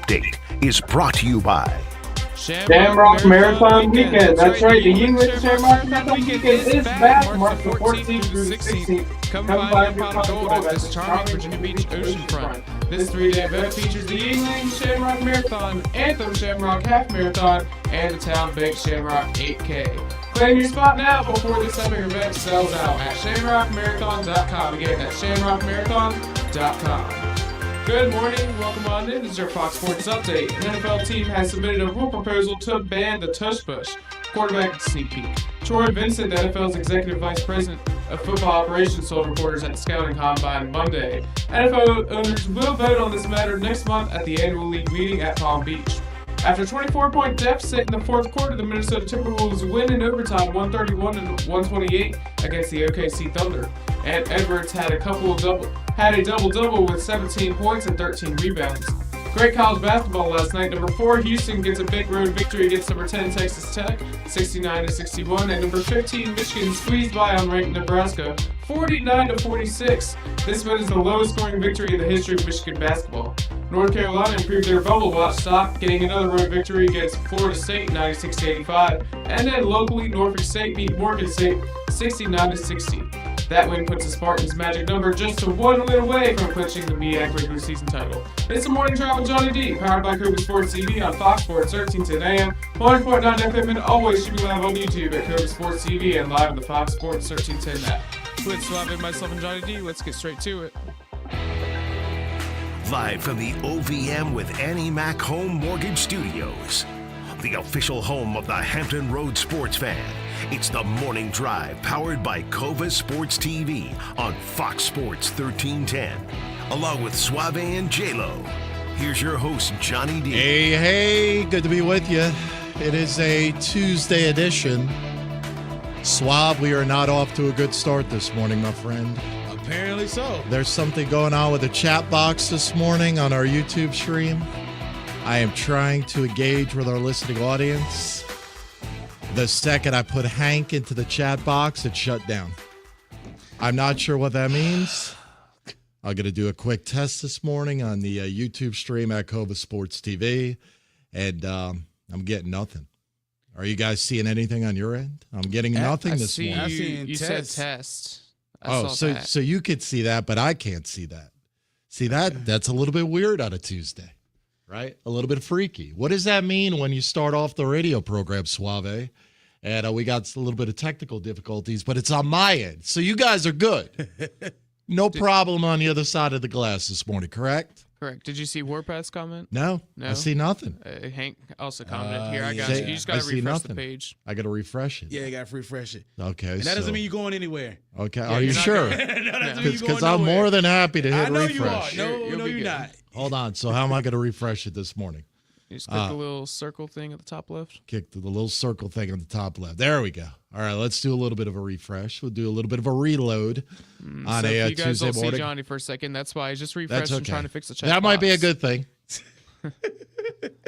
update is brought to you by Shamrock Marathon Weekend. That's right, the English Shamrock Marathon Weekend is back March the 14th through the 16th. Come by your pot of gold at this charming Virginia Beach oceanfront. This 3-day event features the English Shamrock Marathon, Anthem Shamrock Half Marathon, and the Town Big Shamrock 8K. Claim your spot now before this epic event sells out at shamrockmarathon.com. Again, that's shamrockmarathon.com. Good morning, welcome on in. This is your Fox Sports Update. An NFL team has submitted a rule proposal to ban the Tush push. Quarterback sneak peek. Troy Vincent, the NFL's executive vice president of football operations, told reporters at the scouting combine Monday. NFL owners will vote on this matter next month at the annual league meeting at Palm Beach. After a 24-point deficit in the fourth quarter, the Minnesota Timberwolves win in overtime 131-128 against the OKC Thunder. And Edwards had a double-double with 17 points and 13 rebounds. Great college basketball last night. Number 4, Houston gets a big road victory against number 10, Texas Tech, 69-61. And number 15, Michigan squeezed by unranked Nebraska, 49-46. This win is the lowest scoring victory in the history of Michigan basketball. North Carolina improved their bubble watch stock, getting another road victory against Florida State, 96-85. And then locally, Norfolk State beat Morgan State, 69-60. That win puts the Spartans' magic number just to one win away from clinching the MEAC regular season title. It's the Morning Drive with Johnny D, powered by Cova Sports TV on Fox Sports 1310 AM, 100.9 FM, and always streaming live on YouTube at Cova Sports TV and live on the Fox Sports 1310 app. With Suave, myself, and Johnny D, let's get straight to it. Live from the OVM with Annie Mac Home Mortgage Studios, the official home of the Hampton Roads sports fan. It's the Morning Drive, powered by Cova Sports TV on Fox Sports 1310, along with Suave and J-Lo. Here's your host, Johnny D. Hey, good to be with you. It is a Tuesday edition. Suave, we are not off to a good start this morning, my friend. Apparently so. There's something going on with the chat box this morning on our YouTube stream. I am trying to engage with our listening audience. The second I put Hank into the chat box, it shut down. I'm not sure what that means. I'm going to do a quick test this morning on the YouTube stream at Cova Sports TV, and I'm getting nothing. Are you guys seeing anything on your end? I'm getting nothing this morning. You said test. So you could see that, but I can't see that. See, that's a little bit weird on a Tuesday, right? A little bit freaky. What does that mean when you start off the radio program, Suave? And we got a little bit of technical difficulties, but it's on my end. So you guys are good. No problem on the other side of the glass this morning, correct? Correct. Did you see Warpath's comment? No, I see nothing. Hank also commented here. I got you. You just got to refresh the page. I got to refresh it. Yeah, you got to refresh it. Okay. And that doesn't mean you're going anywhere. Okay. Are you sure? Because I'm more than happy to hit refresh. I know you are. No, you're not. Hold on. So how am I going to refresh it this morning? You just click the little circle thing at the top left. Kick the little circle thing on the top left. There we go. All right, let's do a little bit of a refresh. We'll do a little bit of a reload on a Tuesday morning. You guys don't see Johnny for a second. That's why I just refreshed and trying to fix the chat That box. might be a good thing.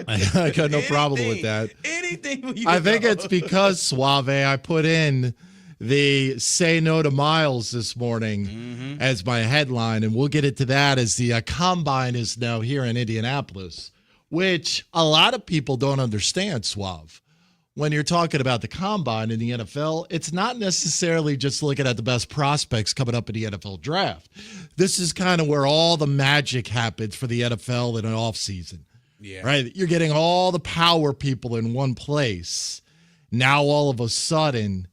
I got no problem with that. I think it's because, Suave, I put in the Say No to Miles this morning as my headline, and we'll get into that as the Combine is now here in Indianapolis, which a lot of people don't understand, Suave. When you're talking about the Combine in the NFL, it's not necessarily just looking at the best prospects coming up in the NFL draft. This is kind of where all the magic happens for the NFL in an offseason. Yeah. Right? You're getting all the power people in one place. Now, all of a sudden,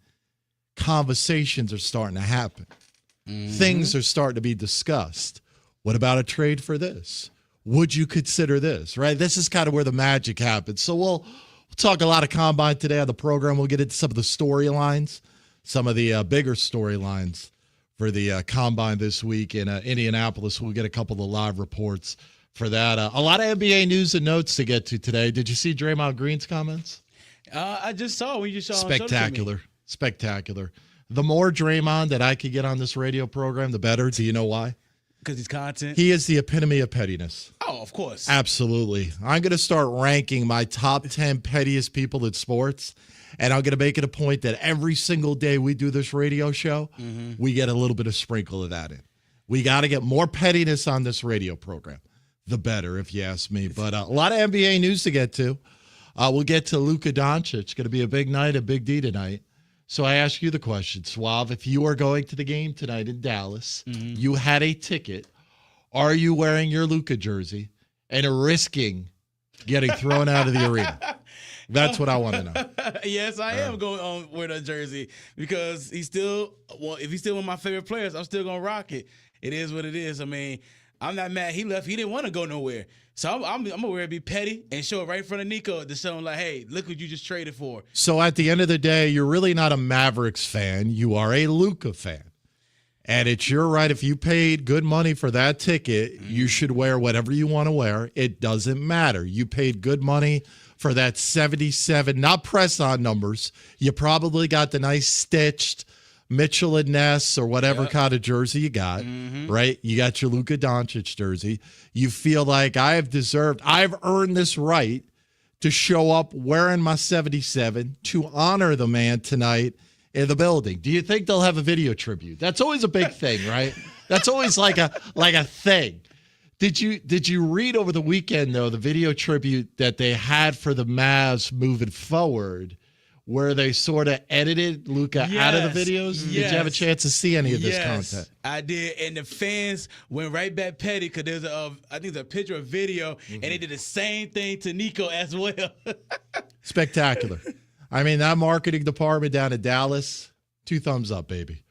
conversations are starting to happen. Things are starting to be discussed. What about a trade for this? Would you consider this? Right? This is kind of where the magic happens. So we'll talk a lot of Combine today on the program. We'll get into some of the storylines, some of the bigger storylines for the Combine this week in Indianapolis. We'll get a couple of live reports for that. A lot of NBA news and notes to get to today. Did you see Draymond Green's comments? I just saw when you saw Spectacular. Spectacular. The more Draymond that I could get on this radio program, the better. Do you know why? Because he's content. He is the epitome of pettiness. Oh, of course. Absolutely. I'm going to start ranking my top 10 pettiest people in sports, and I'm going to make it a point that every single day we do this radio show, we get a little bit of sprinkle of that in. We got to get more pettiness on this radio program. the better, if you ask me. But a lot of NBA news to get to. We'll get to Luka Doncic. It's going to be a big night, a big D tonight. So I ask you the question, Suave, if you are going to the game tonight in Dallas, you had a ticket, are you wearing your Luka jersey and risking getting thrown out of the arena? That's what I want to know. Yes, I am going on wear that jersey because if he's still one of my favorite players, I'm still going to rock it. It is what it is. I mean, I'm not mad. He left. He didn't want to go nowhere. So I'm going to wear it, be petty, and show it right in front of Nico to show him, like, hey, look what you just traded for. So at the end of the day, you're really not a Mavericks fan. You are a Luka fan. And it's your right. If you paid good money for that ticket, you should wear whatever you want to wear. It doesn't matter. You paid good money for that 77, not press-on numbers. You probably got the nice stitched Mitchell and Ness or whatever kind of jersey you got, right? You got your Luka Doncic jersey. You feel like I've earned this right to show up wearing my 77 to honor the man tonight in the building. Do you think they'll have a video tribute? That's always a big thing, right? That's always like a thing. Did you read over the weekend, though, the video tribute that they had for the Mavs moving forward, where they sort of edited Luka out of the videos? Yes. Did you have a chance to see any of this content? I did, and the fans went right back petty because there's I think there's a picture of video, and they did the same thing to Nico as well. Spectacular. I mean, that marketing department down in Dallas, 2 thumbs up, baby.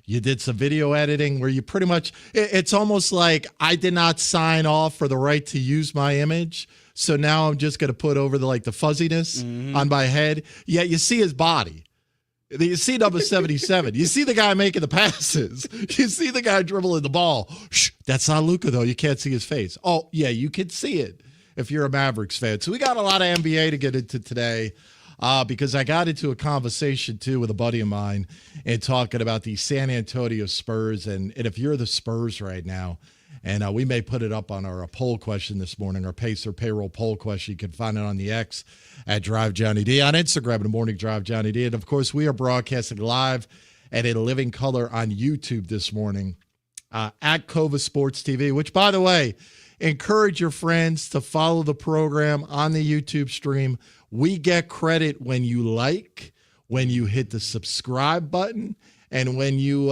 You did some video editing where you pretty much, it's almost like I did not sign off for the right to use my image. So now I'm just going to put over the fuzziness on my head. Yeah, you see his body. You see number 77. You see the guy making the passes. You see the guy dribbling the ball. Shh, that's not Luka, though. You can't see his face. Oh, yeah, you can see it if you're a Mavericks fan. So we got a lot of NBA to get into today. Because I got into a conversation, too, with a buddy of mine and talking about the San Antonio Spurs. And if you're the Spurs right now, and we may put it up on our poll question this morning, our Pacer payroll poll question. You can find it on the X at Drive Johnny D, on Instagram in the morning, Drive Johnny D. And, of course, we are broadcasting live and in living color on YouTube this morning at Cova Sports TV, which, by the way, encourage your friends to follow the program on the YouTube stream. We get credit when you like, when you hit the subscribe button, and when you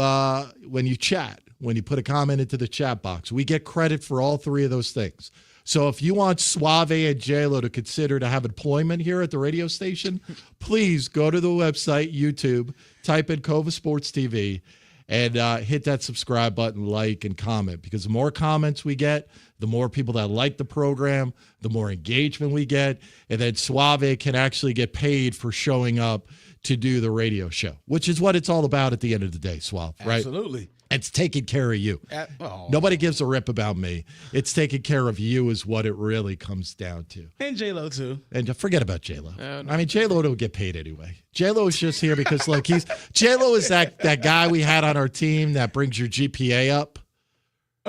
chat, when you put a comment into the chat box. We get credit for all 3 of those things. So if you want Suave and JLo to consider to have employment here at the radio station, please go to the website, YouTube, type in Cova Sports TV, and hit that subscribe button, like, and comment. Because the more comments we get, the more people that like the program, the more engagement we get, and then Suave can actually get paid for showing up to do the radio show, which is what it's all about at the end of the day, Suave, right? Absolutely. It's taking care of you. Nobody gives a rip about me. It's taking care of you is what it really comes down to. And J-Lo, too. And forget about J-Lo. No. I mean, J-Lo don't get paid anyway. J-Lo is just here because, look, J-Lo is that guy we had on our team that brings your GPA up.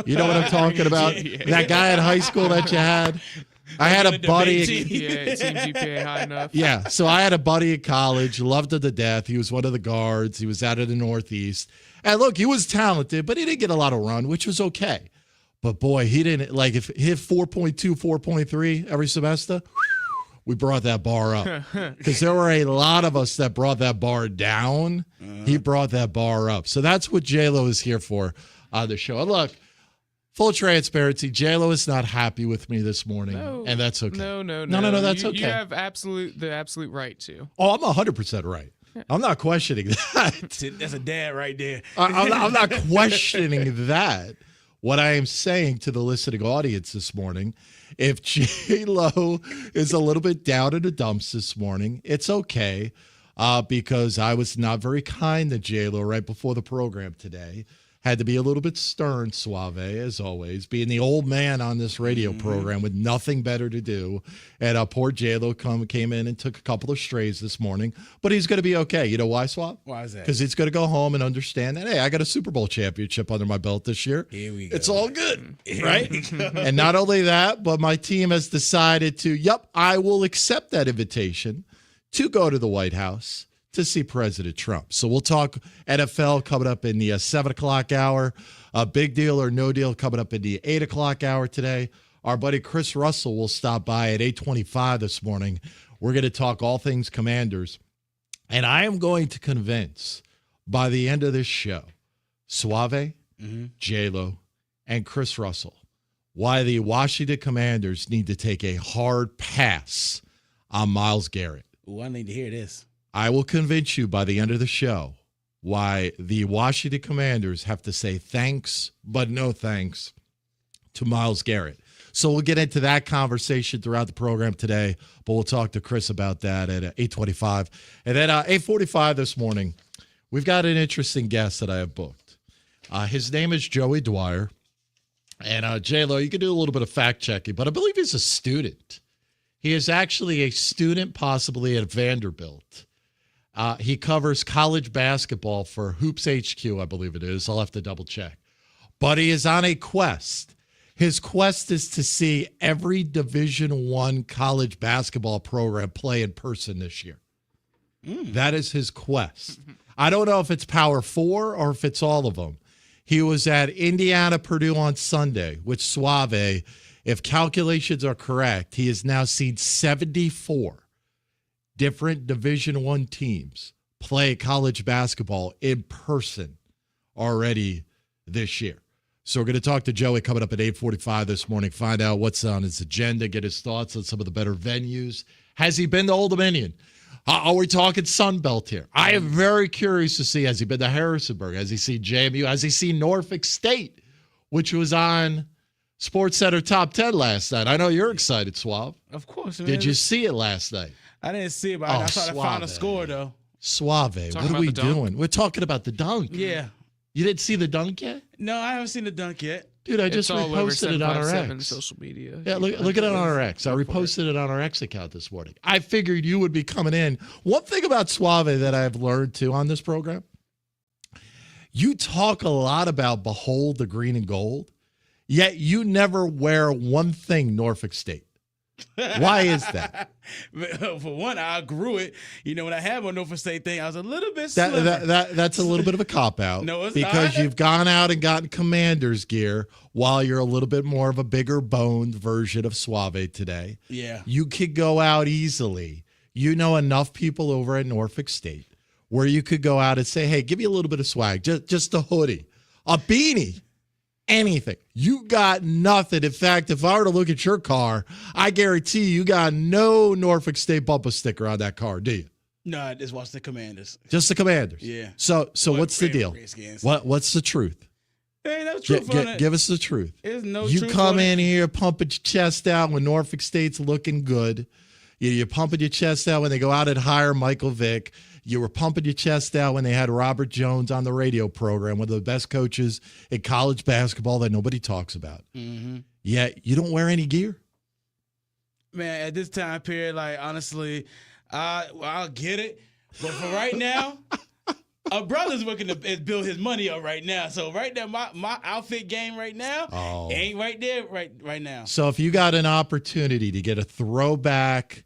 You know what I'm talking about? That guy in high school that you had? I had a buddy. Team GPA high enough. Yeah, so I had a buddy at college, loved him to death. He was one of the guards. He was out of the Northeast. And look, he was talented, but he didn't get a lot of run, which was okay. But boy, he didn't, if he hit 4.2, 4.3 every semester, we brought that bar up. Because there were a lot of us that brought that bar down. He brought that bar up. So that's what J-Lo is here for on the show. And look, full transparency, J-Lo is not happy with me this morning, and that's okay. No, that's okay. You have the absolute right to. Oh, I'm 100% right. I'm not questioning that. That's a dad right there. I'm not questioning that. What I am saying to the listening audience this morning, if J-Lo is a little bit down in the dumps this morning, it's okay because I was not very kind to J-Lo right before the program today. Had to be a little bit stern, Suave, as always, being the old man on this radio program with nothing better to do. And poor J-Lo came in and took a couple of strays this morning. But he's going to be okay. You know why, Suave? Why is that? Because he's going to go home and understand that, hey, I got a Super Bowl championship under my belt this year. Here we go. It's all good, right? And not only that, but my team has decided to, I will accept that invitation to go to the White House to see President Trump. So we'll talk NFL coming up in the 7 o'clock hour. A big deal or no deal coming up in the 8 o'clock hour today. Our buddy Chris Russell will stop by at 8:25 this morning. We're going to talk all things Commanders. And I am going to convince, by the end of this show, Suave, J-Lo, and Chris Russell why the Washington Commanders need to take a hard pass on Myles Garrett. Ooh, I need to hear this. I will convince you by the end of the show why the Washington Commanders have to say thanks, but no thanks to Myles Garrett. So we'll get into that conversation throughout the program today, but we'll talk to Chris about that at 8:25. And then 8:45 this morning, we've got an interesting guest that I have booked. His name is Joey Dwyer. And J-Lo, you can do a little bit of fact-checking, but I believe he's a student. He is actually a student possibly at Vanderbilt. He covers college basketball for Hoops HQ, I believe it is. I'll have to double-check. But he is on a quest. His quest is to see every Division I college basketball program play in person this year. That is his quest. I don't know if it's Power 4 or if it's all of them. He was at Indiana-Purdue on Sunday with Suave. If calculations are correct, he has now seen 74 different Division I teams play college basketball in person already this year. So we're going to talk to Joey coming up at 8:45 this morning, find out what's on his agenda, get his thoughts on some of the better venues. Has he been to Old Dominion? Are we talking Sunbelt here? I am very curious to see, has he been to Harrisonburg? Has he seen JMU? Has he seen Norfolk State, which was on SportsCenter Top 10 last night? I know you're excited, Suave. Of course. Man. Did you see it last night? I didn't see it, but I thought I found a score, though. Suave, what are we doing? We're talking about the dunk. Yeah. You didn't see the dunk yet? No, I haven't seen the dunk yet. Dude, I just reposted it on our X. Social media. Yeah, look at it on our X. I reposted it on our X account this morning. I figured you would be coming in. One thing about Suave that I've learned, too, on this program, you talk a lot about behold the green and gold, yet you never wear one thing Norfolk State. Why is that? For one, I outgrew it. You know, when I had my Norfolk State thing, I was a little bit slimmer. That's a little bit of a cop-out. No, it's because not. You've gone out and gotten Commander's gear while you're a little bit more of a bigger boned version of Suave today. Yeah. You could go out easily. You know enough people over at Norfolk State where you could go out and say, hey, give me a little bit of swag, just a hoodie, a beanie. Anything. You got nothing. In fact, if I were to look at your car, I guarantee you got no Norfolk State bumper sticker on that car, do you? No, I just watched the Commanders. Just the Commanders. Yeah. So what's the deal? What's the truth? There ain't no truth on it. Give us the truth. There's no you truth come on in it. here pumping your chest out when Norfolk State's looking good. You're pumping your chest out when they go out and hire Michael Vick. You were pumping your chest out when they had Robert Jones on the radio program, one of the best coaches in college basketball that nobody talks about. Mm-hmm. Yet you don't wear any gear. Man, at this time period, like, honestly, I'll get it. But for right now, a brother's working to build his money up right now. So right now, my outfit game right now ain't right there right now. So if you got an opportunity to get a throwback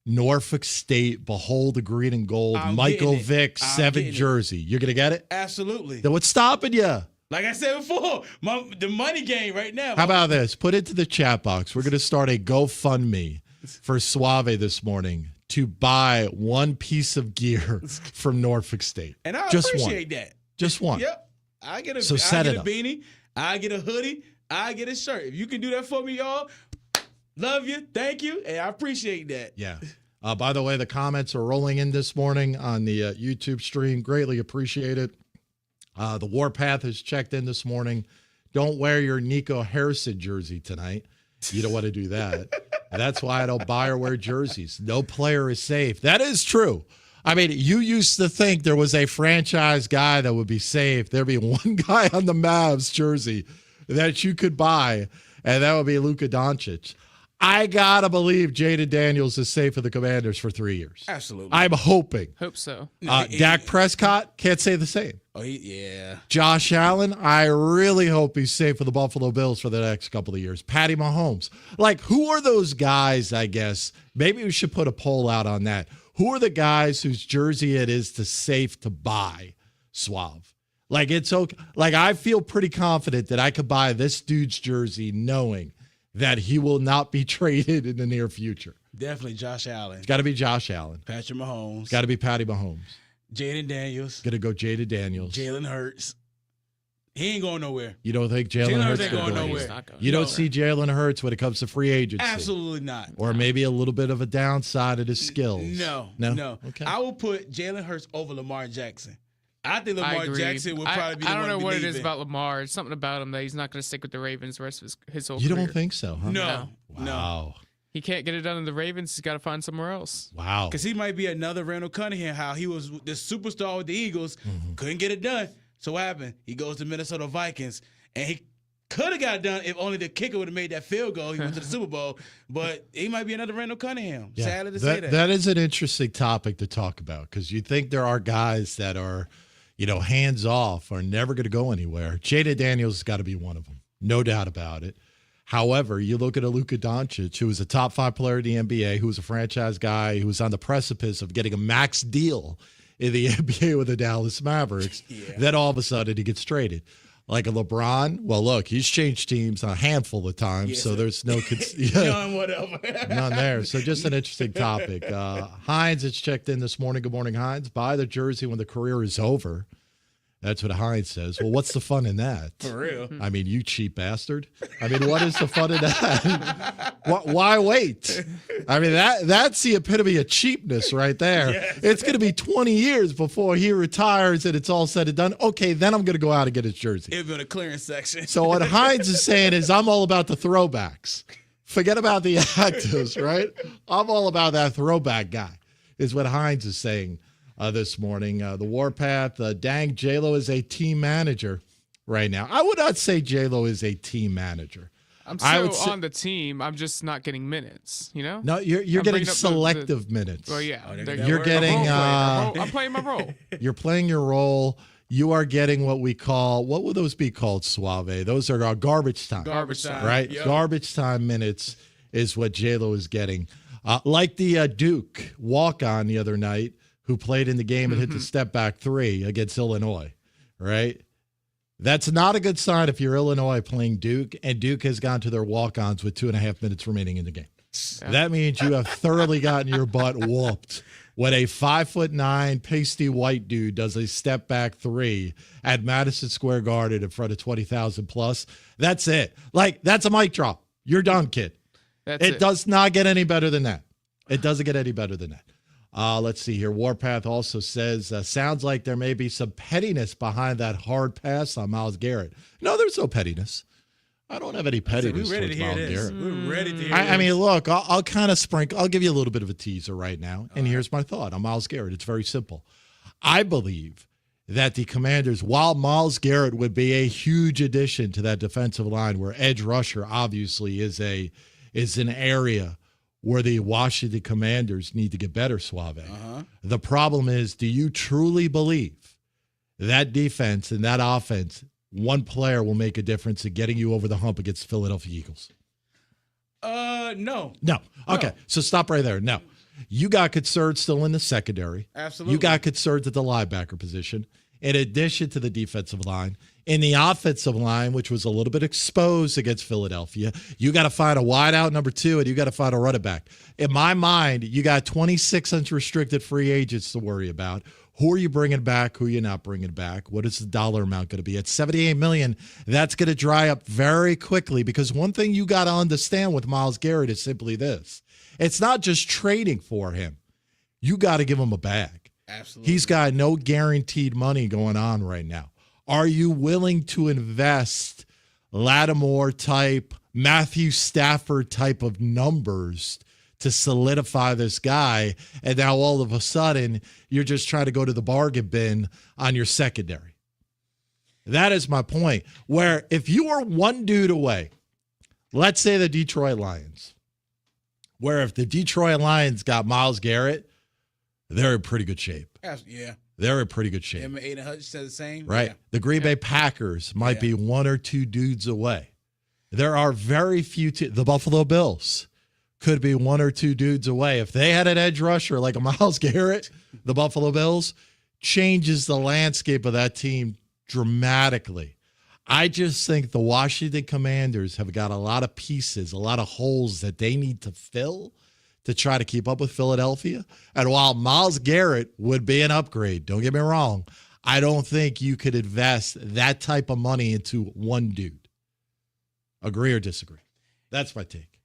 Norfolk State, behold the green and gold, Michael Vick 7 jersey, you're going to get it? Absolutely. Then what's stopping you? Like I said before, the money game right now. How about this? Put it to the chat box. We're going to start a GoFundMe for Suave this morning to buy one piece of gear from Norfolk State. And I just appreciate one. that. Just one. Yep. I get a beanie. I get a hoodie. I get a shirt. If you can do that for me, y'all, love you. Thank you. And I appreciate that. Yeah. By the way, the comments are rolling in this morning on the YouTube stream. Greatly appreciate it. The Warpath has checked in this morning. Don't wear your Nico Harrison jersey tonight. You don't want to do that. That's why I don't buy or wear jerseys. No player is safe. That is true. I mean, you used to think there was a franchise guy that would be safe. There'd be one guy on the Mavs jersey that you could buy, and that would be Luka Doncic. I got to believe Jaden Daniels is safe for the Commanders for 3 years. Absolutely. I'm hoping. Hope so. Dak Prescott, can't say the same. Oh, yeah. Josh Allen, I really hope he's safe for the Buffalo Bills for the next couple of years. Patty Mahomes. Like, who are those guys, I guess? Maybe we should put a poll out on that. Who are the guys whose jersey it is safe to buy, Suave? Like, it's okay. Like, I feel pretty confident that I could buy this dude's jersey knowing that he will not be traded in the near future. Definitely Josh Allen. It's got to be Josh Allen. Patrick Mahomes. It's got to be Patty Mahomes. Jaden Daniels. Going to go Jaden Daniels. Jalen Hurts. He ain't going nowhere. You don't think Jalen Hurts ain't going nowhere? You don't see Jalen Hurts when it comes to free agency? Absolutely not. Or maybe a little bit of a downside of his skills? No. Okay. I will put Jalen Hurts over Lamar Jackson. I think Lamar Jackson would probably be the one I don't know what it is leaving. about Lamar. It's something about him that he's not going to stick with the Ravens the rest of his whole You career. don't think so, huh? No. Wow. He can't get it done in the Ravens. He's got to find somewhere else. Wow. Because he might be another Randall Cunningham, how he was this superstar with the Eagles, couldn't get it done. So what happened? He goes to Minnesota Vikings, and he could have got it done if only the kicker would have made that field goal. He went to the Super Bowl. But he might be another Randall Cunningham. Yeah. Sadly to say that. That is an interesting topic to talk about because you think there are guys that are, hands off, are never going to go anywhere. Jaden Daniels has got to be one of them. No doubt about it. However, you look at a Luka Doncic, who was a top 5 player in the NBA, who was a franchise guy, who was on the precipice of getting a max deal in the NBA with the Dallas Mavericks. Then all of a sudden he gets traded. Like a LeBron, well, look, he's changed teams a handful of times, so there's no none there. So just an interesting topic. Hines has checked in this morning. Good morning, Hines. Buy the jersey when the career is over. That's what Hines says. Well, what's the fun in that? For real. I mean, you cheap bastard. I mean, what is the fun in that? Why wait? I mean, that's the epitome of cheapness right there. Yes. It's going to be 20 years before he retires and it's all said and done. Okay, then I'm going to go out and get his jersey. It'll be in a clearance section. So what Hines is saying is I'm all about the throwbacks. Forget about the actives, right? I'm all about that throwback guy is what Hines is saying. This morning. The Warpath, dang, J-Lo is a team manager right now. I would not say J-Lo is a team manager. I'm still on the team. I'm just not getting minutes, No, you're getting selective minutes. Well, yeah. You're getting I'm playing my role. You're playing your role. You are getting what we call, what would those be called, Suave? Those are garbage time. Garbage time. Right? Yep. Garbage time minutes is what J-Lo is getting. Like the Duke walk-on the other night, who played in the game and hit the step-back 3 against Illinois, right? That's not a good sign if you're Illinois playing Duke, and Duke has gone to their walk-ons with 2.5 minutes remaining in the game. Yeah. That means you have thoroughly gotten your butt whooped when a 5'9", pasty white dude does a step-back 3 at Madison Square Garden in front of 20,000 plus. That's it. Like, that's a mic drop. You're done, kid. It does not get any better than that. It doesn't get any better than that. Let's see here. Warpath also says, sounds like there may be some pettiness behind that hard pass on Myles Garrett. No, there's no pettiness. I don't have any pettiness towards Myles Garrett. We're ready to hear I mean, look, I'll kind of sprinkle. I'll give you a little bit of a teaser right now. And here's my thought on Myles Garrett. It's very simple. I believe that the Commanders, while Myles Garrett would be a huge addition to that defensive line where edge rusher obviously is an area where the Washington Commanders need to get better, Suave. The problem is, do you truly believe that defense and that offense, one player will make a difference in getting you over the hump against the Philadelphia Eagles? No. No. Okay, so stop right there. No. You got concerns still in the secondary. Absolutely. You got concerns at the linebacker position. In addition to the defensive line, in the offensive line, which was a little bit exposed against Philadelphia, you got to find a wideout number 2, and you got to find a running back. In my mind, you got 26 unrestricted free agents to worry about. Who are you bringing back? Who are you not bringing back? What is the dollar amount going to be? At $78 million, that's going to dry up very quickly because one thing you got to understand with Myles Garrett is simply this. It's not just trading for him. You got to give him a bag. Absolutely. He's got no guaranteed money going on right now. Are you willing to invest Lattimore type, Matthew Stafford type of numbers to solidify this guy? And now all of a sudden, you're just trying to go to the bargain bin on your secondary. That is my point. Where if you were one dude away, let's say the Detroit Lions, where if the Detroit Lions got Myles Garrett, they're in pretty good shape. Yeah. They're in pretty good shape. Him and Aiden Hutch said the same. Right. Yeah. The Green Bay Packers might be 1 or 2 dudes away. There are very few. The Buffalo Bills could be 1 or 2 dudes away. If they had an edge rusher like a Myles Garrett, the Buffalo Bills changes the landscape of that team dramatically. I just think the Washington Commanders have got a lot of pieces, a lot of holes that they need to fill to try to keep up with Philadelphia. And while Myles Garrett would be an upgrade, don't get me wrong, I don't think you could invest that type of money into one dude. Agree or disagree? That's my take.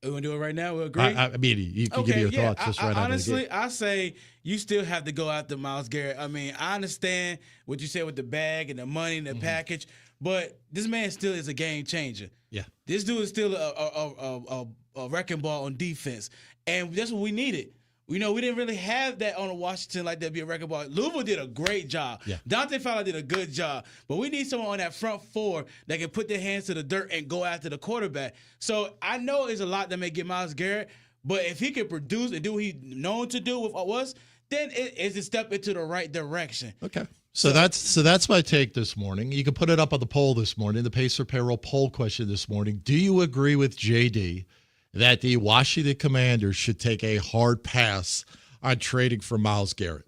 We want to do it right now? We'll agree? I mean, you can give me your thoughts just right out of the gate. Honestly, I say you still have to go after Myles Garrett. I mean, I understand what you said with the bag and the money and the package, but this man still is a game changer. Yeah. This dude is still a wrecking ball on defense, and that's what we needed. We didn't really have that on Washington like that, be a wrecking ball. Louisville did a great job. Yeah. Dante Fowler did a good job. But we need someone on that front four that can put their hands to the dirt and go after the quarterback. So I know it's a lot that may get Myles Garrett, but if he can produce and do what he's known to do with us, then it's a step into the right direction. Okay. So that's my take this morning. You can put it up on the poll this morning, the Pacer Payroll poll question this morning. Do you agree with JD that the Washington Commanders should take a hard pass on trading for Myles Garrett?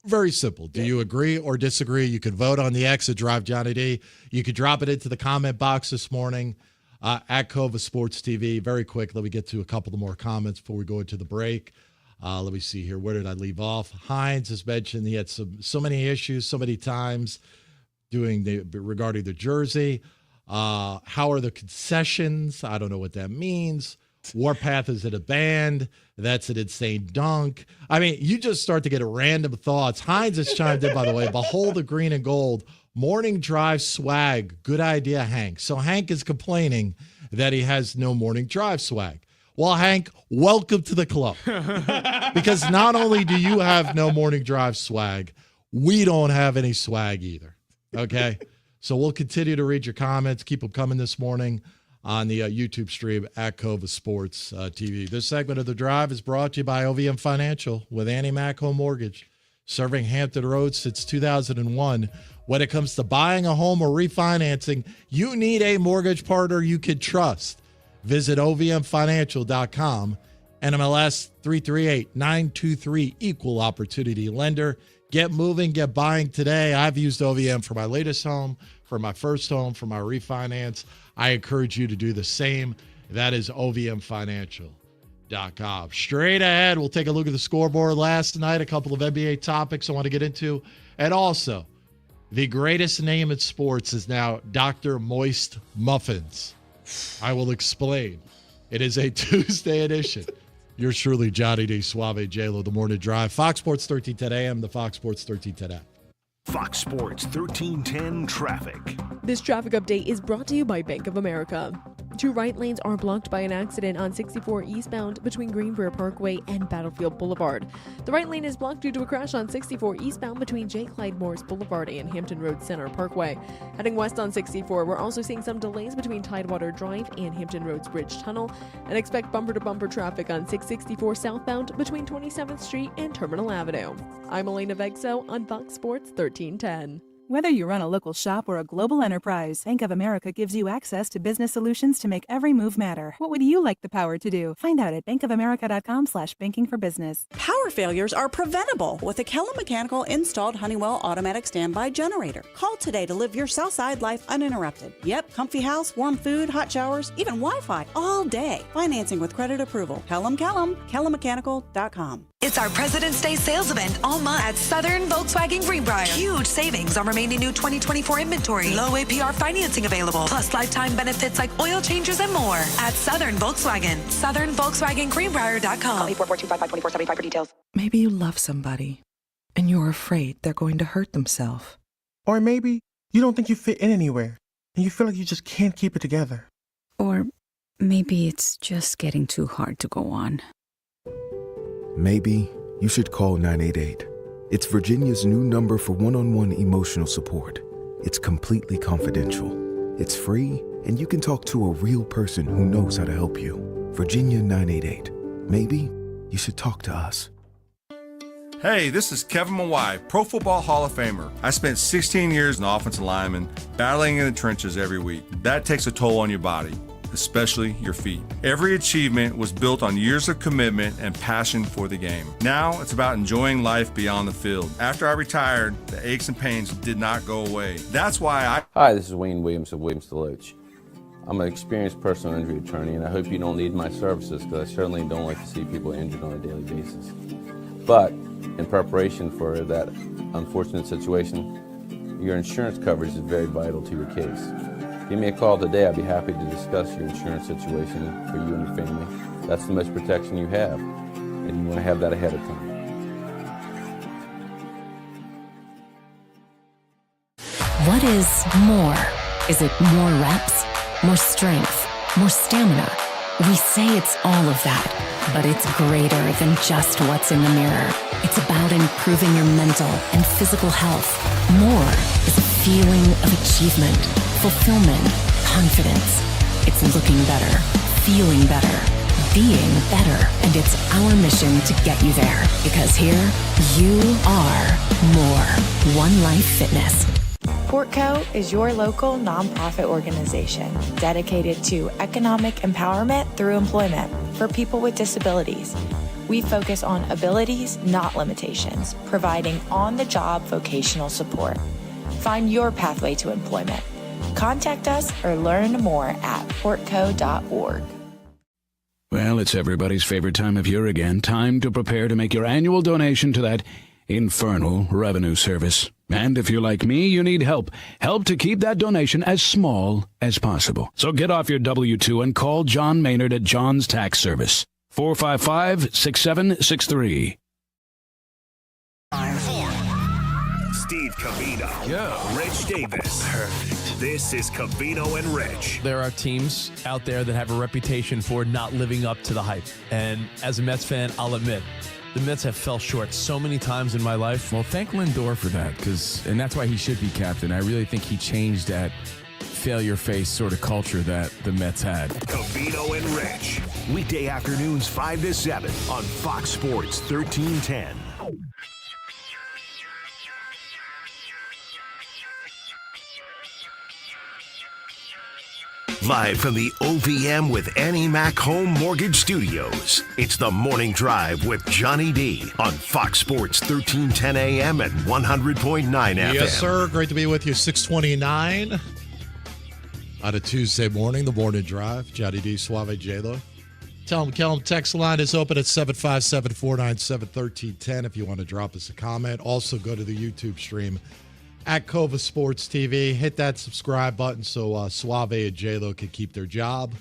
Very simple. Do you agree or disagree? You can vote on the X at Drive Johnny D. You could drop it into the comment box this morning at Cova Sports TV. Very quick. Let me get to a couple of more comments before we go into the break. Let me see here. Where did I leave off? Hines has mentioned he had so many issues so many times regarding the jersey. How are the concessions? I don't know what that means. Warpath is it a band? That's an insane dunk. I mean, you just start to get random thoughts. Hines has chimed in, by the way. Behold the green and gold. Morning drive swag. Good idea, Hank. So Hank is complaining that he has no morning drive swag. Well, Hank, welcome to the club. Because not only do you have no morning drive swag, we don't have any swag either. Okay? So we'll continue to read your comments. Keep them coming this morning on the YouTube stream at Cova Sports TV. This segment of The Drive is brought to you by OVM Financial with Annie Mac Home Mortgage, serving Hampton Roads since 2001. When it comes to buying a home or refinancing, you need a mortgage partner you can trust. Visit ovmfinancial.com. NMLS 338923, equal opportunity lender. Get moving, get buying today. I've used OVM for my latest home, for my first home, for my refinance. I encourage you to do the same. That is ovmfinancial.com. Straight ahead, we'll take a look at the scoreboard last night, a couple of NBA topics I want to get into. And also, the greatest name in sports is now Dr. Moist Muffins. I will explain. It is a Tuesday edition. Yours truly, Johnny D. Suave, J-Lo, The Morning Drive. Fox Sports 1310 AM, the Fox Sports 1310 app. Fox Sports 1310 Traffic. This traffic update is brought to you by Bank of America. 2 right lanes are blocked by an accident on 64 eastbound between Greenbrier Parkway and Battlefield Boulevard. The right lane is blocked due to a crash on 64 eastbound between J. Clyde Morris Boulevard and Hampton Roads Center Parkway. Heading west on 64, we're also seeing some delays between Tidewater Drive and Hampton Roads Bridge Tunnel, and expect bumper-to-bumper traffic on 664 southbound between 27th Street and Terminal Avenue. I'm Elena Vexo on Fox Sports 1310. Whether you run a local shop or a global enterprise, Bank of America gives you access to business solutions to make every move matter. What would you like the power to do? Find out at bankofamerica.com/banking for business. Power failures are preventable with a Kellum Mechanical installed Honeywell automatic standby generator. Call today to live your Southside life uninterrupted. Yep, comfy house, warm food, hot showers, even Wi-Fi all day. Financing with credit approval. Kellum, KellumMechanical.com. It's our President's Day sales event all month at Southern Volkswagen Greenbrier. Huge savings on remaining new 2024 inventory. Low APR financing available. Plus lifetime benefits like oil changes and more. At Southern Volkswagen. SouthernVolkswagenGreenbrier.com. Call 844-255-2475 for details. Maybe you love somebody and you're afraid they're going to hurt themselves. Or maybe you don't think you fit in anywhere and you feel like you just can't keep it together. Or maybe it's just getting too hard to go on. Maybe you should call 988. It's Virginia's new number for one-on-one emotional support. It's completely confidential. It's free, and you can talk to a real person who knows how to help you. Virginia 988. Maybe you should talk to us. Hey, this is Kevin Mawai, Pro Football Hall of Famer. I spent 16 years as an offensive lineman, battling in the trenches every week. That takes a toll on your body. especially your feet. Every achievement was built on years of commitment and passion for the game. Now it's about enjoying life beyond the field. After I retired, the aches and pains did not go away. That's why Hi, this is Wayne Williams of Williams Deloach. I'm an experienced personal injury attorney, and I hope you don't need my services because I certainly don't like to see people injured on a daily basis. But in preparation for that unfortunate situation, your insurance coverage is very vital to your case. Give me a call today. I'd be happy to discuss your insurance situation for you and your family. That's the most protection you have, and you want to have that ahead of time. What is more? Is it more reps, more strength, more stamina? We say it's all of that, but it's greater than just what's in the mirror. It's about improving your mental and physical health. More is a feeling of achievement, fulfillment, confidence. It's looking better, feeling better, being better, and it's our mission to get you there. Because here, you are more. One Life Fitness. Portco is your local nonprofit organization dedicated to economic empowerment through employment for people with disabilities. We focus on abilities, not limitations, providing on-the-job vocational support. Find your pathway to employment. Contact us or learn more at portco.org. Well, it's everybody's favorite time of year again. Time to prepare to make your annual donation to that infernal revenue service. And if you're like me, you need help. Help to keep that donation as small as possible. So get off your W-2 and call John Maynard at John's Tax Service. 455-6763. Steve Covino. Rich Davis. Perfect. This is Covino and Rich. There are teams out there that have a reputation for not living up to the hype. And as a Mets fan, I'll admit, the Mets have fell short so many times in my life. Well, thank Lindor for that, and that's why he should be captain. I really think he changed that failure face sort of culture that the Mets had. Covino and Rich. Weekday afternoons 5 to 7 on Fox Sports 1310. Live from the OVM with Annie Mac Home Mortgage Studios, it's the Morning Drive with Johnny D on Fox Sports 1310 AM and 100.9 FM. Yes, sir. Great to be with you. 6:29 on a Tuesday morning, the Morning Drive. Johnny D, Suave, J-Lo. Tell them text line is open at 757-497-1310 if you want to drop us a comment. Also, go to the YouTube stream at Cova Sports TV. Hit that subscribe button so Suave and J-Lo can keep their job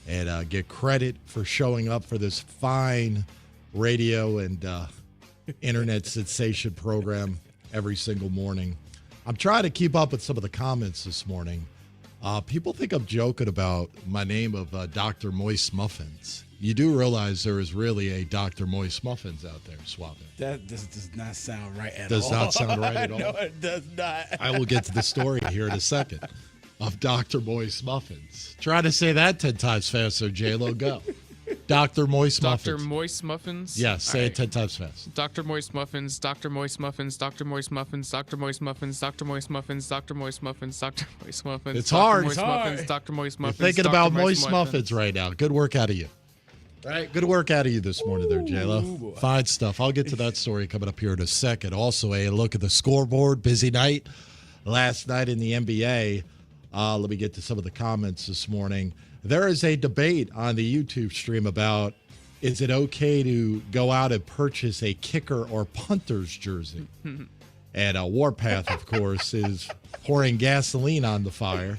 and get credit for showing up for this fine radio and internet sensation program every single morning. I'm trying to keep up with some of the comments this morning. People think I'm joking about my name of Dr. Moist Muffins. You do realize there is really a Dr. Moist Muffins out there, Suave. That does not sound right at all. Does not sound right at all? No, it does not. I will get to the story here in a second of Dr. Moist Muffins. Try to say that 10 times faster, J-Lo. Go. Dr. Moist Muffins. Dr. Moist Muffins? Yes, say it 10 times fast. Dr. Moist Muffins, Dr. Moist Muffins, Dr. Moist Muffins, Dr. Moist Muffins, Dr. Moist Muffins, Dr. Moist Muffins, Dr. Moist Muffins. It's hard. Moist Muffins, Dr. Moist Muffins. You're thinking about Moist Muffins right now. Good work out of you. Right, good work out of you this morning there, J-Lo. Fine stuff. I'll get to that story coming up here in a second. Also, a look at the scoreboard. Busy night last night in the NBA. Let me get to some of the comments this morning. There is a debate on the YouTube stream about, is it okay to go out and purchase a kicker or punter's jersey? And Warpath, of course, is pouring gasoline on the fire,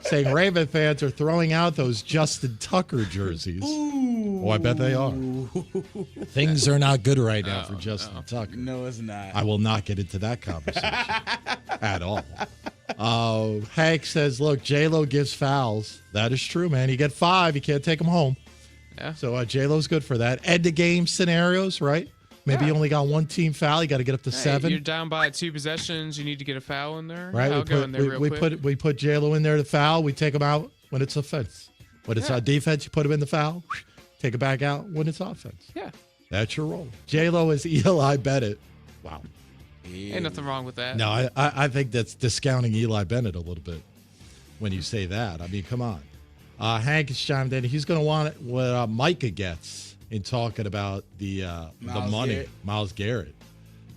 saying Raven fans are throwing out those Justin Tucker jerseys. Oh, I bet they are. Things are not good right now for Justin Tucker. No, it's not. I will not get into that conversation at all. Hank says, look, J-Lo gives fouls. That is true, man. You get 5, you can't take them home. Yeah. So J-Lo's good for that. End of game scenarios, right? Maybe you only got one team foul. You got to get up to 7. You're down by 2 possessions. You need to get a foul in there. Right? I'll go in there real quick. We put J-Lo in there to foul. We take him out when it's offense. When it's defense, you put him in the foul. Take it back out when it's offense. Yeah. That's your role. J-Lo is Eli Bennett. Wow. Ain't nothing wrong with that. No, I think that's discounting Eli Bennett a little bit when you say that. I mean, come on. Hank has chimed in. He's going to want what Micah gets in talking about the money. Garrett. Myles Garrett.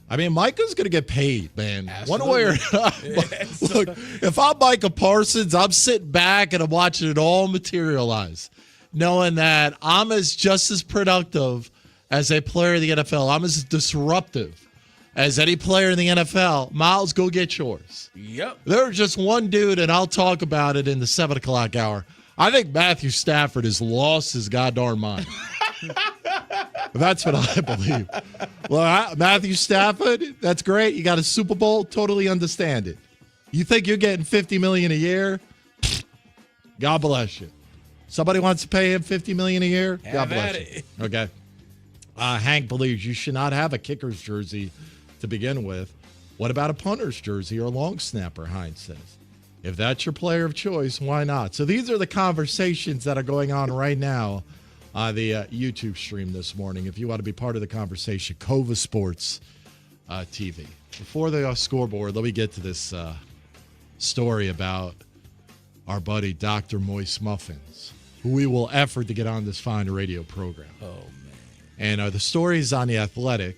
I mean, Micah's going to get paid, man. Absolutely. One way or another. Look, if I'm Micah Parsons, I'm sitting back and I'm watching it all materialize, knowing that I'm just as productive as a player in the NFL. I'm as disruptive as any player in the NFL. Miles, go get yours. Yep. There's just one dude, and I'll talk about it in the 7 o'clock hour. I think Matthew Stafford has lost his goddamn mind. That's what I believe. Well, Matthew Stafford, that's great. You got a Super Bowl. Totally understand it. You think you're getting $50 million a year? God bless you. Somebody wants to pay him $50 million a year? God bless you. Okay. Hank believes you should not have a kicker's jersey to begin with. What about a punter's jersey or a long snapper, Hines says. If that's your player of choice, why not? So these are the conversations that are going on right now on the YouTube stream this morning. If you want to be part of the conversation, Cova Sports TV. Before the scoreboard, let me get to this story about our buddy Dr. Moist Muffins, who we will effort to get on this fine radio program. Oh, man. And the story is on The Athletic,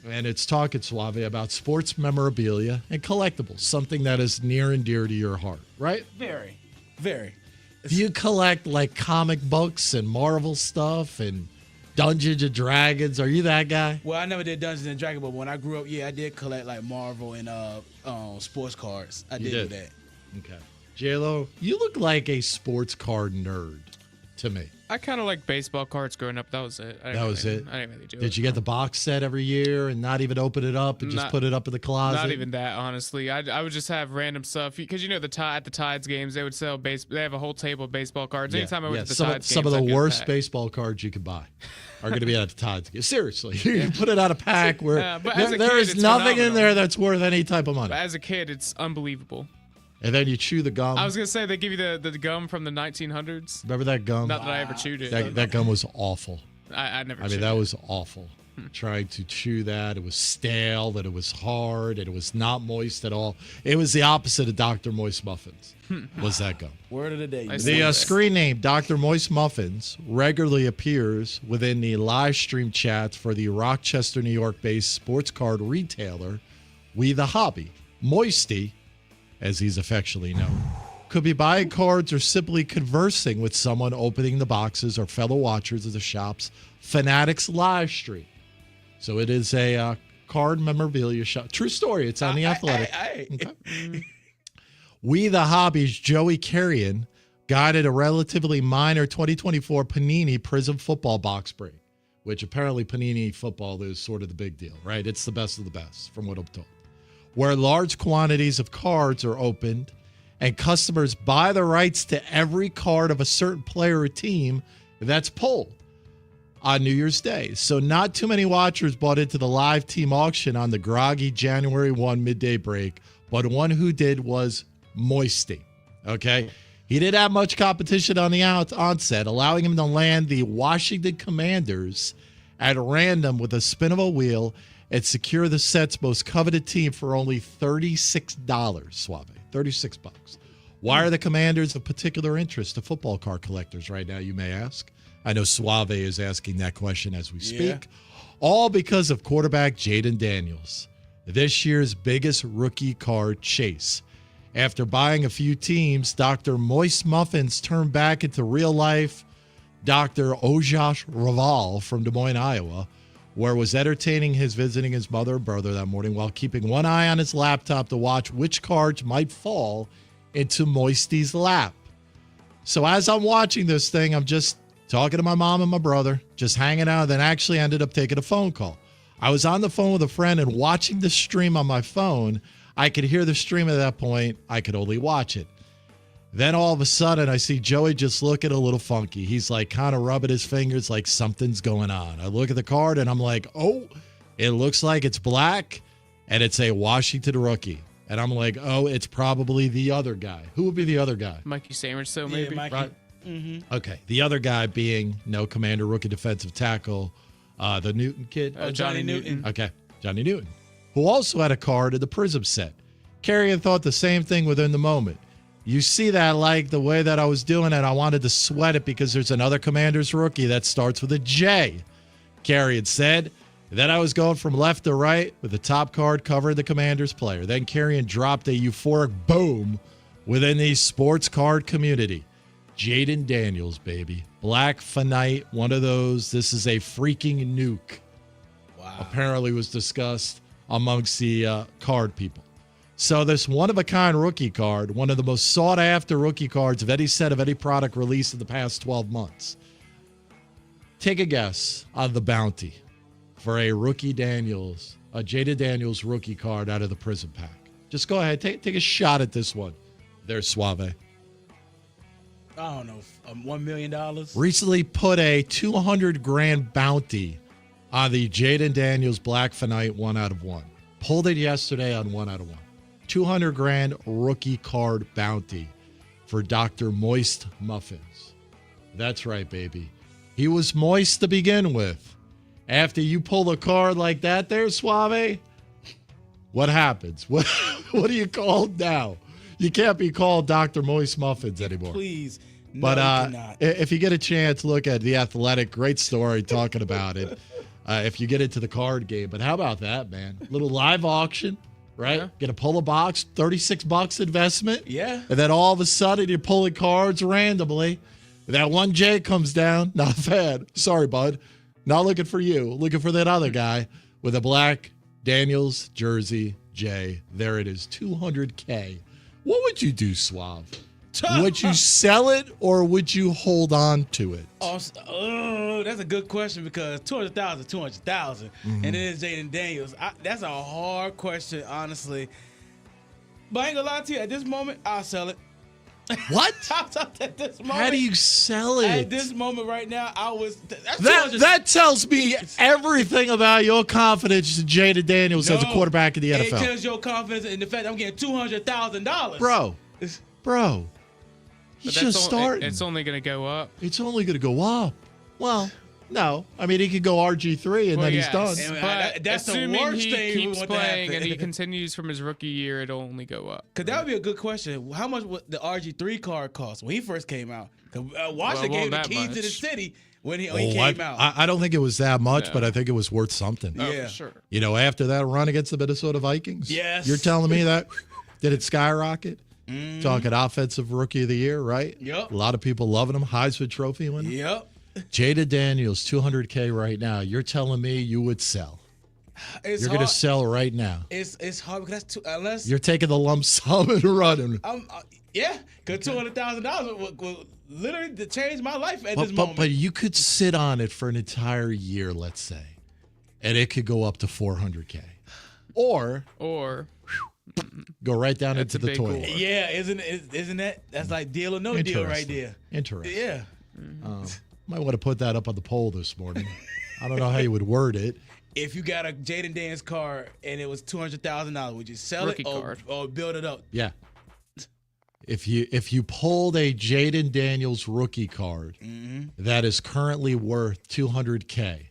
and it's talking, Suave, about sports memorabilia and collectibles, something that is near and dear to your heart, right? Very, very. Do you collect like comic books and Marvel stuff and Dungeons and Dragons? Are you that guy? Well, I never did Dungeons and Dragons, but when I grew up, yeah, I did collect like Marvel and sports cards. I did do that. Okay. J-Lo, you look like a sports card nerd to me. I kind of like baseball cards growing up. That was it. That was it? I didn't really do it. Did you get the box set every year and not even open it up and just put it up in the closet? Not even that, honestly. I would just have random stuff because at the Tides games they would sell They have a whole table of baseball cards. Anytime I went to the Tides games, some of the I'd get a worst pack. baseball cards you could buy are going to be at the Tides game. Seriously, you put it out a pack where but as a there kid, is it's nothing in phenomenal. there that's worth any type of money. But as a kid, it's unbelievable. And then you chew the gum. I was gonna say they give you the gum from the 1900s. Remember that gum? Not that I ever chewed it. That gum was awful. I never. I mean, that was awful. Trying to chew that, it was stale, that it was hard, and it was not moist at all. It was the opposite of Dr. Moist Muffins. Was that gum? Word of the day. The screen name Dr. Moist Muffins regularly appears within the live stream chats for the Rochester, New York-based sports card retailer We The Hobby. Moisty, as he's affectionately known, could be buying cards or simply conversing with someone opening the boxes or fellow watchers of the shop's Fanatics live stream. So it is a card memorabilia shop. True story. It's on The Athletic. Okay. We The Hobby's Joey Carrion guided a relatively minor 2024 Panini Prism football box break, which apparently Panini football is sort of the big deal, right? It's the best of the best, from what I'm told, where large quantities of cards are opened and customers buy the rights to every card of a certain player or team that's pulled on New Year's Day. So not too many watchers bought into the live team auction on the groggy January 1 midday break, but one who did was Moisty, okay? He didn't have much competition on the onset, allowing him to land the Washington Commanders at random with a spin of a wheel and secure the set's most coveted team for only $36, Suave. $36. Why are the Commanders of particular interest to football card collectors right now, you may ask? I know Suave is asking that question as we speak. Yeah. All because of quarterback Jaden Daniels, this year's biggest rookie card chase. After buying a few teams, Dr. Moist Muffins turned back into real-life Dr. Ojosh Raval from Des Moines, Iowa, where was entertaining visiting his mother and brother that morning while keeping one eye on his laptop to watch which cards might fall into Moisty's lap. So as I'm watching this thing, I'm just talking to my mom and my brother, just hanging out, then actually ended up taking a phone call. I was on the phone with a friend and watching the stream on my phone. I could hear the stream at that point. I could only watch it. Then all of a sudden, I see Joey just looking a little funky. He's like kind of rubbing his fingers like something's going on. I look at the card and I'm like, oh, it looks like it's black and it's a Washington rookie. And I'm like, oh, it's probably the other guy. Who would be the other guy? Mikey Sanders, so maybe. Mikey. Right? Mm-hmm. Okay. The other guy being Commander rookie defensive tackle, the Newton kid. Johnny Newton. Okay. Johnny Newton, who also had a card in the Prism set. Carrion thought the same thing within the moment. You see that, like the way that I was doing it, I wanted to sweat it because there's another Commanders rookie that starts with a J. Carrion said. Then I was going from left to right with the top card covering the Commanders player. Then Carrion dropped a euphoric boom within the sports card community. Jaden Daniels, baby. Black Phenite, one of those. This is a freaking nuke. Wow. Apparently was discussed amongst the card people. So this one-of-a-kind rookie card, one of the most sought-after rookie cards of any set of any product released in the past 12 months. Take a guess on the bounty for a rookie Daniels, a Jaden Daniels rookie card out of the Prism Pack. Just go ahead, take a shot at this one. There's Suave. I don't know, $1 million. Recently put a $200,000 bounty on the Jaden Daniels Black Phenite 1 out of 1. Pulled it yesterday on 1 out of 1. $200,000 rookie card bounty for Dr. Moist Muffins. That's right, baby. He was moist to begin with. After you pull a card like that there, Suave, what happens? What are you called now? You can't be called Dr. Moist Muffins anymore. Please. No, But you cannot. if you get a chance, look at The Athletic. Great story talking about it. If you get into the card game. But how about that, man? Little live auction, right? Yeah. Get a pull a box, $36 investment. Yeah. And then all of a sudden you're pulling cards randomly. That one J comes down. Not a fan. Sorry, bud. Not looking for you. Looking for that other guy with a black Daniels jersey J. There it is. $200K. What would you do, Suave? Would you sell it or would you hold on to it? Oh, that's a good question because 200,000, 200,000, and it is Jaden Daniels. That's a hard question, honestly. But I ain't gonna lie to you. At this moment, I'll sell it. What? At this moment, How do you sell it? At this moment, right now, I was. That tells me everything about your confidence in Jaden Daniels as a quarterback in the It NFL. tells your confidence in the fact that I'm getting $200,000. Bro. He should start. It's only going to go up. It's only going to go up. Well, no. I mean, he could go RG3 and then he's done. But that's the assuming worst he thing keeps we want playing to and happen. he continues from his rookie year, it'll only go up. Because that would be a good question. How much would the RG3 card cost when he first came out? Washington gave the keys to the city when he came out. I don't think it was that much, but I think it was worth something. Yeah, for sure. You know, after that run against the Minnesota Vikings. Yes. You're telling me that? Did it skyrocket? Talking offensive rookie of the year, right? Yep. A lot of people loving him. Heisman Trophy winner. Yep. Jaden Daniels, $200K right now. You're telling me you would sell. It's You're going to sell right now. It's hard because that's unless You're taking the lump sum and running. Yeah, because $200,000 will literally change my life at this moment. But you could sit on it for an entire year, let's say, and it could go up to $400K. Or go right down into the toilet. Yeah, isn't that? That's like deal or no deal right there. Interesting. Yeah. Might want to put that up on the poll this morning. I don't know how you would word it. If you got a Jaden Daniels card and it was $200,000, would you sell Rookie it card. or build it up? Yeah. If you pulled a Jaden Daniels rookie card that is currently worth $200K,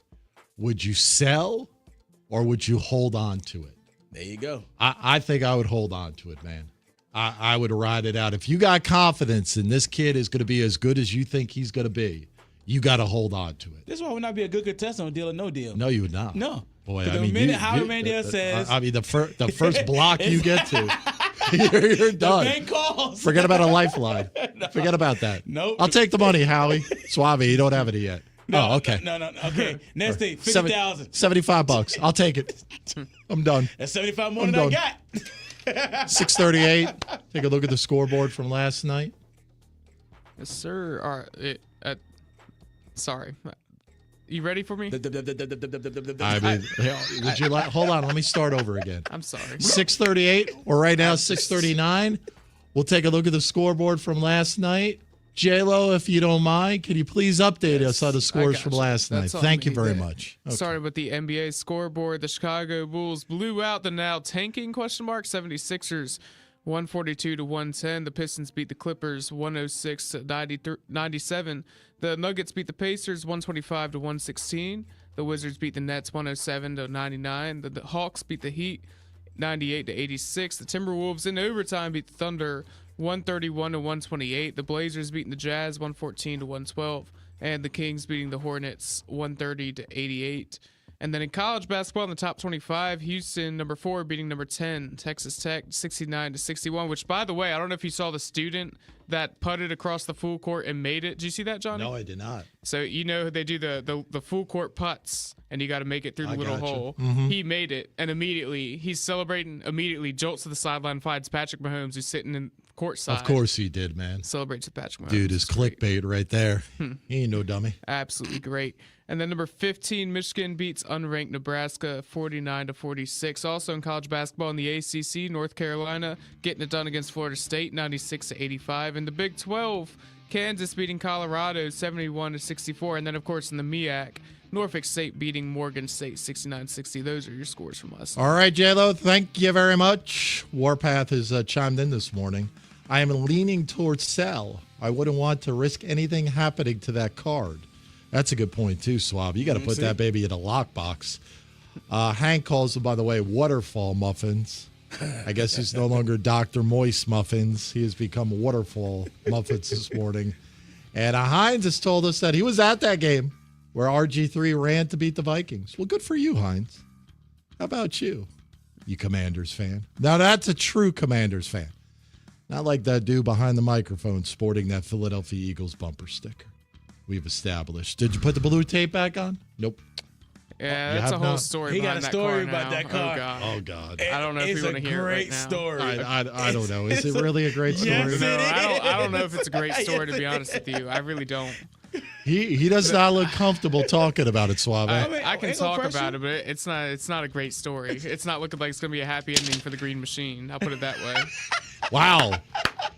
would you sell or would you hold on to it? There you go. I think I would hold on to it, man. I would ride it out. If you got confidence in this kid is going to be as good as you think he's going to be, you got to hold on to it. This is why would not be a good contestant on deal or no deal. No, you would not. No. Boy, The I mean, minute Howard Mandel says, I mean, the first block you get to, you're done. The bank calls. Forget about a lifeline. Forget about that. Nope. I'll take the money, Howie. Suave, you don't have any yet. No, oh, okay. No. Okay. Next thing, $50,000. $75. I'll take it. I'm done. That's 75 more I'm than I done. got. 6:38. Take a look at the scoreboard from last night. Yes, sir. Sorry. You ready for me? I mean, would you like? Hold on. Let me start over again. I'm sorry. 6:38. Or right now, 6:39. We'll take a look at the scoreboard from last night. J-Lo, if you don't mind, can you please update us on the scores from last night? Thank you very much. Okay. Started with the NBA scoreboard. The Chicago Bulls blew out the now tanking ? 76ers 142-110. The Pistons beat the Clippers 106-97. The Nuggets beat the Pacers 125-116. The Wizards beat the Nets 107-99. The Hawks beat the Heat 98-86. The Timberwolves in overtime beat the Thunder 131 to 128. The Blazers beating the Jazz 114 to 112, and the Kings beating the Hornets 130 to 88. And then in college basketball in the top 25, Houston, number 4, beating number 10, Texas Tech, 69 to 61, which, by the way, I don't know if you saw the student that putted across the full court and made it. Did you see that, Johnny? No, I did not. So, you know, they do the full court putts, and you got to make it through the little hole. Mm-hmm. He made it, and he's celebrating, immediately jolts to the sideline, finds Patrick Mahomes, who's sitting in courtside. Of course he did, man. Celebrates with Patrick Mahomes. Dude is clickbait right there. He ain't no dummy. Absolutely great. And then number 15, Michigan beats unranked Nebraska 49 to 46. Also in college basketball in the ACC, North Carolina getting it done against Florida State 96 to 85. In the Big 12, Kansas beating Colorado 71 to 64. And then of course in the MEAC, Norfolk State beating Morgan State 69-60. Those are your scores from us. All right, J-Lo, thank you very much. Warpath has chimed in this morning. I am leaning towards sell. I wouldn't want to risk anything happening to that card. That's a good point, too, Suave. You got to put that baby in a lockbox. Hank calls them, by the way, waterfall muffins. I guess he's no longer Dr. Moist Muffins. He has become waterfall muffins this morning. And Hines has told us that he was at that game where RG3 ran to beat the Vikings. Well, good for you, Hines. How about you, you Commanders fan? Now, that's a true Commanders fan. Not like that dude behind the microphone sporting that Philadelphia Eagles bumper sticker we've established. Did you put the blue tape back on? Nope. Yeah, that's a whole story. He got a story about that car. Oh, God. I don't know if you want to hear it right now. It's a great story. I don't know. Is it really a great story? Yes, I don't know if it's a great story, to be honest with you. I really don't. He does not look comfortable talking about it, Suave. I can talk about it, but it's not a great story. It's not looking like it's going to be a happy ending for the Green Machine. I'll put it that way. Wow.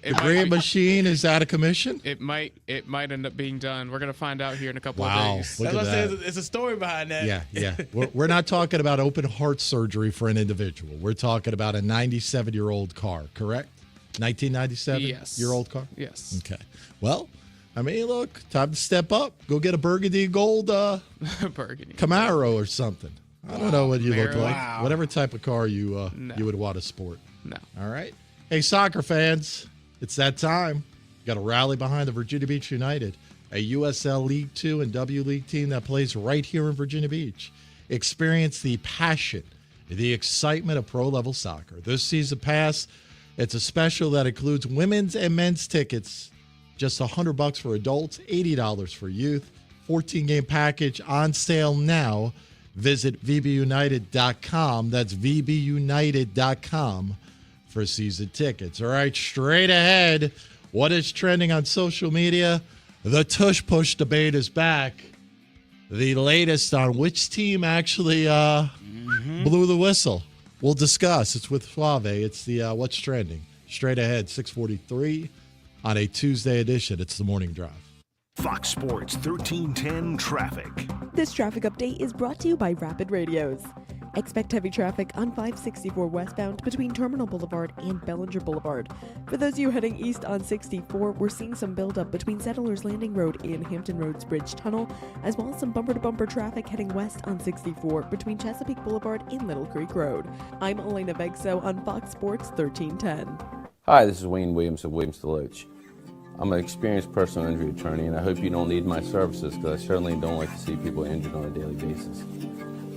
The Green Machine is out of commission? It might end up being done. We're going to find out here in a couple of days. Look at that. It's a story behind that. Yeah. We're not talking about open heart surgery for an individual. We're talking about a 97-year-old car, correct? 1997? Yes. Year-old car? Yes. Okay. Well, I mean, look, time to step up. Go get a burgundy gold burgundy Camaro or something. I don't know what you look like. Wow. Whatever type of car you would want to sport. No. All right. Hey, soccer fans, it's that time. Got to rally behind the Virginia Beach United, a USL League 2 and W League team that plays right here in Virginia Beach. Experience the passion, the excitement of pro-level soccer. This season pass, it's a special that includes women's and men's tickets. Just $100 for adults, $80 for youth. 14-game package on sale now. Visit vbunited.com. That's vbunited.com for season tickets. All right, straight ahead. What is trending on social media? The Tush Push debate is back. The latest on which team actually blew the whistle. We'll discuss. It's with Suave. It's the What's Trending. Straight ahead, 6:43 on a Tuesday edition. It's the Morning Drive. Fox Sports 1310 Traffic. This traffic update is brought to you by Rapid Radios. Expect heavy traffic on 564 westbound between Terminal Boulevard and Bellinger Boulevard. For those of you heading east on 64, we're seeing some buildup between Settlers Landing Road and Hampton Roads Bridge Tunnel, as well as some bumper-to-bumper traffic heading west on 64 between Chesapeake Boulevard and Little Creek Road. I'm Elena Vegso on Fox Sports 1310. Hi, this is Wayne Williams of Williams Deloach. I'm an experienced personal injury attorney, and I hope you don't need my services because I certainly don't like to see people injured on a daily basis.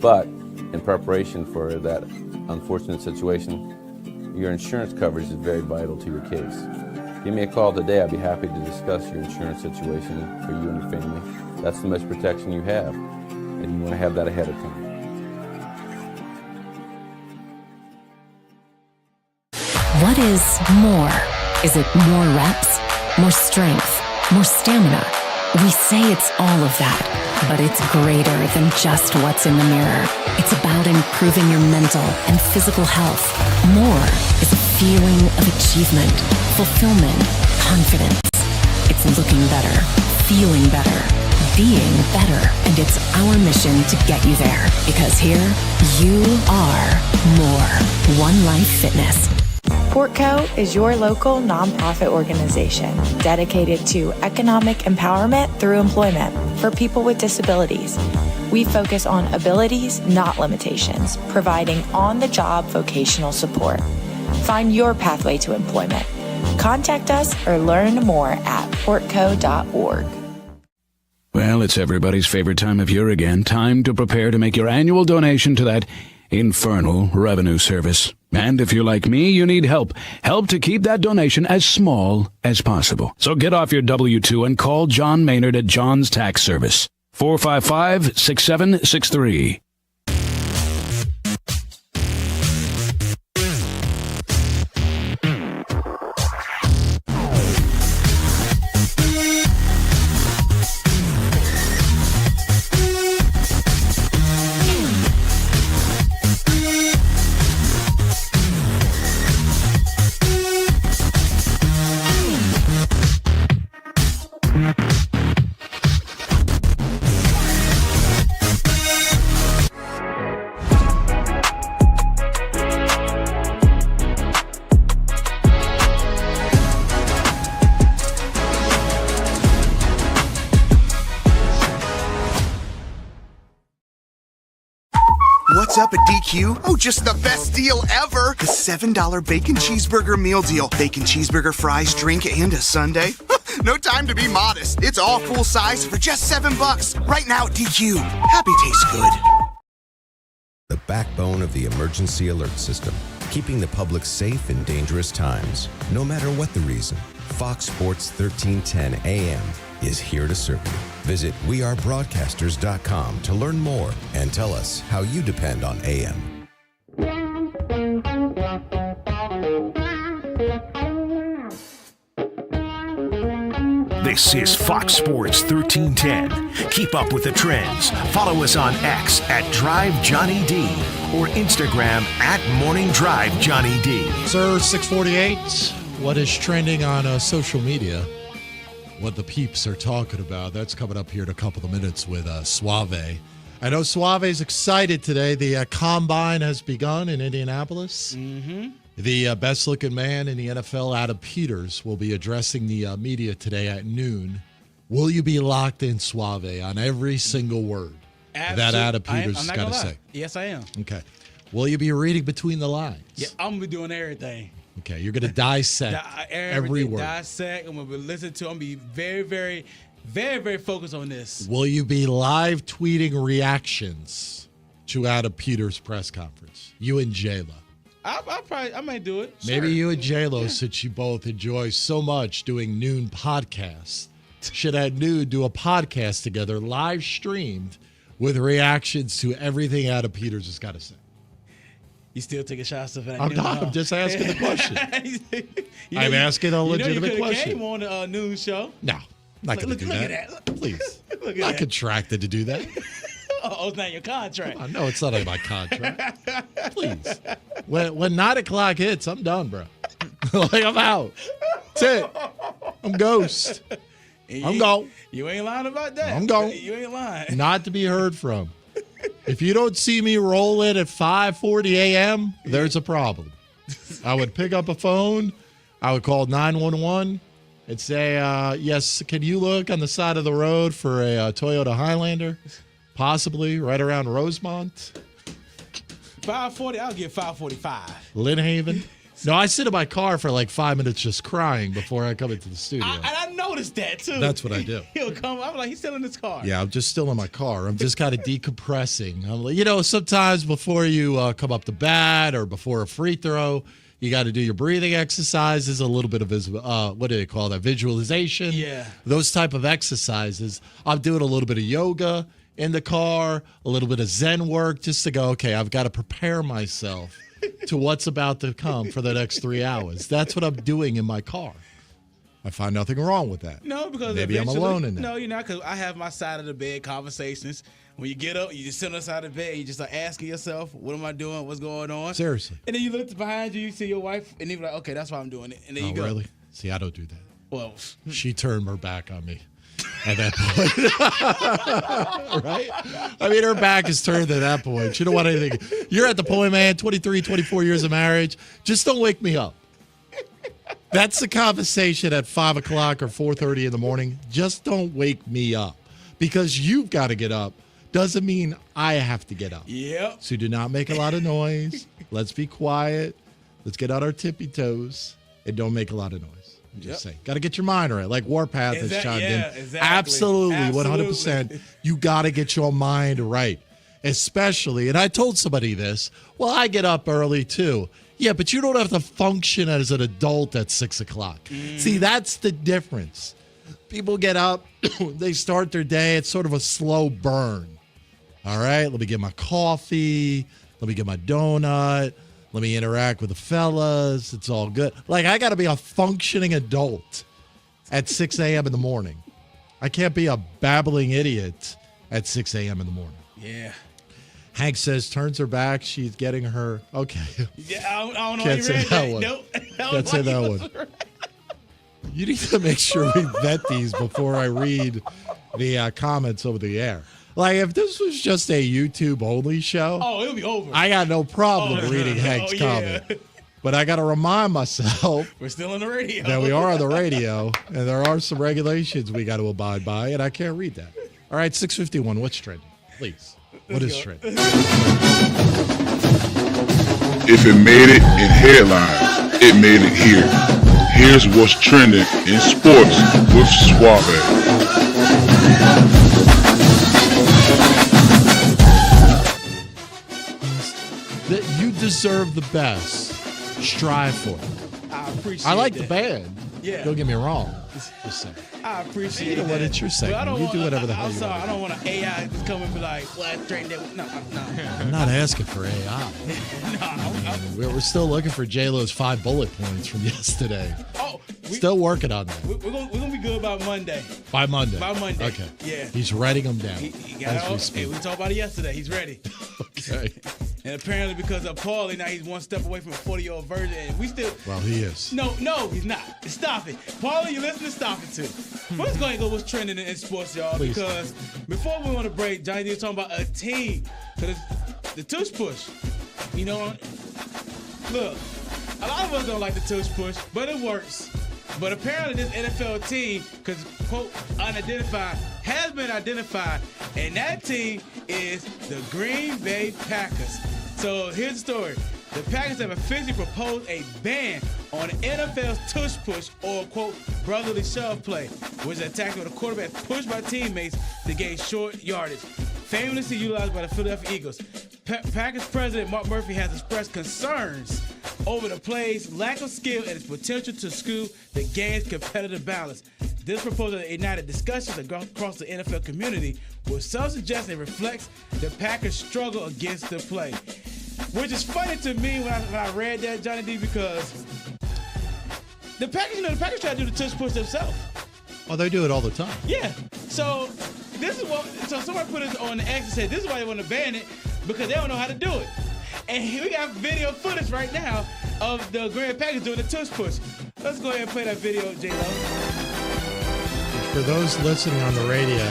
But in preparation for that unfortunate situation, your insurance coverage is very vital to your case. Give me a call today. I'd be happy to discuss your insurance situation for you and your family. That's the most protection you have, and you want to have that ahead of time. What is more? Is it more reps, more strength, more stamina? We say it's all of that, but it's greater than just what's in the mirror. It's about improving your mental and physical health. More is a feeling of achievement, fulfillment, confidence. It's looking better, feeling better, being better, and it's our mission to get you there. Because here, you are more. One Life Fitness. Portco is your local nonprofit organization dedicated to economic empowerment through employment for people with disabilities. We focus on abilities, not limitations, providing on-the-job vocational support. Find your pathway to employment. Contact us or learn more at portco.org. Well, it's everybody's favorite time of year again. Time to prepare to make your annual donation to that infernal revenue service. And if you're like me, you need help. Help to keep that donation as small as possible. So get off your W-2 and call John Maynard at John's Tax Service. 455-6763. What's up at DQ? Oh, just the best deal ever! The $7 bacon cheeseburger meal deal. Bacon cheeseburger, fries, drink, and a sundae. No time to be modest. It's all full size for just $7. Right now at DQ. Happy tastes good. The backbone of the emergency alert system, keeping the public safe in dangerous times. No matter what the reason, Fox Sports 1310 AM is here to serve you. Visit wearebroadcasters.com to learn more and tell us how you depend on AM. This is Fox Sports 1310. Keep up with the trends. Follow us on X at DriveJohnnyD or Instagram at Morning Drive Johnny D. Sir, 648. What is trending on social media? What the peeps are talking about. That's coming up here in a couple of minutes with Suave. I know Suave's excited today. The combine has begun in Indianapolis. Mm-hmm. The best-looking man in the NFL, Adam Peters, will be addressing the media today at noon. Will you be locked in, Suave, on every single word that Adam Peters has got to say? Yes, I am. Okay. Will you be reading between the lines? Yeah, I'm going to be doing everything. Okay, you're going to dissect every word. Dissect. I'm going to listen to. I'm going to be very, very, very, very focused on this. Will you be live tweeting reactions to Adam Peters' press conference? You and J-Lo. I might do it. Maybe sure. you and J-Lo, since you both enjoy so much doing noon podcasts, should at noon do a podcast together, live streamed, with reactions to everything Adam Peters has got to say. You still taking shots of that? I'm just asking the question. I'm asking a legitimate question. You came on the noon show. No, not going to do that. Look at that. Please. Look at not that. Contracted to do that. Oh, it's not your contract. No, it's not in my contract. Please. When 9 o'clock hits, I'm done, bro. Like, I'm out. That's it. I'm ghost. I'm gone. You ain't lying about that. I'm gone. You ain't lying. Not to be heard from. If you don't see me roll in at 5:40 a.m., there's a problem. I would pick up a phone. I would call 911 and say, yes, can you look on the side of the road for a Toyota Highlander? Possibly right around Rosemont. 5:40, I'll get 5:45. Lynn Haven. No, I sit in my car for like 5 minutes just crying before I come into the studio. I noticed that, too. That's what I do. He'll come. I'm like, he's still in his car. Yeah, I'm just still in my car. I'm just kind of decompressing. I'm like, sometimes before you come up to bat or before a free throw, you got to do your breathing exercises, a little bit of what do they call that? Visualization. Yeah. Those type of exercises. I'm doing a little bit of yoga in the car, a little bit of Zen work just to go, okay, I've got to prepare myself to what's about to come for the next 3 hours. That's what I'm doing in my car. I find nothing wrong with that. No, because maybe I'm alone in that. No, you're not, because I have my side of the bed conversations. When you get up, you just sit on the side of the bed, you just start asking yourself, what am I doing? What's going on? Seriously. And then you look behind you, you see your wife, and you're like, okay, that's why I'm doing it. And then you go. Really? See, I don't do that. Well, she turned her back on me at that point. Right? I mean, her back is turned at that point. She don't want anything. You're at the point, man, 23, 24 years of marriage. Just don't wake me up. That's the conversation at 5 o'clock or 4:30 in the morning. Just don't wake me up. Because you've got to get up doesn't mean I have to get up. Yep. So do not make a lot of noise. Let's be quiet. Let's get on our tippy toes. and don't make a lot of noise. I'm just saying. Got to get your mind right. Like Warpath has chimed in. Exactly. Absolutely, 100%. You got to get your mind right. Especially, and I told somebody this, well, I get up early too. Yeah, but you don't have to function as an adult at 6 o'clock. See, that's the difference. People get up, they start their day. It's sort of a slow burn. All right, let me get my coffee. Let me get my donut. Let me interact with the fellas. It's all good. Like, I got to be a functioning adult at 6 a.m. in the morning. I can't be a babbling idiot at 6 a.m. in the morning. Yeah. Hank says, turns her back. She's getting her. Okay. Yeah, I don't know. Can't say that one. Nope. Can't say that one. You need to make sure we vet these before I read the comments over the air. Like, if this was just a YouTube-only show, it would be over. I got no problem reading Hank's comment. But I got to remind myself we're still on the radio. That we are on the radio, and there are some regulations we got to abide by, and I can't read that. All right, 6:51. What's trending? Please. What is trending? If it made it in headlines, it made it here. Here's what's trending in sports with Suave. That you deserve the best. Strive for it. I appreciate I like that. the band. Yeah. Don't get me wrong. Just saying. I appreciate You know what? It's your segment. You do whatever the hell I'm you sorry. want. I don't want an AI to come and be like, well, that's straight that. No. I'm not asking for AI. We're still looking for J-Lo's 5 bullet points from yesterday. Still working on that. We're gonna be good by Monday. By Monday. Okay. Yeah. He's writing them down. He got it all. Hey, we talked about it yesterday. He's ready. Okay. And apparently because of Paulie, now he's one step away from a 40-year-old version. And we still... Well, he is. No, he's not. Stop it. Paulie, you listening? Stop it, too. Let's go ahead and go what's trending in sports, y'all. Please. Because before we want to break, Johnny D was talking about a team. Because the Tush push. You know, look, a lot of us don't like the Tush push, but it works. But apparently this NFL team, because, quote, unidentified, has been identified, and that team is the Green Bay Packers. So here's the story. The Packers have officially proposed a ban on the NFL's tush push, or, quote, brotherly shove play, which is an attack where the quarterback is pushed by teammates to gain short yardage, famously utilized by the Philadelphia Eagles. Packers president Mark Murphy has expressed concerns over the play's lack of skill and its potential to skew the game's competitive balance. This proposal ignited discussions across the NFL community, with some suggesting it reflects the Packers' struggle against the play. Which is funny to me when I read that, Johnny D, because the Packers try to do the tush push themselves. Oh, they do it all the time. Yeah. So somebody put it on the X and said this is why they want to ban it, because they don't know how to do it. And we got video footage right now of the Green Bay Packers doing the tush push. Let's go ahead and play that video, J-Lo. For those listening on the radio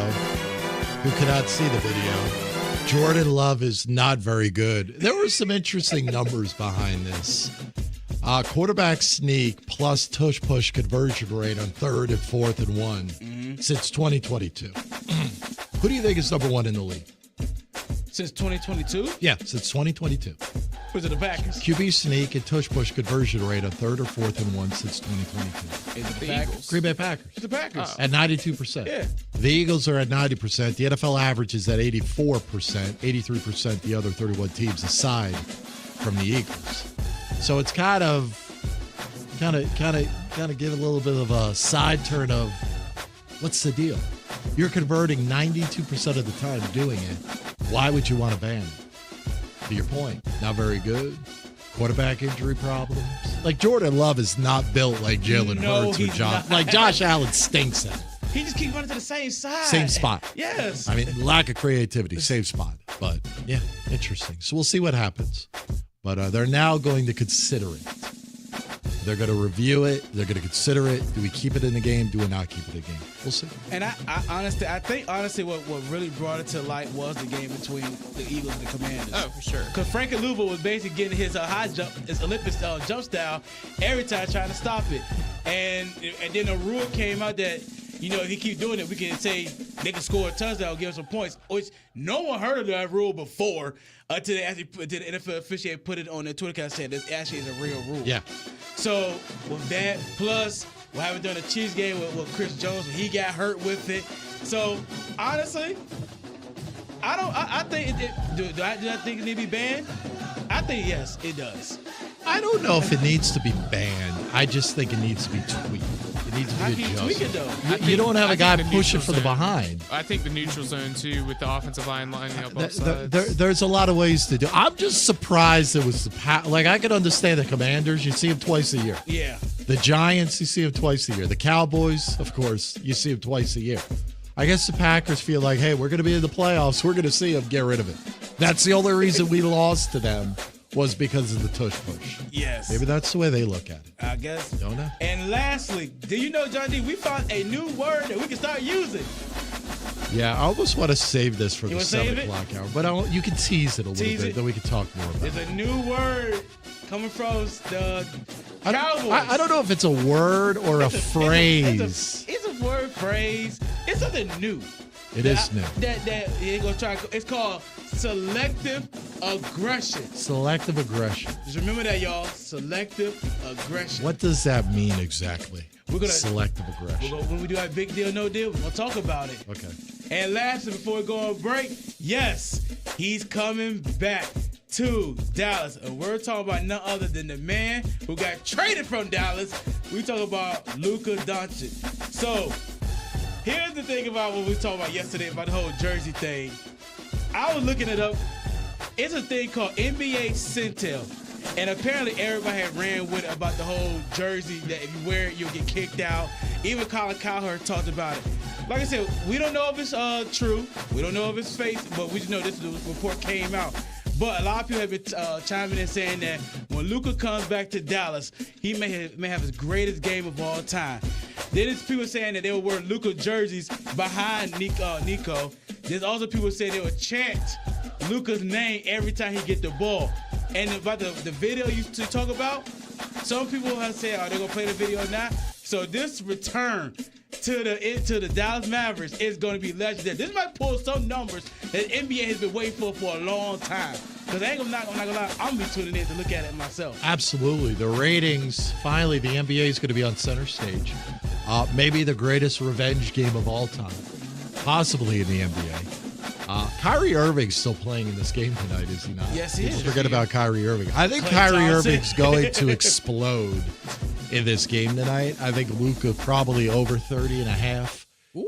who cannot see the video, Jordan Love is not very good. There were some interesting numbers behind this. Quarterback sneak plus tush push conversion rate on 3rd and 4th and 1 since 2022. Who do you think is number 1 in the league? Since 2022? Yeah, since 2022. Was it the Packers? QB sneak and tush push conversion rate on 3rd or 4th and 1 since 2022. Is it the Packers? Green Bay Packers. It's the Packers. At 92%. Yeah. The Eagles are at 90%. The NFL average is at 84%, 83% the other 31 teams aside from the Eagles. So it's kind of give a little bit of a side turn of what's the deal? You're converting 92% of the time doing it. Why would you want to ban it? To your point, not very good. Quarterback injury problems. Like Jordan Love is not built like Jalen Hurts or Josh. Like Josh Allen stinks at it. He just keeps running to the same side. Same spot. Yes. I mean, lack of creativity, same spot. But yeah, interesting. So we'll see what happens. But they're now going to consider it. They're going to review it. They're going to consider it. Do we keep it in the game? Do we not keep it in the game? We'll see. And I think what really brought it to light was the game between the Eagles and the Commanders. Oh, for sure. Because Frankie Louisville was basically getting his his Olympic jump style every time trying to stop it. And then a rule came out that if he keep doing it, we can say they can score a touchdown, give us some points. Which no one heard of that rule before until the NFL officiate put it on their Twitter account saying this actually is a real rule. Yeah. So with that, plus we haven't done a Chiefs game with Chris Jones when he got hurt with it. So honestly, I think do I think it need to be banned? I think yes, it does. I don't know if it needs to be banned. I just think it needs to be tweaked. It needs to be adjusted. You don't have a guy pushing for the behind. I think the neutral zone, too, with the offensive line lining up both sides. There's a lot of ways to do it. I'm just surprised it was I can understand the Commanders. You see them twice a year. Yeah. The Giants, you see them twice a year. The Cowboys, of course, you see them twice a year. I guess the Packers feel like, hey, we're going to be in the playoffs. We're going to see them get rid of it. That's the only reason we lost to them. Was because of the tush push. Yes. Maybe that's the way they look at it. I guess. Don't know. And lastly, do you know, John D, we found a new word that we can start using. Yeah, I almost want to save this for the 7 o'clock hour. But you can tease it a little bit, then we can talk more about it. There's a new word coming from the Cowboys. I don't know if it's a word or a phrase. It's a word, phrase. It's something new. It is new. It's called selective aggression. Selective aggression. Just remember that, y'all. Selective aggression. What does that mean exactly? Selective aggression. When we do our big deal, no deal, we're going to talk about it. Okay. And lastly, before we go on break, yes, he's coming back to Dallas. And we're talking about none other than the man who got traded from Dallas. We talk about Luka Doncic. So, here's the thing about what we talked about yesterday about the whole jersey thing. I was looking it up. It's a thing called NBA Centel. And apparently everybody had ran with it about the whole jersey that if you wear it, you'll get kicked out. Even Colin Cowherd talked about it. Like I said, we don't know if it's true. We don't know if it's fake, but we just know this report came out. But a lot of people have been chiming in saying that when Luka comes back to Dallas, he may have his greatest game of all time. Then there's people saying that they will wear Luka jerseys behind Nico. There's also people saying they will chant Luka's name every time he get the ball. And about the video you talk about, some people have said, are they going to play the video or not? So this return to the Dallas Mavericks is going to be legendary. This might pull some numbers that NBA has been waiting for a long time. Because I'm not gonna lie, I'm going to be tuning in to look at it myself. Absolutely. The ratings, finally, the NBA is going to be on center stage. Maybe the greatest revenge game of all time, possibly in the NBA. Kyrie Irving's still playing in this game tonight, is he not? Yes, he is. Forget about Kyrie Irving. I think Klay Kyrie Thompson. Irving's going to explode in this game tonight. I think Luka probably over 30.5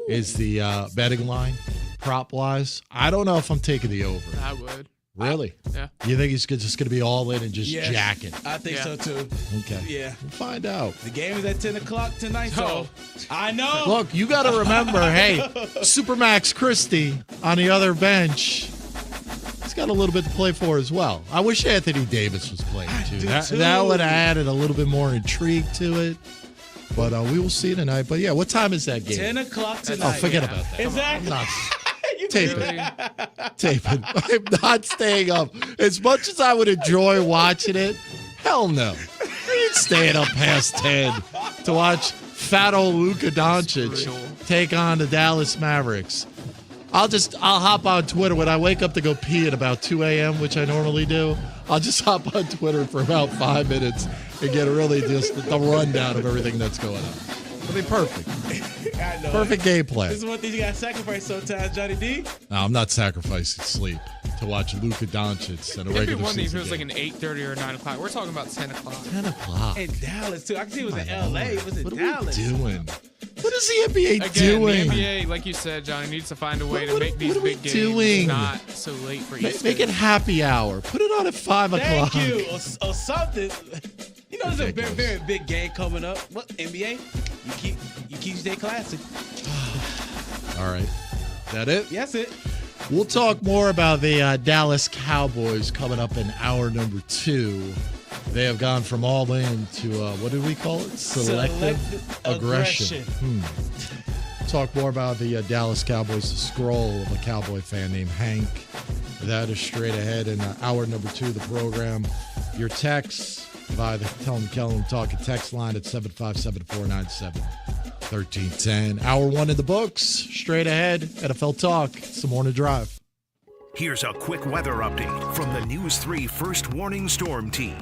is the betting line, prop-wise. I don't know if I'm taking the over. I would. Really? Yeah. You think he's just going to be all in and just jack it? I think so, too. Okay. Yeah. We'll find out. The game is at 10 o'clock tonight, so I know. Look, you got to remember, hey, Supermax Christie on the other bench, he's got a little bit to play for as well. I wish Anthony Davis was playing, too. That would have added a little bit more intrigue to it. But we will see tonight. But, yeah, what time is that game? 10 o'clock tonight. Oh, forget about that. Exactly. I'm not. Tape it. I'm not staying up. As much as I would enjoy watching it, hell no. I ain't staying up past 10 to watch fat old Luka Doncic take on the Dallas Mavericks. I'll hop on Twitter when I wake up to go pee at about 2 a.m., which I normally do. I'll just hop on Twitter for about 5 minutes and get really just the rundown of everything that's going on. It'll be perfect. I know. Perfect game plan. This is one thing you got to sacrifice sometimes, Johnny D. No, I'm not sacrificing sleep to watch Luka Doncic at a regular Every one of these season feels like game. an 8:30 or 9 o'clock. We're talking about 10 o'clock. 10 o'clock. In Dallas, too. I can see it was in L.A. It was in Dallas. What are we doing? What is the NBA Again, doing? the NBA, like you said, Johnny, needs to find a way to make these big games doing? not so late for East Make it Coast. happy hour. Put it on at 5 o'clock. Thank you. Or something. You know, there's a very, very big game coming up. What, NBA? You keep stay classic. All right. That it? Yes, it. We'll talk more about the Dallas Cowboys coming up in hour number 2. They have gone from all in to, what did we call it? Selective aggression. Talk more about the Dallas Cowboys, the scroll of a Cowboy fan named Hank. That is straight ahead in hour number 2 of the program. Your texts via the Tell 'em Kellen Talking text line at 757-497. 1310. Hour 1 in the books. Straight ahead, NFL Talk. It's the Morning Drive. Here's a quick weather update from the News 3 First Warning Storm Team.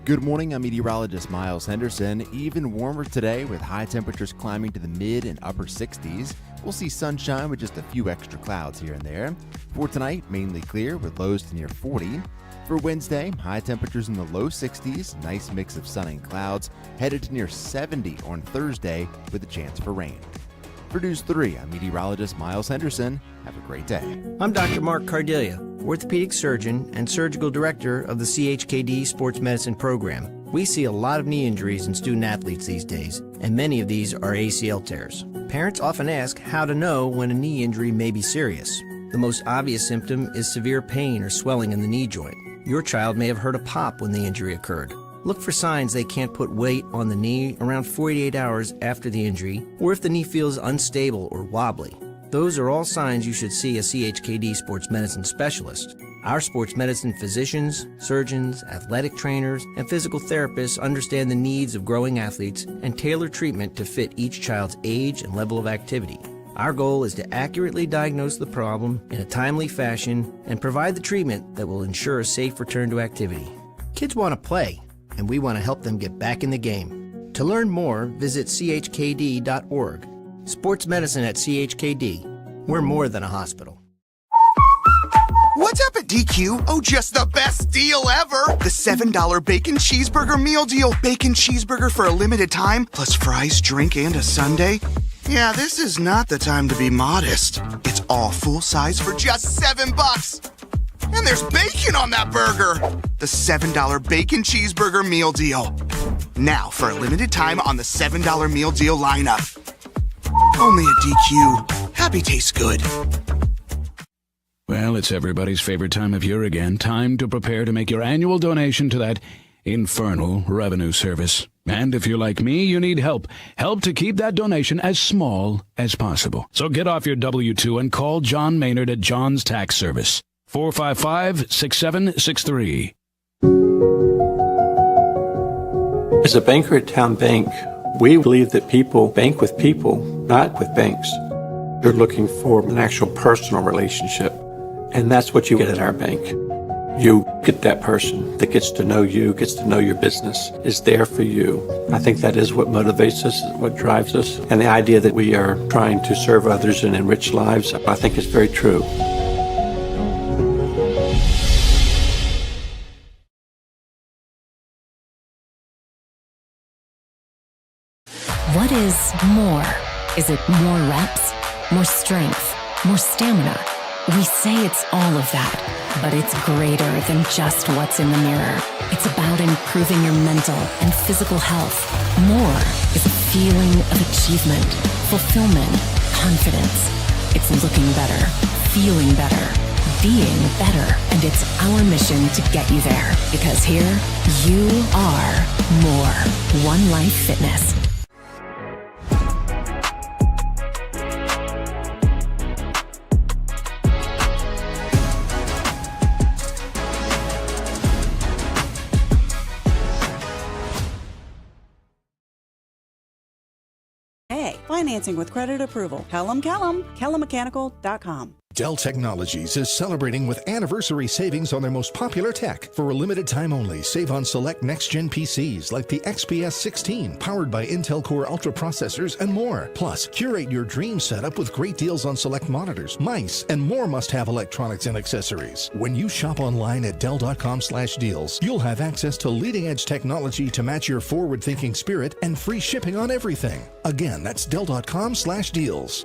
Good morning, I'm meteorologist Miles Henderson. Even warmer today with high temperatures climbing to the mid and upper 60s. We'll see sunshine with just a few extra clouds here and there. For tonight, mainly clear with lows to near 40. For Wednesday, high temperatures in the low 60s, nice mix of sun and clouds, headed to near 70 on Thursday with a chance for rain. For News 3, I'm meteorologist Miles Henderson. Have a great day. I'm Dr. Mark Cardelia, orthopedic surgeon and surgical director of the CHKD Sports Medicine Program. We see a lot of knee injuries in student athletes these days, and many of these are ACL tears. Parents often ask how to know when a knee injury may be serious. The most obvious symptom is severe pain or swelling in the knee joint. Your child may have heard a pop when the injury occurred. Look for signs they can't put weight on the knee around 48 hours after the injury, or if the knee feels unstable or wobbly. Those are all signs you should see a CHKD sports medicine specialist. Our sports medicine physicians, surgeons, athletic trainers, and physical therapists understand the needs of growing athletes and tailor treatment to fit each child's age and level of activity. Our goal is to accurately diagnose the problem in a timely fashion and provide the treatment that will ensure a safe return to activity. Kids want to play, and we want to help them get back in the game. To learn more, visit chkd.org. Sports medicine at CHKD. We're more than a hospital. What's up at DQ? Oh, just the best deal ever! The $7 bacon cheeseburger meal deal. Bacon cheeseburger for a limited time, plus fries, drink, and a sundae. Yeah, this is not the time to be modest. It's all full size for just $7. And there's bacon on that burger. The $7 bacon cheeseburger meal deal. Now, for a limited time on the $7 meal deal lineup. Only at DQ. Happy tastes good. Well, it's everybody's favorite time of year again. Time to prepare to make your annual donation to that infernal revenue service. And if you're like me, you need help. Help to keep that donation as small as possible. So get off your W-2 and call John Maynard at John's Tax Service. 455-6763. As a banker at Town Bank, we believe that people bank with people, not with banks. You're looking for an actual personal relationship, and that's what you get at our bank. You get that person that gets to know you, gets to know your business, is there for you. I think that is what motivates us, what drives us, and the idea that we are trying to serve others and enrich lives, I think is very true. What is more? Is it more reps, more strength, more stamina? We say it's all of that, but it's greater than just what's in the mirror. It's about improving your mental and physical health. More is a feeling of achievement, fulfillment, confidence. It's looking better, feeling better, being better, and it's our mission to get you there. Because here, you are more. One Life Fitness. Financing with credit approval. KellumMechanical.com. Dell Technologies is celebrating with anniversary savings on their most popular tech. For a limited time only, save on select next-gen PCs like the XPS 16, powered by Intel Core Ultra processors and more. Plus, curate your dream setup with great deals on select monitors, mice, and more must-have electronics and accessories. When you shop online at Dell.com/deals, you'll have access to leading-edge technology to match your forward-thinking spirit and free shipping on everything. Again, that's Dell.com/deals.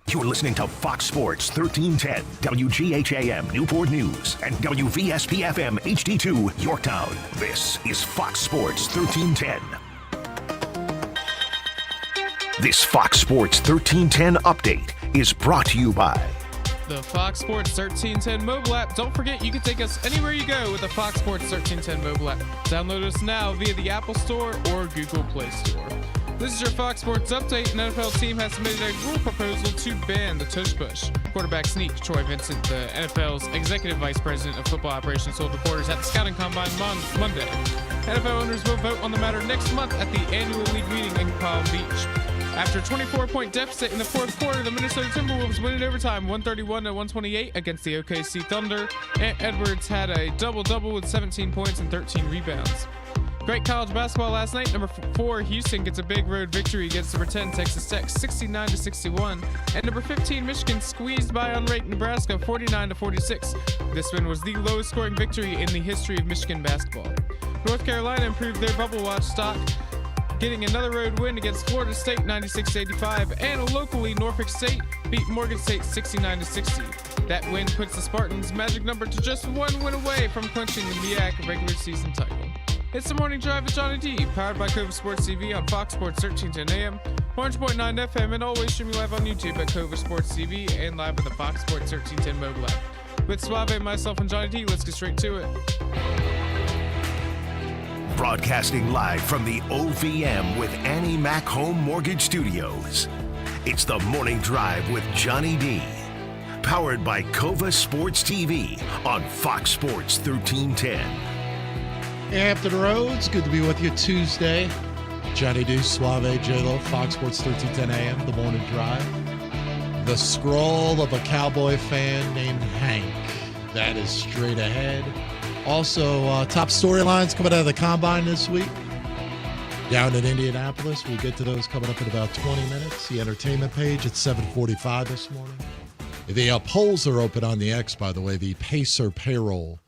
You're listening to Fox Sports 1310, WGHAM Newport News, and WVSP-FM HD2 Yorktown. This is Fox Sports 1310. This Fox Sports 1310 update is brought to you by the Fox Sports 1310 mobile app. Don't forget, you can take us anywhere you go with the Fox Sports 1310 mobile app. Download us now via the Apple Store or Google Play Store. This is your Fox Sports update. An NFL team has submitted a rule proposal to ban the Tush push. Quarterback sneak Troy Vincent, the NFL's executive vice president of football operations, told reporters at the scouting combine Monday. NFL owners will vote on the matter next month at the annual league meeting in Palm Beach. After a 24-point deficit in the fourth quarter, the Minnesota Timberwolves win in overtime 131-128 against the OKC Thunder. Ant Edwards had a double-double with 17 points and 13 rebounds. Great college basketball last night. Number 4, Houston gets a big road victory against number 10, Texas Tech, 69-61. And number 15, Michigan squeezed by unranked Nebraska, 49-46. This win was the lowest scoring victory in the history of Michigan basketball. North Carolina improved their bubble watch stock, getting another road win against Florida State, 96-85. And locally, Norfolk State beat Morgan State 69-60. That win puts the Spartans' magic number to just one win away from clinching the MEAC regular season title. It's the Morning Drive with Johnny D, powered by Cova Sports TV on Fox Sports 1310 AM, 100.9 FM, and always streaming live on YouTube at Cova Sports TV and live on the Fox Sports 1310 mobile app. With Suave, myself, and Johnny D, let's get straight to it. Broadcasting live from the OVM with Annie Mac Home Mortgage Studios. It's the Morning Drive with Johnny D, powered by Cova Sports TV on Fox Sports 1310. Hampton Roads, good to be with you Tuesday. Johnny Deuce, Suave, J-Lo, Fox Sports 1310 AM, The Morning Drive. The scroll of a Cowboy fan named Hank. That is straight ahead. Also, top storylines coming out of the Combine this week. Down in Indianapolis, we'll get to those coming up in about 20 minutes. The entertainment page at 7:45 this morning. The polls are open on the X, by the way, the Pacer payroll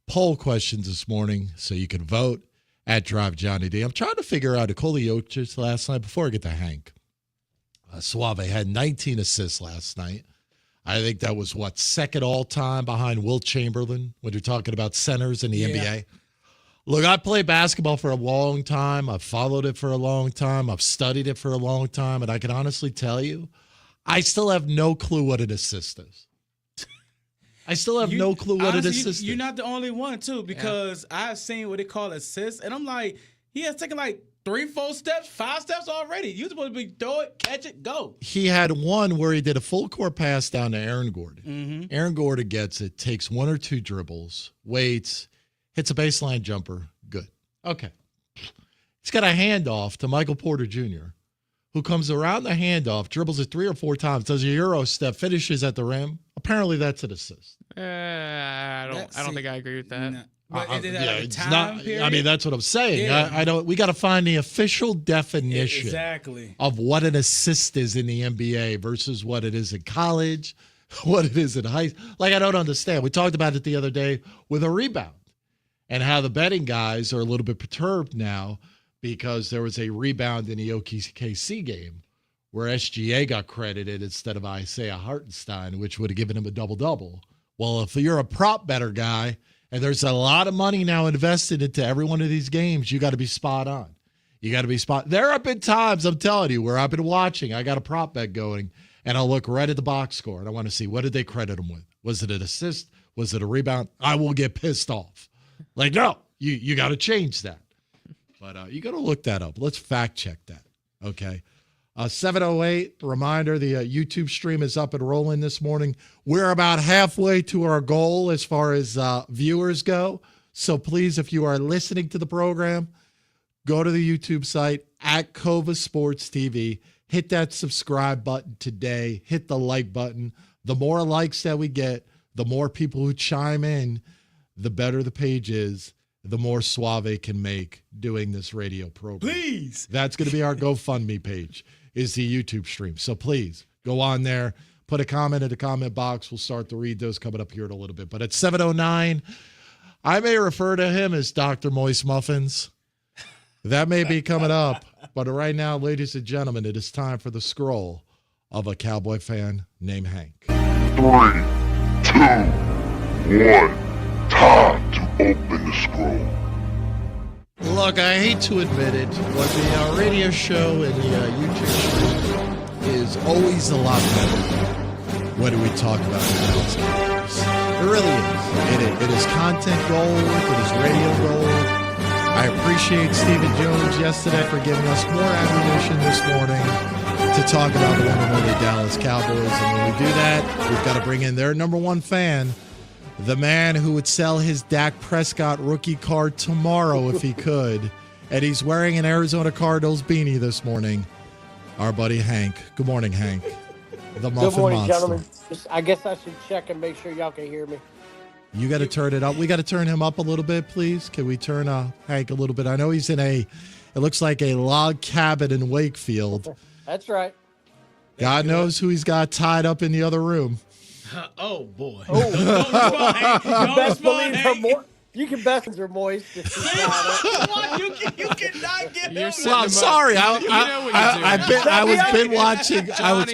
poll questions this morning, so you can vote at Drive Johnny D. I'm trying to figure out Nikola Jokic last night before I get to Hank. Suave had 19 assists last night. I think that was, second all-time behind Wilt Chamberlain when you're talking about centers in the NBA. Look, I played basketball for a long time. I've followed it for a long time. I've studied it for a long time, and I can honestly tell you, I still have no clue what an assist is. I still have no clue what it is. You're not the only one, too, because I've seen what they call assists, and I'm like, he has taken like 3, 4 steps, 5 steps already. You're supposed to be throw it, catch it, go. He had one where he did a full court pass down to Aaron Gordon. Mm-hmm. Aaron Gordon gets it, takes 1 or 2 dribbles, waits, hits a baseline jumper. Good. Okay. He's got a handoff to Michael Porter Jr., who comes around the handoff, dribbles it 3 or 4 times, does a Euro step, finishes at the rim. Apparently, that's an assist. I don't think I agree with that. No. But it's not. I mean, that's what I'm saying. Yeah. I don't. We got to find the official definition of what an assist is in the NBA versus what it is in college, what it is in high school. Like, I don't understand. We talked about it the other day with a rebound and how the betting guys are a little bit perturbed now because there was a rebound in the OKC game where SGA got credited instead of Isaiah Hartenstein, which would have given him a double-double. Well, if you're a prop better guy, and there's a lot of money now invested into every one of these games, you got to be spot on. You got to be spot. There have been times, I'm telling you, where I've been watching, I got a prop bet going, and I'll look right at the box score, and I want to see, what did they credit him with? Was it an assist? Was it a rebound? I will get pissed off. Like, no, you got to change that. But you got to look that up. Let's fact check that, okay? 7:08, reminder, the YouTube stream is up and rolling this morning. We're about halfway to our goal as far as viewers go. So please, if you are listening to the program, go to the YouTube site at Cova Sports TV. Hit that subscribe button today. Hit the like button. The more likes that we get, the more people who chime in, the better the page is, the more Suave can make doing this radio program. Please. That's going to be our GoFundMe page, is the YouTube stream. So please go on there, put a comment in the comment box. We'll start to read those coming up here in a little bit. But at 7:09, I may refer to him as Dr. Moist Muffins. That may be coming up. But right now, ladies and gentlemen, it is time for the scroll of a Cowboy fan named Hank. 3, 2, 1. Time to open the scroll. Look, I hate to admit it, but the radio show and the YouTube show is always a lot better when we talk about announcing players. It really is. It is content gold. It is radio gold. I appreciate Stephen Jones yesterday for giving us more ammunition this morning to talk about the one and only Dallas Cowboys. And when we do that, we've got to bring in their number one fan, the man who would sell his Dak Prescott rookie card tomorrow if he could. And he's wearing an Arizona Cardinals beanie this morning. Our buddy Hank. Good morning, Hank. The Muffin Good morning, Monster. gentlemen. I guess I should check and make sure y'all can hear me. You got to turn it up. We got to turn him up a little bit, please. Can we turn Hank a little bit? I know he's in it looks like a log cabin in Wakefield. That's right. God knows who he's got tied up in the other room. Oh, boy. Oh, Don't best respond, believe her you can best are moist. you cannot get him. Well, I'm sorry. I was binge watching. I was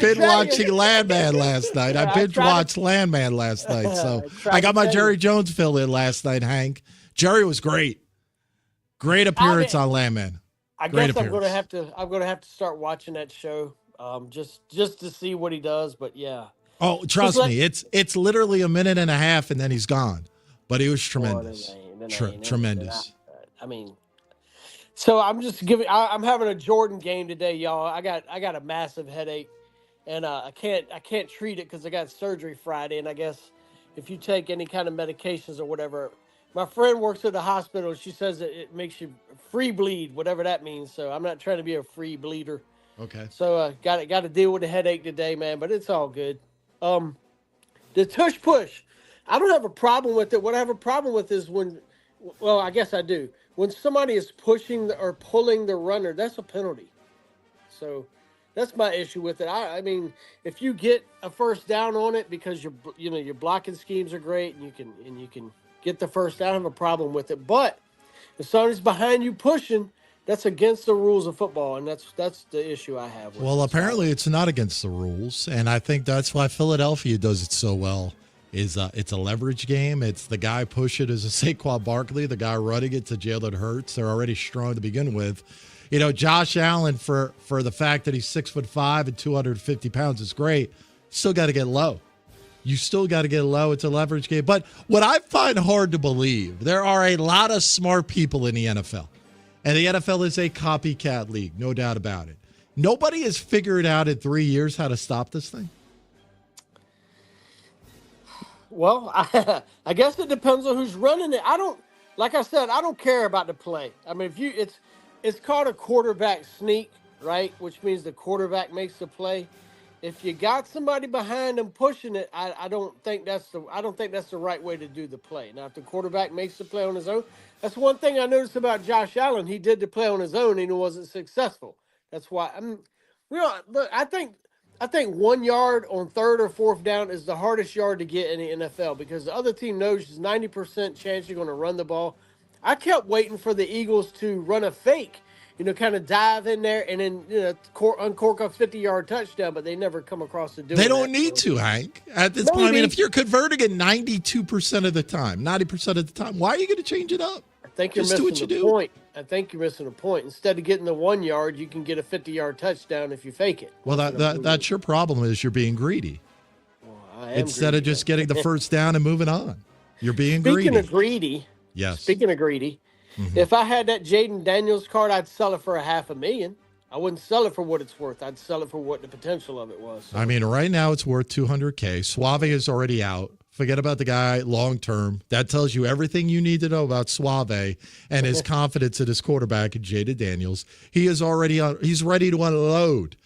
binge watching Landman last night. I binge watched Landman last night. So I got my Jerry Jones fill in last night, Hank. Jerry was great. Great appearance on Landman. I guess I'm gonna have to start watching that show. Just to see what he does. But yeah. Oh, trust me, it's literally a minute and a half and then he's gone. But he was tremendous. Tremendous. I mean, so I'm just I'm having a Jordan game today, y'all. I got a massive headache, and I can't treat it because I got surgery Friday. And I guess if you take any kind of medications or whatever, my friend works at the hospital. And she says it makes you free bleed, whatever that means. So I'm not trying to be a free bleeder. Okay. So got to deal with the headache today, man. But it's all good. The tush push. I don't have a problem with it. What I have a problem with is I guess I do. When somebody is pushing or pulling the runner, that's a penalty. So that's my issue with it. I mean, if you get a first down on it because your blocking schemes are great and you can get the first down, I have a problem with it. But if somebody's behind you pushing, that's against the rules of football, and that's the issue I have with it. Well, apparently it's not against the rules, and I think that's why Philadelphia does it so well. It's a leverage game. It's the guy push it as a Saquon Barkley, the guy running it to Jalen Hurts. They're already strong to begin with. You know, Josh Allen, for the fact that he's 6'5" and 250 pounds is great. Still got to get low. You still got to get low. It's a leverage game. But what I find hard to believe, there are a lot of smart people in the NFL. And the NFL is a copycat league, no doubt about it. Nobody has figured out in 3 years how to stop this thing. Well, I guess it depends on who's running it. Like I said, I don't care about the play. I mean, it's called a quarterback sneak, right? Which means the quarterback makes the play. If you got somebody behind them pushing it, I don't think that's the right way to do the play. Now, if the quarterback makes the play on his own, that's one thing I noticed about Josh Allen. He did the play on his own and he wasn't successful. That's why I think 1 yard on third or fourth down is the hardest yard to get in the NFL because the other team knows there's 90% chance you're going to run the ball. I kept waiting for the Eagles to run a fake, kind of dive in there and then, uncork a 50-yard touchdown, but they never come across to do it. They don't need to, Hank. At this point, I mean, if you're converting it 92% of the time, 90% of the time, why are you going to change it up? I think you're missing the point. I think you're missing a point. Instead of getting the 1 yard, you can get a 50-yard touchdown if you fake it. Well, that's your problem is you're being greedy. Well, Instead of just getting the first down and moving on. You're being greedy. Speaking of greedy, if I had that Jaden Daniels card, I'd sell it for $500,000. I wouldn't sell it for what it's worth. I'd sell it for what the potential of it was. So. I mean, right now it's worth $200K. Suave is already out. Forget about the guy long term. That tells you everything you need to know about Suave and his confidence in his quarterback, Jaden Daniels. He is already he's ready to unload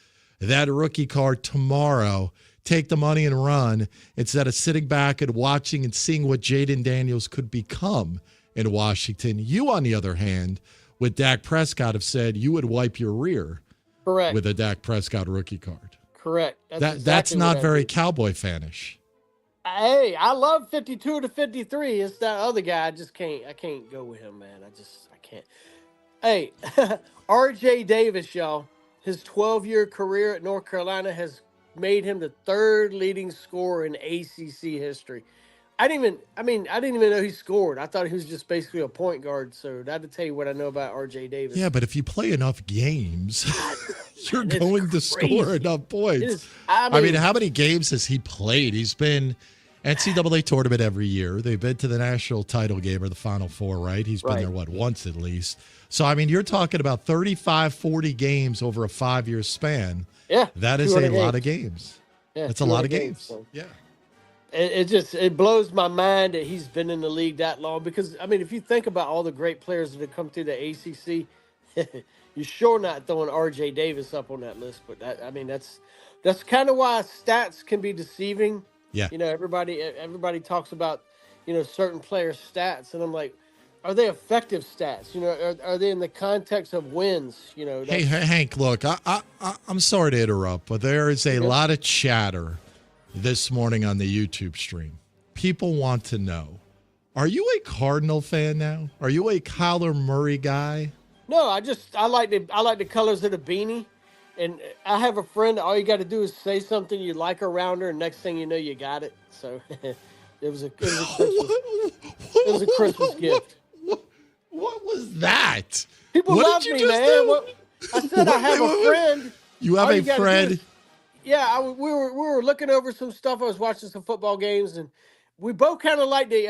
that rookie card tomorrow. Take the money and run instead of sitting back and watching and seeing what Jaden Daniels could become in Washington. You, on the other hand, with Dak Prescott, have said you would wipe your rear Correct. With a Dak Prescott rookie card. Correct. That's not very Cowboy fanish. Hey, I love 52 to 53. It's that other guy. I can't go with him, man. I can't. Hey, RJ Davis, y'all. His 12-year career at North Carolina has made him the third leading scorer in ACC history. I didn't even know he scored. I thought he was just basically a point guard. So that'll tell you what I know about RJ Davis. Yeah, but if you play enough games, you're going to score enough points. I mean, how many games has he played? He's been NCAA tournament every year. They've been to the national title game or the Final Four, right? He's been Right. there, once at least. So, I mean, you're talking about 35, 40 games over a 5-year span. Yeah. That is a 200 lot of games. Yeah, That's a lot of 200 games. so. Yeah. It blows my mind that he's been in the league that long because, I mean, if you think about all the great players that have come through the ACC, you're sure not throwing R.J. Davis up on that list. But, that's kind of why stats can be deceiving. Yeah. You know, everybody talks about, certain players' stats. And I'm like, are they effective stats? You know, are they in the context of wins? You know. Hey, Hank, look, I'm sorry to interrupt, but there is a lot of chatter this morning on the YouTube stream. People want to know, are you a Cardinal fan now? Are you a Kyler Murray guy? No, I like the colors of the beanie. And I have a friend, all you got to do is say something you like around her, and next thing you know, you got it. So it was a Christmas gift. What was that? People What love did you me, just man. do? I said I have a friend. You have All a gotta do friend? is- Yeah, we were looking over some stuff. I was watching some football games, and we both kind of like the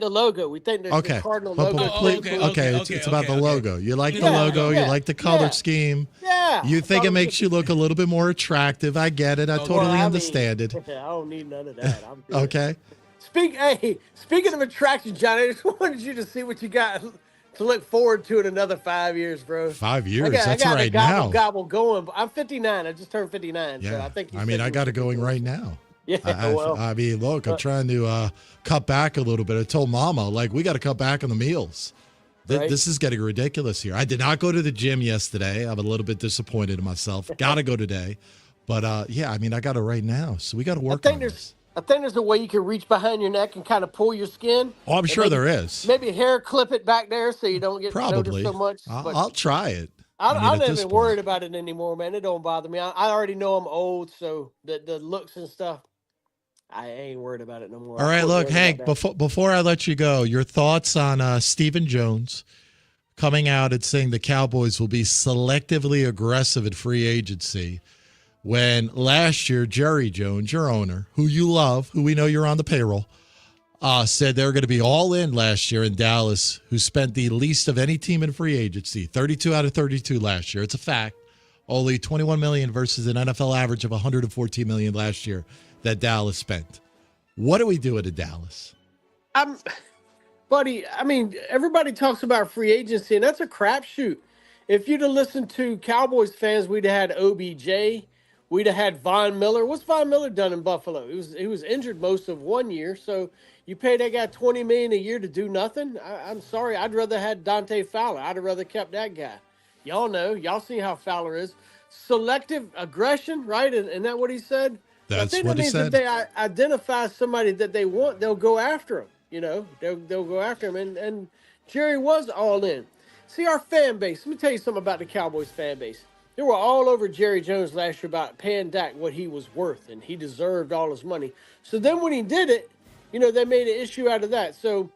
logo. We think the Cardinal But- logo. but it's about the logo. You like the logo. You like the color scheme. Yeah. You think it makes you look a little bit more attractive. I get it. I totally understand it. I don't need none of that. I'm good. Okay. Speaking of attraction, John, I just wanted you to see what you got to look forward to in another 5 years, bro. 5 years. I That's got right a gobble, now. gobble going. I'm 59. I just turned 59. So Yeah. I think. I mean, I got it going right now. Yeah. I mean, look, I'm trying to cut back a little bit. I told Mama, we got to cut back on the meals. Right. This is getting ridiculous here. I did not go to the gym yesterday. I'm a little bit disappointed in myself. Got to go today. But, yeah, I mean, I got it right now. So we got to work on this. I think there's a way you can reach behind your neck and kind of pull your skin. Oh, I'm sure maybe, there is. Maybe hair clip it back there so you don't get Probably. noticed so much. But I'll try it. I'm at not this even point. worried about it anymore, man. It don't bother me. I already know I'm old, so the looks and stuff, I ain't worried about it no more. All right, I'm look, worried Hank, about that. before I let you go, your thoughts on Stephen Jones coming out and saying the Cowboys will be selectively aggressive at free agency when last year Jerry Jones, your owner, who you love, who we know you're on the payroll, said they were going to be all in last year in Dallas, who spent the least of any team in free agency, 32 out of 32 last year. It's a fact. Only $21 million versus an NFL average of $114 million last year that Dallas spent. What do we do at Dallas? Buddy, I mean, everybody talks about free agency, and that's a crapshoot. If you'd have listened to Cowboys fans, we'd have had OBJ. We'd have had Von Miller. What's Von Miller done in Buffalo? He was injured most of 1 year, so you pay that guy $20 million a year to do nothing? I'm sorry. I'd rather had Dante Fowler. I'd have rather kept that guy. Y'all know. Y'all see how Fowler is. Selective aggression, right? Isn't that what he said? That's I think what that he means said. If they identify somebody that they want, they'll go after him. You know, they'll go after him. And Jerry was all in. See, our fan base, let me tell you something about the Cowboys fan base. They were all over Jerry Jones last year about paying Dak what he was worth, and he deserved all his money. So then when he did it, you know, they made an issue out of that. So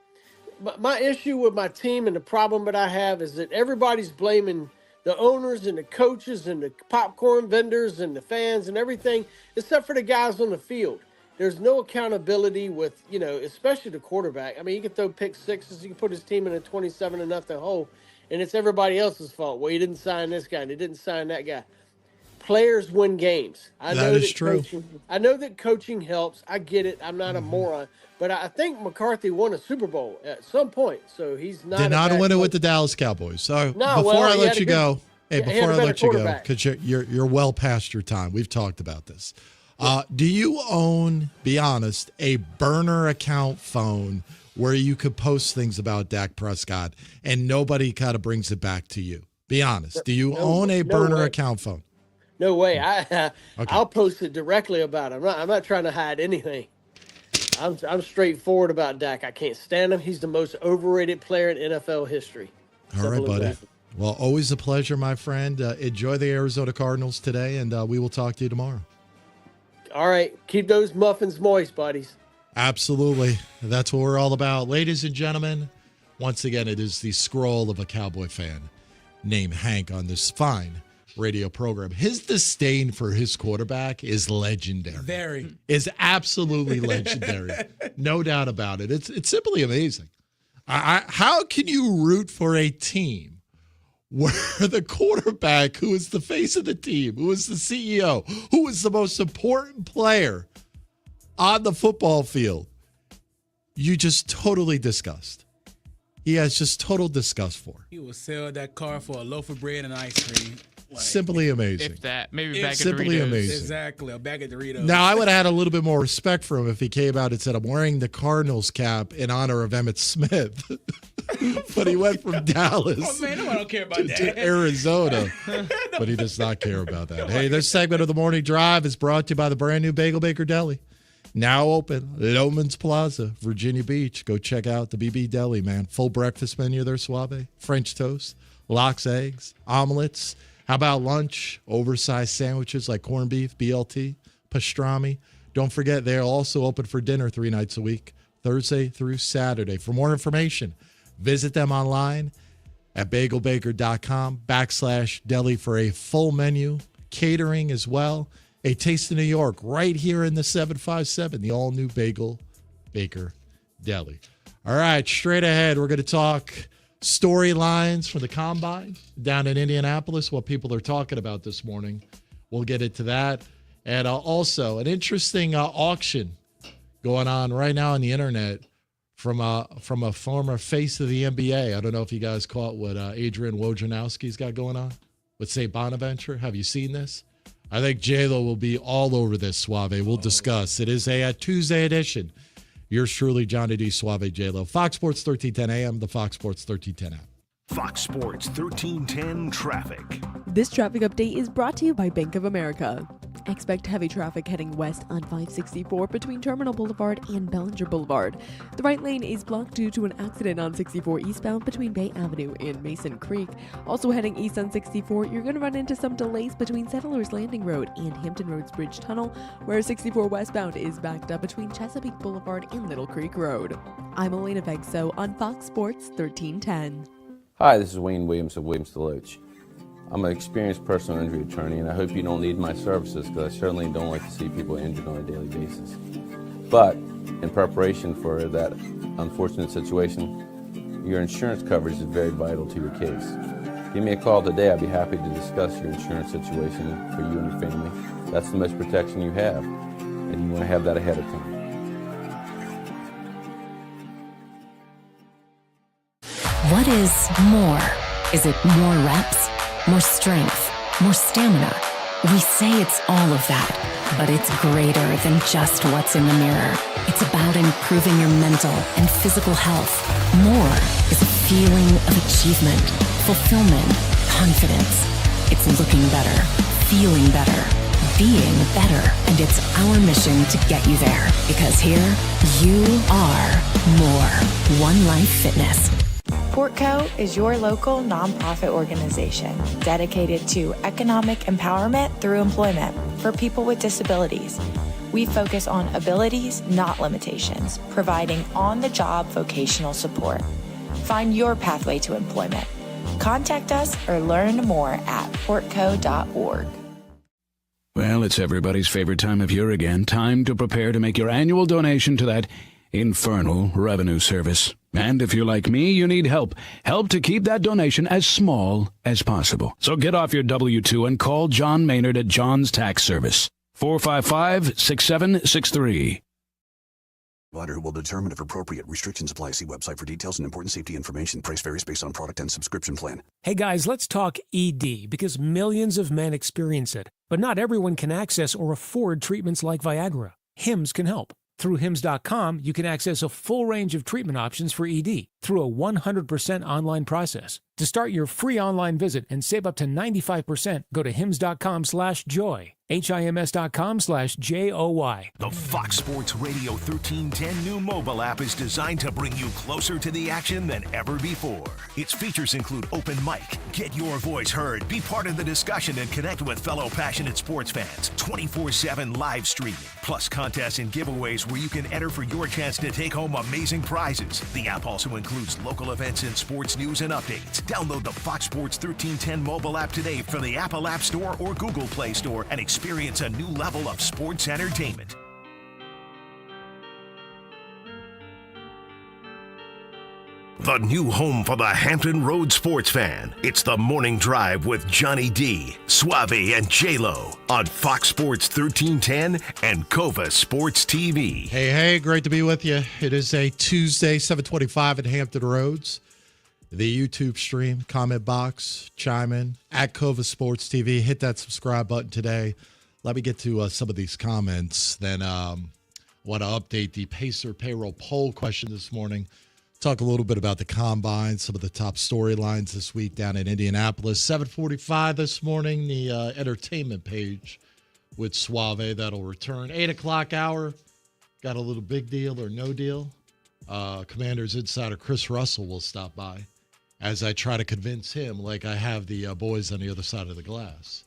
my issue with my team and the problem that I have is that everybody's blaming the owners and the coaches and the popcorn vendors and the fans and everything, except for the guys on the field. There's no accountability with, you know, especially the quarterback. I mean, you can throw pick sixes, you can put his team in a 27-0 hole, and it's everybody else's fault. Well, you didn't sign this guy, and they didn't sign that guy. Players win games. That is true. I know that coaching helps. I get it. I'm not a moron. But I think McCarthy won a Super Bowl at some point, so he's not. Did not a bad win it coach. with the Dallas Cowboys. So No, before well, I he let had a you good- go, he had a before I better let you go, quarterback. because you're well past your time. We've talked about this. Do you own, be honest, a burner account phone where you could post things about Dak Prescott and nobody kind of brings it back to you? Be honest. Do you own a burner way. account phone? No way. I'll post it directly about him. I'm not trying to hide anything. I'm straightforward about Dak. I can't stand him. He's the most overrated player in NFL history. All right, Simple as buddy. that. Well, always a pleasure, my friend. Enjoy the Arizona Cardinals today, and we will talk to you tomorrow. All right. Keep those muffins moist, buddies. Absolutely. That's what we're all about. Ladies and gentlemen, once again, it is the scroll of a Cowboy fan named Hank on this fine radio program. His disdain for his quarterback is legendary. Is absolutely legendary. No doubt about it. It's simply amazing. How can you root for a team where the quarterback, who is the face of the team, who is the CEO, who is the most important player on the football field, you just totally disgust? He has just total disgust for. He will sell that car for a loaf of bread and ice cream. Simply amazing. If that, maybe a bag of Simply Doritos. amazing. Exactly, a bag of Doritos. Now, I would have had a little bit more respect for him if he came out and said, I'm wearing the Cardinals cap in honor of Emmitt Smith. But he went from Dallas Oh, man, nobody don't care about that. to Arizona. But he does not care about that. Hey, this segment of the Morning Drive is brought to you by the brand new Bagel Baker Deli. Now open, Loman's Plaza, Virginia Beach. Go check out the BB Deli, man. Full breakfast menu there, Suave. French toast, lox eggs, omelets. How about lunch? Oversized sandwiches like corned beef, BLT, pastrami. Don't forget, they're also open for dinner 3 nights a week, Thursday through Saturday. For more information, visit them online at bagelbaker.com/deli for a full menu, catering as well. A taste of New York right here in the 757, the all-new Bagel Baker Deli. All right, straight ahead, we're going to talk storylines from the Combine down in Indianapolis, what people are talking about this morning. We'll get into that. And also an interesting auction going on right now on the internet from a former face of the NBA. I don't know if you guys caught what Adrian Wojnarowski's got going on with St. Bonaventure. Have you seen this? I think J-Lo will be all over this, Suave. We'll discuss. It is a Tuesday edition. Yours truly, Johnny D. Suave J-Lo. Fox Sports 1310 AM, the Fox Sports 1310 app. Fox Sports 1310 traffic. This traffic update is brought to you by Bank of America. Expect heavy traffic heading west on 564 between Terminal Boulevard and Bellinger Boulevard. The right lane is blocked due to an accident on 64 eastbound between Bay Avenue and Mason Creek. Also heading east on 64, you're going to run into some delays between Settlers Landing Road and Hampton Roads Bridge Tunnel, where 64 westbound is backed up between Chesapeake Boulevard and Little Creek Road. I'm Elena Vegso on Fox Sports 1310. Hi, this is Wayne Williams of Williams Deloach. I'm an experienced personal injury attorney, and I hope you don't need my services because I certainly don't like to see people injured on a daily basis. But in preparation for that unfortunate situation, your insurance coverage is very vital to your case. Give me a call today. I'd be happy to discuss your insurance situation for you and your family. That's the most protection you have, and you want to have that ahead of time. What is more? Is it more reps, more strength, more stamina? We say it's all of that, but it's greater than just what's in the mirror. It's about improving your mental and physical health. More is a feeling of achievement, fulfillment, confidence. It's looking better, feeling better, being better, and it's our mission to get you there. Because here, you are more. One Life Fitness. Portco is your local nonprofit organization dedicated to economic empowerment through employment for people with disabilities. We focus on abilities, not limitations, providing on-the-job vocational support. Find your pathway to employment. Contact us or learn more at portco.org. Well, it's everybody's favorite time of year again. Time to prepare to make your annual donation to that infernal revenue service. And if you're like me, you need help. Help to keep that donation as small as possible. So get off your W-2 and call John Maynard at John's Tax Service. 455-6763. Provider will determine if appropriate restrictions apply. See website for details and important safety information. Price varies based on product and subscription plan. Hey guys, let's talk ED because millions of men experience it. But not everyone can access or afford treatments like Viagra. Hims can help. Through Hims.com, you can access a full range of treatment options for ED through a 100% online process. To start your free online visit and save up to 95%, go to Hims.com/joy. HIMS.com/JOY. The Fox Sports Radio 1310 new mobile app is designed to bring you closer to the action than ever before. Its features include open mic, get your voice heard, be part of the discussion, and connect with fellow passionate sports fans. 24/7 live streaming, plus contests and giveaways where you can enter for your chance to take home amazing prizes. The app also includes includes local events and sports news and updates. Download the Fox Sports 1310 mobile app today from the Apple App Store or Google Play Store and experience a new level of sports entertainment. The new home for the Hampton Roads sports fan. It's the Morning Drive with Johnny D, Suave, and J-Lo on Fox Sports 1310 and Cova Sports TV. Hey, great to be with you. It is a Tuesday, 7:25 at Hampton Roads. The YouTube stream, comment box, chime in at Cova Sports TV. Hit that subscribe button today. Let me get to some of these comments. Then want to update the Pacer payroll poll question this morning. Talk a little bit about the combine, some of the top storylines this week down in Indianapolis. 7:45 this morning, the entertainment page with Suave. That'll return. 8 o'clock hour. Got a little big deal or no deal. Commanders insider Chris Russell will stop by as I try to convince him, like I have the boys on the other side of the glass,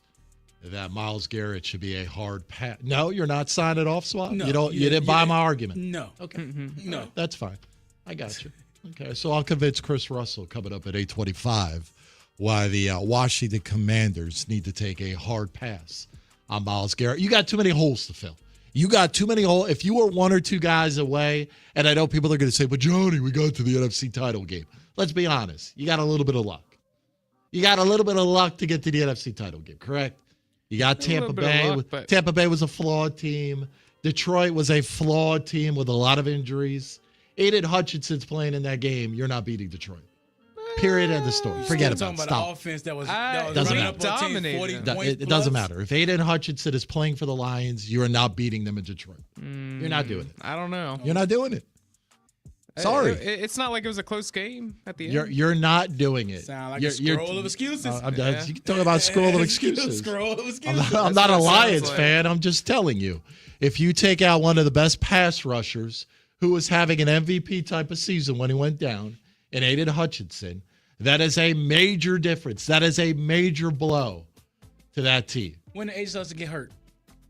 that Myles Garrett should be a hard pass. No, you're not signing off, Suave? No, you didn't buy my argument? No. Okay. No. That's fine. I got you. Okay, so I'll convince Chris Russell coming up at 8:25 why the Washington Commanders need to take a hard pass on Myles Garrett. You got too many holes to fill. You got too many holes. If you were one or two guys away, and I know people are going to say, but Johnny, we got to the NFC title game. Let's be honest. You got a little bit of luck. You got a little bit of luck to get to the NFC title game, correct? You got Tampa Bay. Tampa Bay was a flawed team. Detroit was a flawed team with a lot of injuries. Aiden Hutchinson's playing in that game. You're not beating Detroit. Period. End of story. Forget about it. Stop. Offense that was doesn't running up on teams 40 points it doesn't matter. If Aiden Hutchinson is playing for the Lions, you are not beating them in Detroit. You're not doing it. I don't know. You're not doing it. Sorry. It's not like it was a close game at the end. You're not doing it. Sound like a scroll of excuses. You can talk about scroll of excuses. Scroll of excuses. I'm not a Lions fan. I'm just telling you. If you take out one of the best pass rushers who was having an MVP type of season when he went down, and Aiden Hutchinson, that is a major difference. That is a major blow to that team. When the starts to get hurt.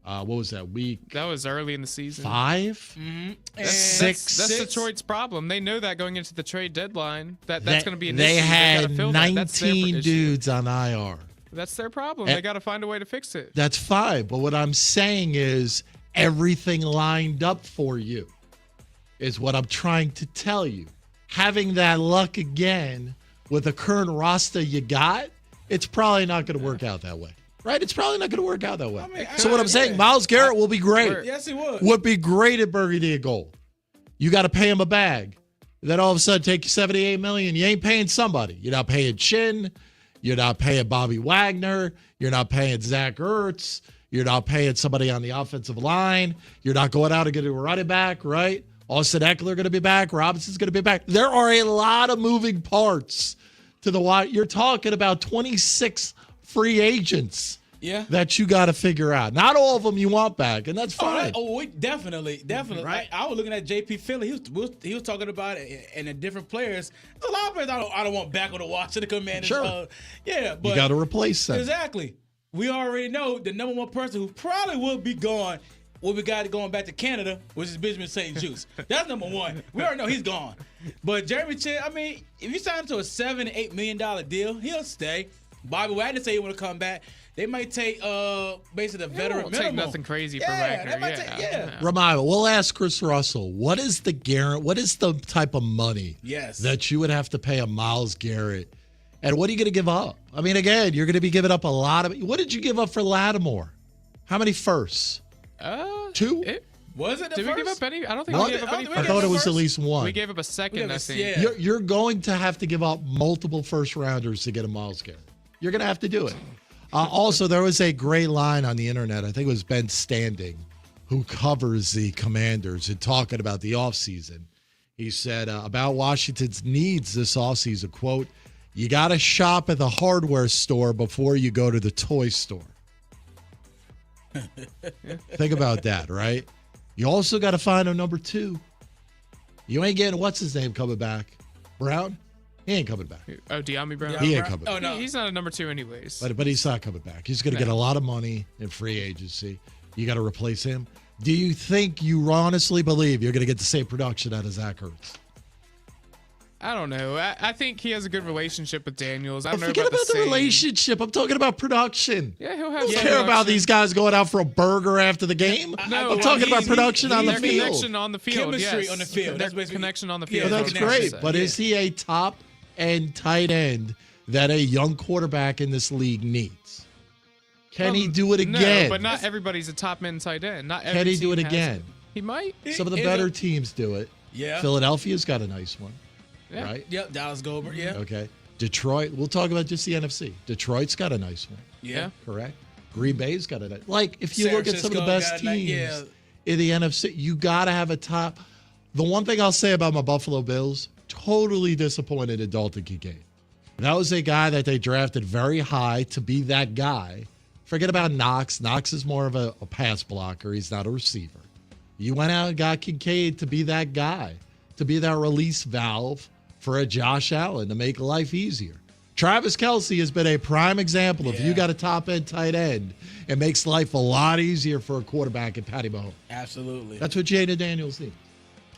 What was that week? That was early in the season. 5? Mm-hmm. That's Detroit's problem. They know that going into the trade deadline. That's going to be an issue. They had fill 19 dudes on IR. That's their problem. They got to find a way to fix it. That's fine. But what I'm saying is everything lined up for you is what I'm trying to tell you. Having that luck again with the current roster you got, it's probably not going to work out that way. Right? It's probably not going to work out that way. So what I'm saying, Myles Garrett will be great. Yes, he would. Would be great at Burgundy and Gold. You got to pay him a bag. Then all of a sudden take you $78 million. You ain't paying somebody. You're not paying Chin. You're not paying Bobby Wagner. You're not paying Zach Ertz. You're not paying somebody on the offensive line. You're not going out and getting a running back, right? Austin Eckler going to be back. Robinson's going to be back. There are a lot of moving parts to the why. You're talking about 26 free agents that you got to figure out. Not all of them you want back, and that's fine. Definitely. Right. I was looking at JP Philly. He was talking about it and the different players. There's a lot of players I don't want back on the Washington Commanders. Sure. But you got to replace them. Exactly. We already know the number one person who probably will be gone. Well, we got going back to Canada, which is Benjamin St. Juice. That's number one. We already know he's gone. But Jeremy Chin, I mean, if you sign him to a $7 to $8 million deal, he'll stay. Bobby Wagner say he want to come back. They might take basically the veteran minimum. Take nothing crazy for Wagner. Reminder, we'll ask Chris Russell, what is the type of money that you would have to pay a Myles Garrett? And what are you going to give up? I mean, again, you're going to be giving up a lot of – what did you give up for Lattimore? How many firsts? 2? Was it the Did first? we give up any? I don't think we gave up any. I thought it was at least one. We gave up a second, I think. You're going to have to give up multiple first-rounders to get a Myles Garrett. You're going to have to do it. Also, there was a great line on the internet. I think it was Ben Standing, who covers the Commanders, and talking about the offseason. He said about Washington's needs this offseason, quote, you got to shop at the hardware store before you go to the toy store. Think about that, right? You also got to find a number 2. You ain't getting, what's his name coming back? Brown? He ain't coming back. Oh, De'Ami Brown? He ain't coming back. Oh, no. He's not a number 2 anyways. But he's not coming back. He's going to get a lot of money in free agency. You got to replace him. Do you think you honestly believe you're going to get the same production out of Zach Ertz? I don't know. I think he has a good relationship with Daniels. I don't know Forget about the same. relationship. I'm talking about production. Yeah, he'll have. I don't some care about production. these guys going out for a burger after the game. No, I'm talking about production on the their field. Connection on the field. Chemistry yes. on the field. Their That's basically connection on the Yeah, field. Well, that's great. But is he a top end tight end that a young quarterback in this league needs? Can he do it again? No, but not everybody's a top end tight end. Not every Can he do team it has again? it. He might. Some of the better teams do it. Yeah. Philadelphia's got a nice one. Yeah. Right? Yep, Dallas Goldberg, yeah. Okay. Detroit, we'll talk about just the NFC. Detroit's got a nice one. Yeah. Correct? Green Bay's got a nice. Like, if you San look at some of the Francisco best got a teams nice- in the NFC, you got to have a top. The one thing I'll say about my Buffalo Bills, totally disappointed in Dalton Kincaid. That was a guy that they drafted very high to be that guy. Forget about Knox. Knox is more of a pass blocker. He's not a receiver. You went out and got Kincaid to be that guy, to be that release valve for a Josh Allen to make life easier. Travis Kelce has been a prime example. If you got a top-end tight end, it makes life a lot easier for a quarterback in Patty Mahomes. Absolutely. That's what Jaden Daniels needs.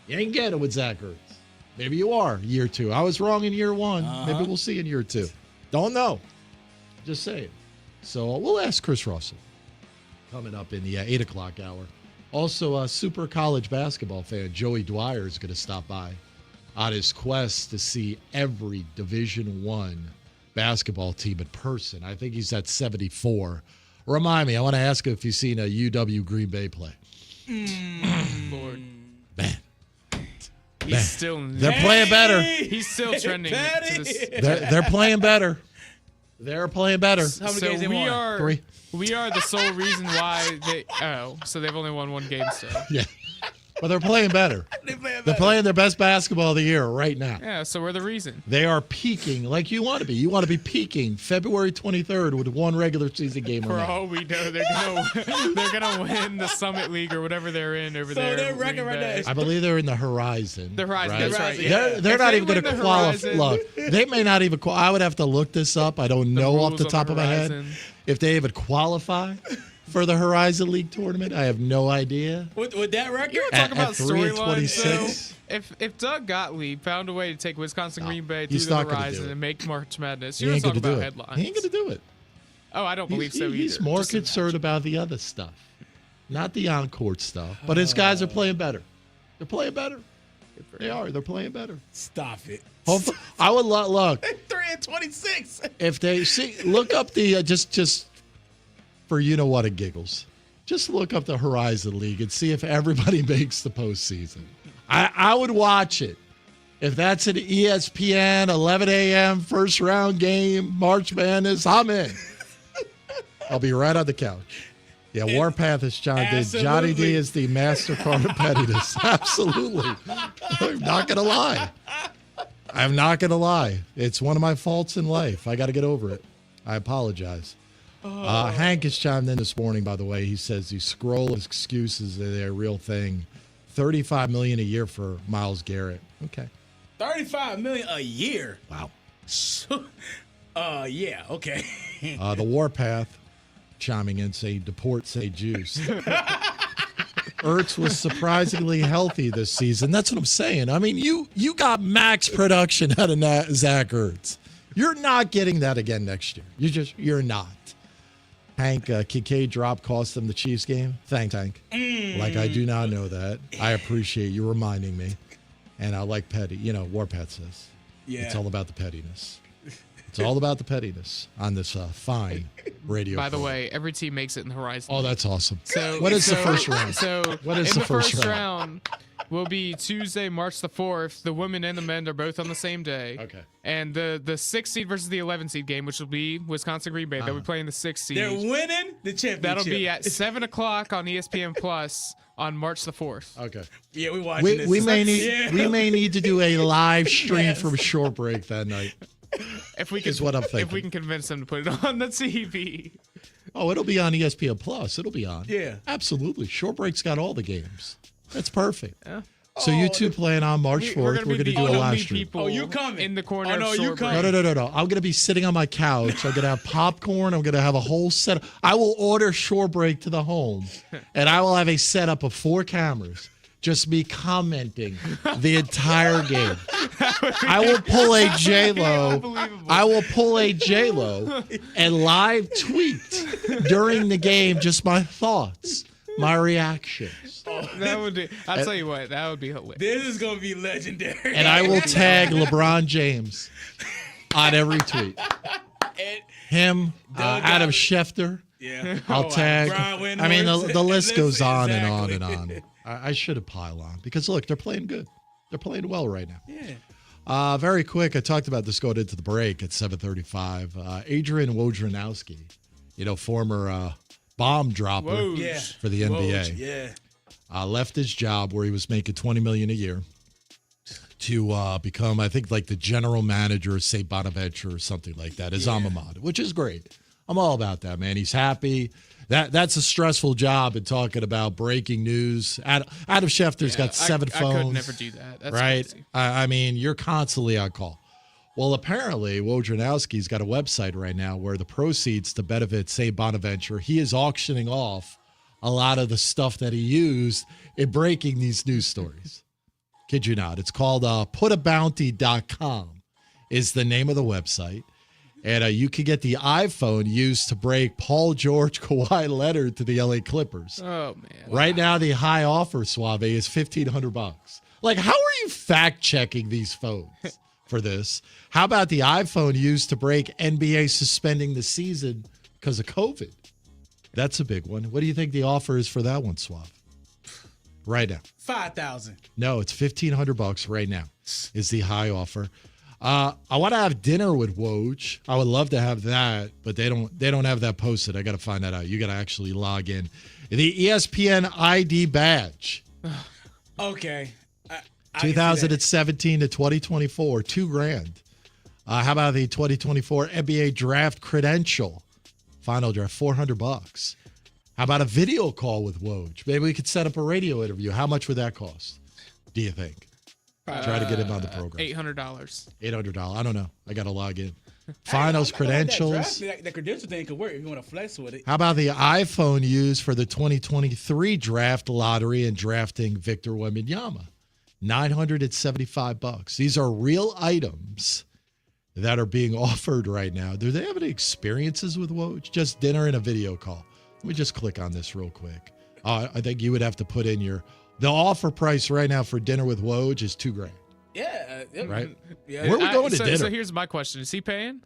You ain't getting it with Zach Ertz. Maybe you are year 2. I was wrong in year 1. Maybe we'll see in year 2. Don't know. Just saying. So we'll ask Chris Russell coming up in the 8 o'clock hour. Also, a super college basketball fan, Joey Dwyer, is going to stop by on his quest to see every Division I basketball team in person. I think he's at 74. Remind me, I want to ask if you've seen a UW Green Bay play. Lord. Man. He's still. They're playing better. He's still trending. To this. They're playing better. They're playing better. How many So games they we won? are 3. we are the sole reason why they. Oh, so they've only won one game still. Yeah. But they're playing better. They're playing their best basketball of the year right now. Yeah, so we're the reason. They are peaking like you want to be. You want to be peaking February 23rd with one regular season game. For all we know, they're gonna win the Summit League or whatever they're in over there. their record right now is I believe they're in the Horizon. The Horizon, right? that's right. Yeah. They're If not they even going win to the qualify. Horizon- Look, they may not even. I would have to look this up. I don't know off rules the on top the of my head Horizon. if they even qualify for the Horizon League tournament. I have no idea. With that record? You want to talk about At 3 and storylines, 26? though? If Doug Gottlieb found a way to take Wisconsin Green Bay through he's the not gonna do Horizon it. and make March Madness, He you're ain't going to going talk to do about it. headlines. He ain't going to do it. Oh, I don't believe so either. He's more Just concerned about the other stuff, not the on-court stuff. But his guys are playing better. They're playing better. They are. They're playing better. Stop it. Hopefully, I would look 3 and 26. if they see. Look up the just for what it giggles. Just look up the Horizon League and see if everybody makes the postseason. I would watch it. If that's an ESPN 11 a.m. first round game, March Madness, I'm in. I'll be right on the couch. Yeah, Warpath is John D. Johnny D is the MasterCard of pettiness. Absolutely. I'm not going to lie. I'm not going to lie. It's one of my faults in life. I got to get over it. I apologize. Hank has chimed in this morning, by the way. He says these scroll excuses are their real thing. $35 million a year for Myles Garrett. Okay. $35 million a year. Wow. Yeah, okay. The Warpath chiming in saying, deport, say juice. Ertz was surprisingly healthy this season. That's what I'm saying. I mean, you got max production out of Zach Ertz. You're not getting that again next year. You're not. Hank, Kincaid drop cost them the Chiefs game. Thanks, Hank. Like, I do not know that. I appreciate you reminding me. And I like petty. Warpath says. Yeah. It's all about the pettiness. It's all about the pettiness on this fine radio. By the program. way, every team makes it in the Horizon. Oh, that's awesome. So What is the first round? So What is in the first round will be Tuesday, March the 4th. The women and the men are both on the same day. Okay. And the 6th seed versus the 11th seed game, which will be Wisconsin Green Bay. They'll be playing the 6th seed. They're winning the championship. That'll be at 7 o'clock on ESPN Plus on March the 4th. Okay. Yeah, we're watching this. We may need to do a live stream Yes. from Short Break that night. If we can, Is what I'm thinking. If we can convince them to put it on the TV. Oh, it'll be on ESPN Plus. It'll be on. Yeah. Absolutely. Short Break's got all the games. That's perfect. Yeah. So you two playing on March 4th. We're going to do a live stream. People you coming? in the corner Oh, no, of you Short coming. Break. No. I'm going to be sitting on my couch. I'm going to have popcorn. I'm going to have a whole set. I will order Short Break to the home, and I will have a setup of 4 cameras just me commenting the entire game. I will pull a J-Lo. I will pull a J-Lo and live tweet during the game just my thoughts, my reactions. That would be. I'll tell you what. That would be hilarious. This is gonna be legendary. And I will tag LeBron James on every tweet. Him, Adam Schefter. Yeah. I'll tag. Brian I mean, the list goes on exactly. and on and on. I should have piled on because look, they're playing good. They're playing well right now. Yeah. Very quick. I talked about this going into the break at 7:35. Adrian Wojnarowski, former bomb dropper for the NBA. Yeah. Left his job where he was making $20 million a year to become, I think, like the general manager of St. Bonaventure or something like that, his alma mater, which is great. I'm all about that, man. He's happy. That's a stressful job in talking about breaking news. Adam Schefter's got 7 phones. I could never do that. That's right? crazy. I mean, you're constantly on call. Well, apparently, Wojnarowski's got a website right now where the proceeds to benefit St. Bonaventure, he is auctioning off a lot of the stuff that he used in breaking these news stories. Kid you not. It's called putabounty.com is the name of the website. And you can get the iPhone used to break Paul George, Kawhi Leonard to the LA Clippers. Oh, man. Right now, the high offer, Suave, is $1,500. Like, how are you fact-checking these phones for this? How about the iPhone used to break NBA suspending the season because of COVID? That's a big one. What do you think the offer is for that one, Suave? Right now. 5,000. No, it's $1,500 right now is the high offer. I want to have dinner with Woj. I would love to have that, but they don't have that posted. I got to find that out. You got to actually log in. The ESPN ID badge. Okay. 2017 to 2024, $2,000. How about the 2024 NBA draft credential? Final draft, $400. How about a video call with Woj? Maybe we could set up a radio interview. How much would that cost, do you think? Try to get him on the program. $800. $800. I don't know. I got to log in. Finals credentials. That credential thing could work if you want to flex with it. How about the iPhone used for the 2023 draft lottery and drafting Victor Wembanyama? $975. These are real items that are being offered right now. Do they have any experiences with Woj? Just dinner and a video call. Let me just click on this real quick. I think you would have to put in the offer price right now for dinner with Woj is $2,000. Yeah. Right? Yeah. Where are we going to dinner? So here's my question. Is he paying?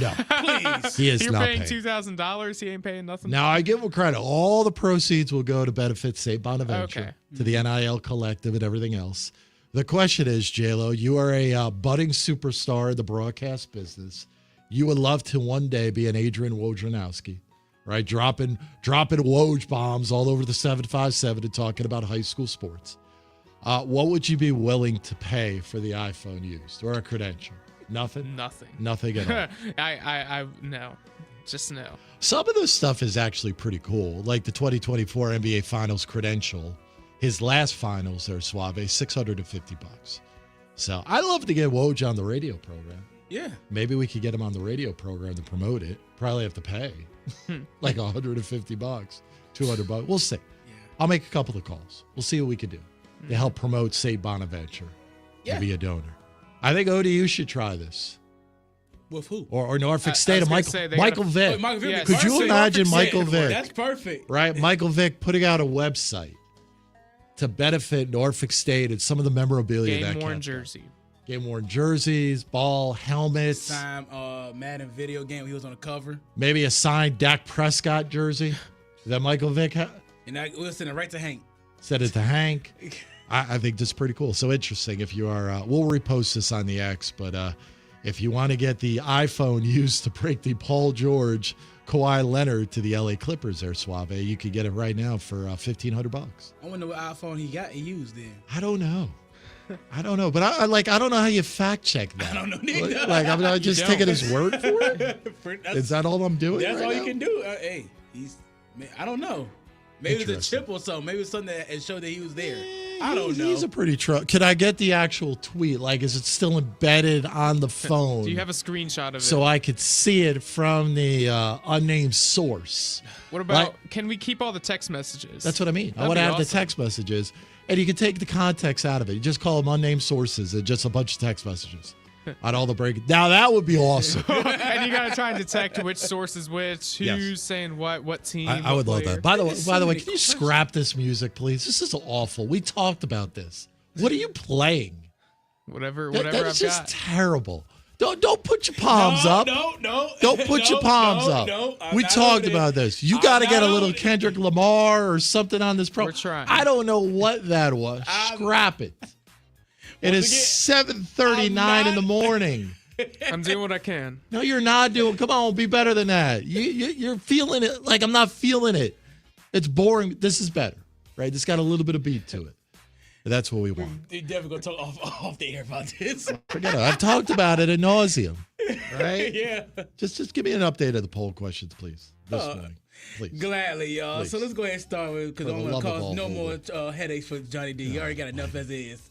No. Please. He is You're not paying paying. $2,000. He ain't paying nothing. Now, I give him credit. All the proceeds will go to benefit St. Bonaventure, to the NIL collective and everything else. The question is, J-Lo, you are a budding superstar in the broadcast business. You would love to one day be an Adrian Wojnarowski, right? Dropping Woj bombs all over the 757 and talking about high school sports. What would you be willing to pay for the iPhone used or a credential? Nothing? Nothing at all. I no. Just no. Some of this stuff is actually pretty cool, like the 2024 NBA Finals credential. His last finals there, Suave, $650. So I love to get Woj on the radio program. Yeah. Maybe we could get him on the radio program to promote it. Probably have to pay like $150, $200. We'll see. Yeah. I'll make a couple of calls. We'll see what we can do to help promote St. Bonaventure. Yeah. To be a donor. I think ODU should try this. With who? Or Norfolk State. Michael Vick. Michael Vick. Yes. Could you imagine Michael Vick? That's perfect. Right? Michael Vick putting out a website to benefit Norfolk State and some of the memorabilia that Game-worn jersey. Game-worn jerseys, ball, helmets. Signed Madden video game. He was on the cover. Maybe a signed Dak Prescott jersey that Michael Vick had. And we'll send it right to Hank. Send it to Hank. I think that's pretty cool. So interesting. If you are, we'll repost this on the X, but if you want to get the iPhone used to break the Paul George, Kawhi Leonard to the LA Clippers there, Suave, you could get it right now for $1,500. I wonder what iPhone he got and used then. I don't know. But I don't know how you fact check that. I don't know neither. Like I'm just taking his word for it. Is that all I'm doing? That's right all now? you can do. I don't know. Maybe it's a chip or something. Maybe it's something that showed that he was there. I don't know. He's a pretty Can I get the actual tweet? Like, is it still embedded on the phone? Do you have a screenshot of it? So I could see it from the unnamed source. What about, can we keep all the text messages? That's what I mean. I That'd want to be have the awesome. text messages, and you can take the context out of it. You just call them unnamed sources and just a bunch of text messages on all the break. Now, that would be awesome. And you got to try and detect which source is which, who's saying what team. I would love player. that. By the way, can you scrap this music, please? This is awful. We talked about this. What are you playing? Whatever That's I've just got. terrible. Don't put your palms up. No. Don't put your palms up. We talked about this. You got to get a little Kendrick Lamar or something on this We're trying. I don't know what that was. Scrap it. It is 7:39 in the morning. I'm doing what I can. No, you're not doing. Come on, be better than that. You're feeling it like I'm not feeling it. It's boring. This is better, right? It's got a little bit of beat to it. That's what we want. You're definitely gonna talk off the air about this. Forget it. I've talked about it ad nauseum, right? Yeah. Just give me an update of the poll questions, please, this morning. Please. Gladly, y'all. Please. So let's go ahead and start with, because I For don't the want to love of cause no all, more headaches for Johnny D. You already got enough as it is.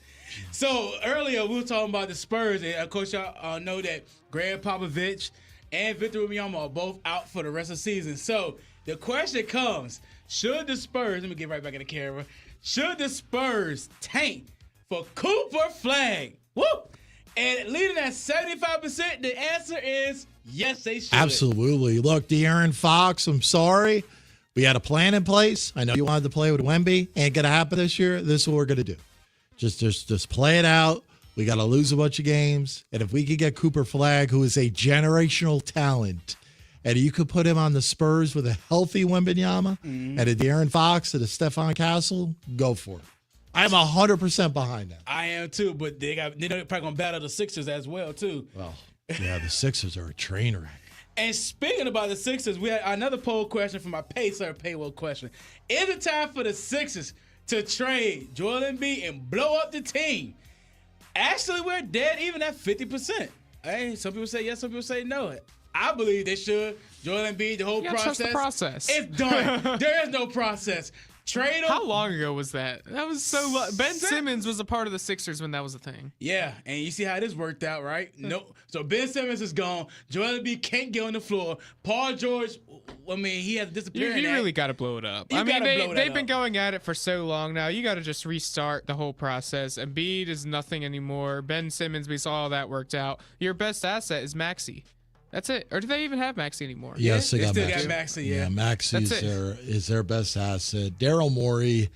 So earlier we were talking about the Spurs, and of course y'all know that Greg Popovich and Victor Wembanyama are both out for the rest of the season. So the question comes: should the Spurs? Let me get right back in the camera. Should the Spurs tank for Cooper Flag? Woo! And leading at 75%, the answer is yes, they should. Absolutely. Look, De'Aaron Fox, I'm sorry. We had a plan in place. I know you wanted to play with Wemby. Ain't going to happen this year. This is what we're going to do. Just play it out. We got to lose a bunch of games. And if we could get Cooper Flag, who is a generational talent, and you could put him on the Spurs with a healthy Wembanyama and a De'Aaron Fox and a Stephon Castle, go for it. I'm 100% behind that. I am too, but they're probably gonna battle the Sixers as well too. Well, yeah, the Sixers are a train wreck. And speaking about the Sixers, we had another poll question from my payroll question. Is it time for the Sixers to trade Joel Embiid and blow up the team? Actually, we're dead even at 50%. Hey, some people say yes, some people say no. I believe they should. Joel Embiid, the whole process. Trust the process. It's done. There is no process. Trade him. How long ago was that? That was so long. Ben Simmons was a part of the Sixers when that was a thing. Yeah, and you see how this worked out, right? No, so Ben Simmons is gone. Joel Embiid can't get on the floor. Paul George, I mean, he has disappeared. You really got to blow it up. I mean, they've been going at it for so long now. You got to just restart the whole process. Embiid is nothing anymore. Ben Simmons, we saw how that worked out. Your best asset is Maxey. That's it. Or do they even have Maxey anymore? Yes, they still got got Maxey. Yeah, Maxey is their best asset. Daryl Morey.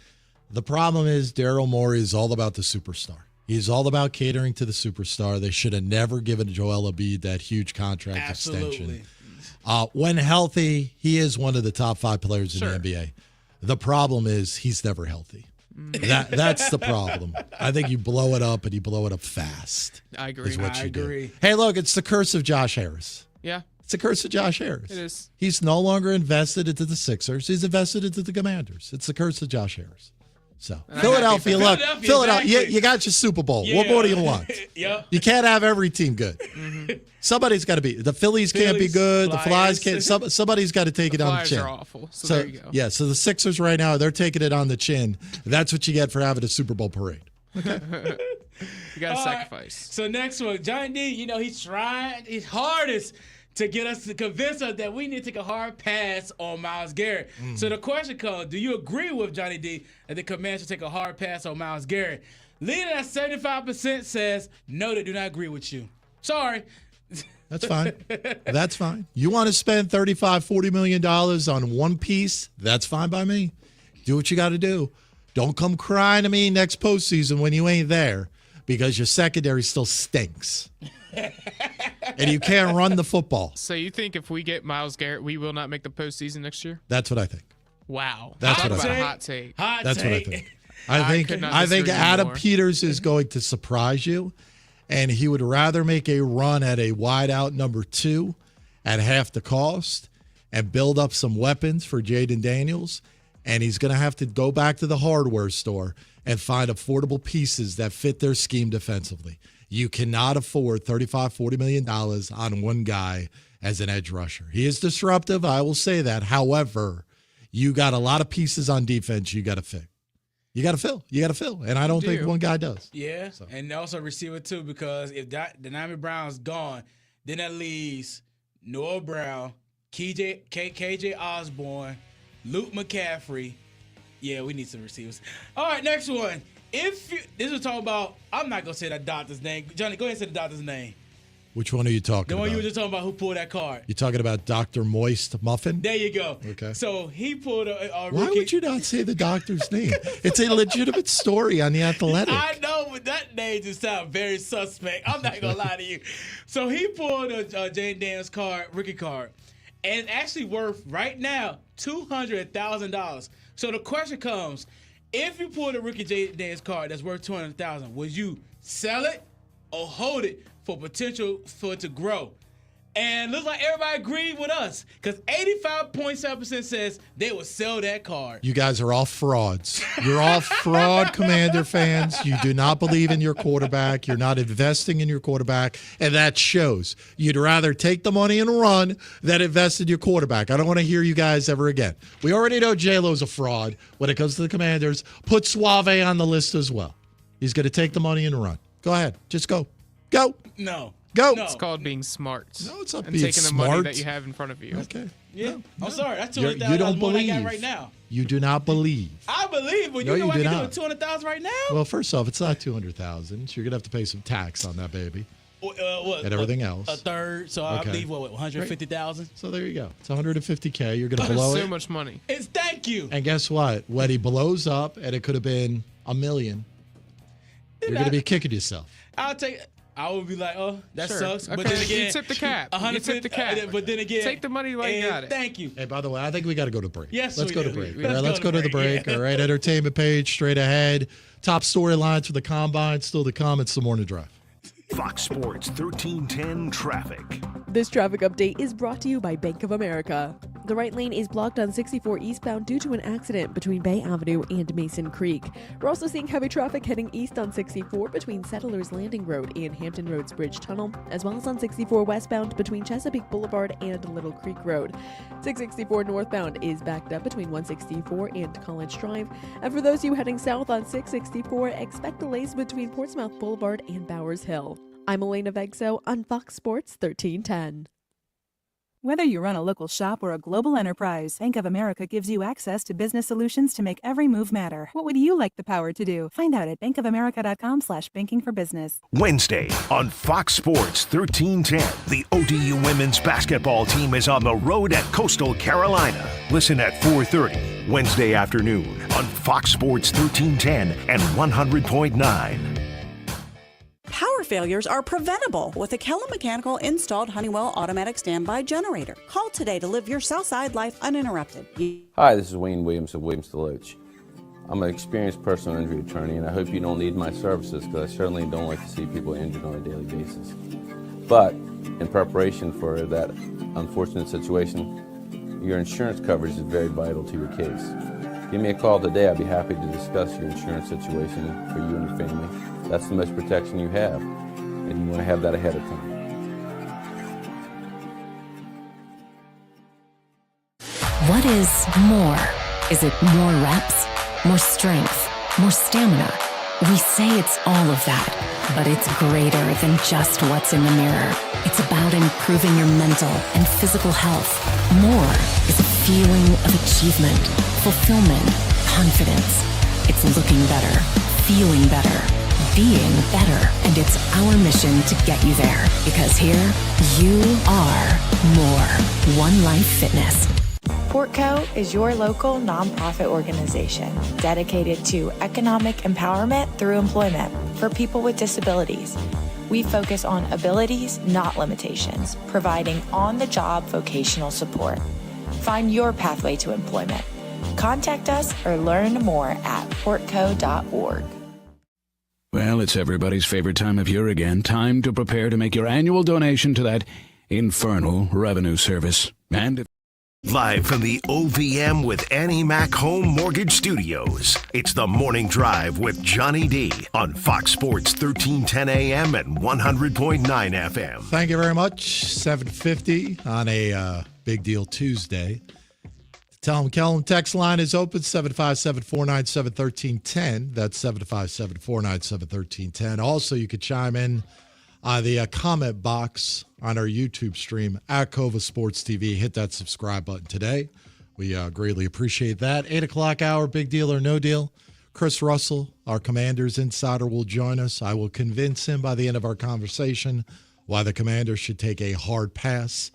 The problem is Daryl Morey is all about the superstar. He's all about catering to the superstar. They should have never given Joel Embiid that huge contract extension. When healthy, he is one of the top 5 players in the NBA. The problem is he's never healthy. That's the problem. I think you blow it up and you blow it up fast. I agree. Is what you do. Hey, look, it's the curse of Josh Harris. Yeah. It's the curse of Josh Harris. It is. He's no longer invested into the Sixers. He's invested into the Commanders. It's the curse of Josh Harris. So, Philadelphia, look. Philadelphia, you got your Super Bowl. Yeah. What more do you want? Yep. You can't have every team good. Somebody's got to be. The Phillies can't be good. The Flyers can't. Somebody's got to take it on the chin. Flyers are awful. So there you go. Yeah, so the Sixers right now, they're taking it on the chin. That's what you get for having a Super Bowl parade. Okay. You got to sacrifice. So next one, Johnny D, he's trying his hardest to get us to convince us that we need to take a hard pass on Myles Garrett. So the question comes, do you agree with Johnny D that the Commanders should take a hard pass on Myles Garrett? Leading at 75% says, no, they do not agree with you. Sorry. That's fine. That's fine. You want to spend $35-40 million on one piece? That's fine by me. Do what you got to do. Don't come crying to me next postseason when you ain't there because your secondary still stinks. And you can't run the football. So you think if we get Myles Garrett, we will not make the postseason next year? That's what I think. Wow. That's what I think. think. Hot take. That's what I think. I think Adam Peters is going to surprise you, and he would rather make a run at a wideout number 2 at half the cost and build up some weapons for Jaden Daniels, and he's going to have to go back to the hardware store and find affordable pieces that fit their scheme defensively. You cannot afford $35-40 million on one guy as an edge rusher. He is disruptive, I will say that. However, you got a lot of pieces on defense you got to fix. You got to fill. And I don't think one guy does. Yeah, and also receiver too, because if Denami Brown's gone, then that leaves Noah Brown, KJ Osborne, Luke McCaffrey. Yeah, we need some receivers. All right, next one. This was talking about, I'm not going to say that doctor's name. Johnny, go ahead and say the doctor's name. Which one are you talking about? The one you were just talking about who pulled that card. You talking about Dr. Moist Muffin? There you go. Okay. So he pulled a rookie. Why would you not say the doctor's name? It's a legitimate story on The Athletic. I know, but that name just sounds very suspect. I'm not going to lie to you. So he pulled a Jane Daniels card, rookie card, and it's actually worth right now $200,000. So the question comes, if you pulled a rookie Jane Daniels card that's worth $200,000, would you sell it or hold it for potential for it to grow? And looks like everybody agreed with us, because 85.7% says they would sell that card. You guys are all frauds. You're all fraud Commander fans. You do not believe in your quarterback. You're not investing in your quarterback, and that shows. You'd rather take the money and run than invest in your quarterback. I don't want to hear you guys ever again. We already know J-Lo's a fraud when it comes to the Commanders. Put Suave on the list as well. He's going to take the money and run. Go ahead. Just go. Go. No. Go. No. It's called being smart. No, it's not and being taking smart. the money that you have in front of you. Okay. Yeah. No. I'm sorry. That's You $200,000 don't more than I believe.got right now. You do not believe. I believe, but No, you know you what I do can not. do with $200,000 right now? Well, first off, it's not $200,000. So you're gonna have to pay some tax on that baby What? and everything else. A third. So I Okay. believe what? 150,000. So there you go. It's 150K. You're gonna blow so it. much money. It's thank you. And guess what? When he blows up, and it could have been $1 million, you're gonna be kicking yourself. I would be like, oh, that Sure. sucks. But Okay, then again, you tip the cap. You tip the cap. But then again, Take the money like you got it. Thank you. Hey, by the way, I think we got to go to break. Yes, let's we go do. to break. Let's All right, go let's to go to the break. break. Yeah. All right, entertainment page straight ahead. Top storylines for the combine still to come. It's the morning drive. Fox Sports 1310 traffic. This traffic update is brought to you by Bank of America. The right lane is blocked on 64 eastbound due to an accident between Bay Avenue and Mason Creek. We're also seeing heavy traffic heading east on 64 between Settlers Landing Road and Hampton Roads Bridge Tunnel, as well as on 64 westbound between Chesapeake Boulevard and Little Creek Road. 664 northbound is backed up between 164 and College Drive. And for those of you heading south on 664, expect delays between Portsmouth Boulevard and Bowers Hill. I'm Elena Vegso on Fox Sports 1310. Whether you run a local shop or a global enterprise, Bank of America gives you access to business solutions to make every move matter. What would you like the power to do? Find out at bankofamerica.com/banking for business. Wednesday on Fox Sports 1310, the ODU women's basketball team is on the road at Coastal Carolina. Listen at 4:30 Wednesday afternoon on Fox Sports 1310 and 100.9. Power failures are preventable with a Kellum Mechanical installed Honeywell automatic standby generator. Call today to live your Southside life uninterrupted. Hi, this is Wayne Williams of Williams Deloach. I'm an experienced personal injury attorney, and I hope you don't need my services, because I certainly don't like to see people injured on a daily basis. But in preparation for that unfortunate situation, your insurance coverage is very vital to your case. Give me a call today. I'd be happy to discuss your insurance situation for you and your family. That's the most protection you have, and you want to have that ahead of time. What is more? Is it more reps, more strength, more stamina? We say it's all of that, but it's greater than just what's in the mirror. It's about improving your mental and physical health. More is a feeling of achievement, fulfillment, confidence. It's looking better, feeling better, being better, and it's our mission to get you there, because here you are more. One Life Fitness. Portco is your local nonprofit organization dedicated to economic empowerment through employment for people with disabilities. We focus on abilities, not limitations, providing on-the-job vocational support. Find your pathway to employment. Contact us or learn more at portco.org. Well, it's everybody's favorite time of year again. Time to prepare to make your annual donation to that infernal revenue service. And Live from the OVM with Annie Mac Home Mortgage Studios, it's the Morning Drive with Johnny D on Fox Sports 1310 AM and 100.9 FM. Thank you very much. 7:50 on a Big Deal Tuesday. Tell them Kellum text line is open, 757-497-1310. That's 757-497-1310. Also, you could chime in on the comment box on our YouTube stream at Cova Sports TV. Hit that subscribe button today. We greatly appreciate that. 8 o'clock hour, big deal or no deal. Chris Russell, our Commanders insider, will join us. I will convince him by the end of our conversation why the Commanders should take a hard pass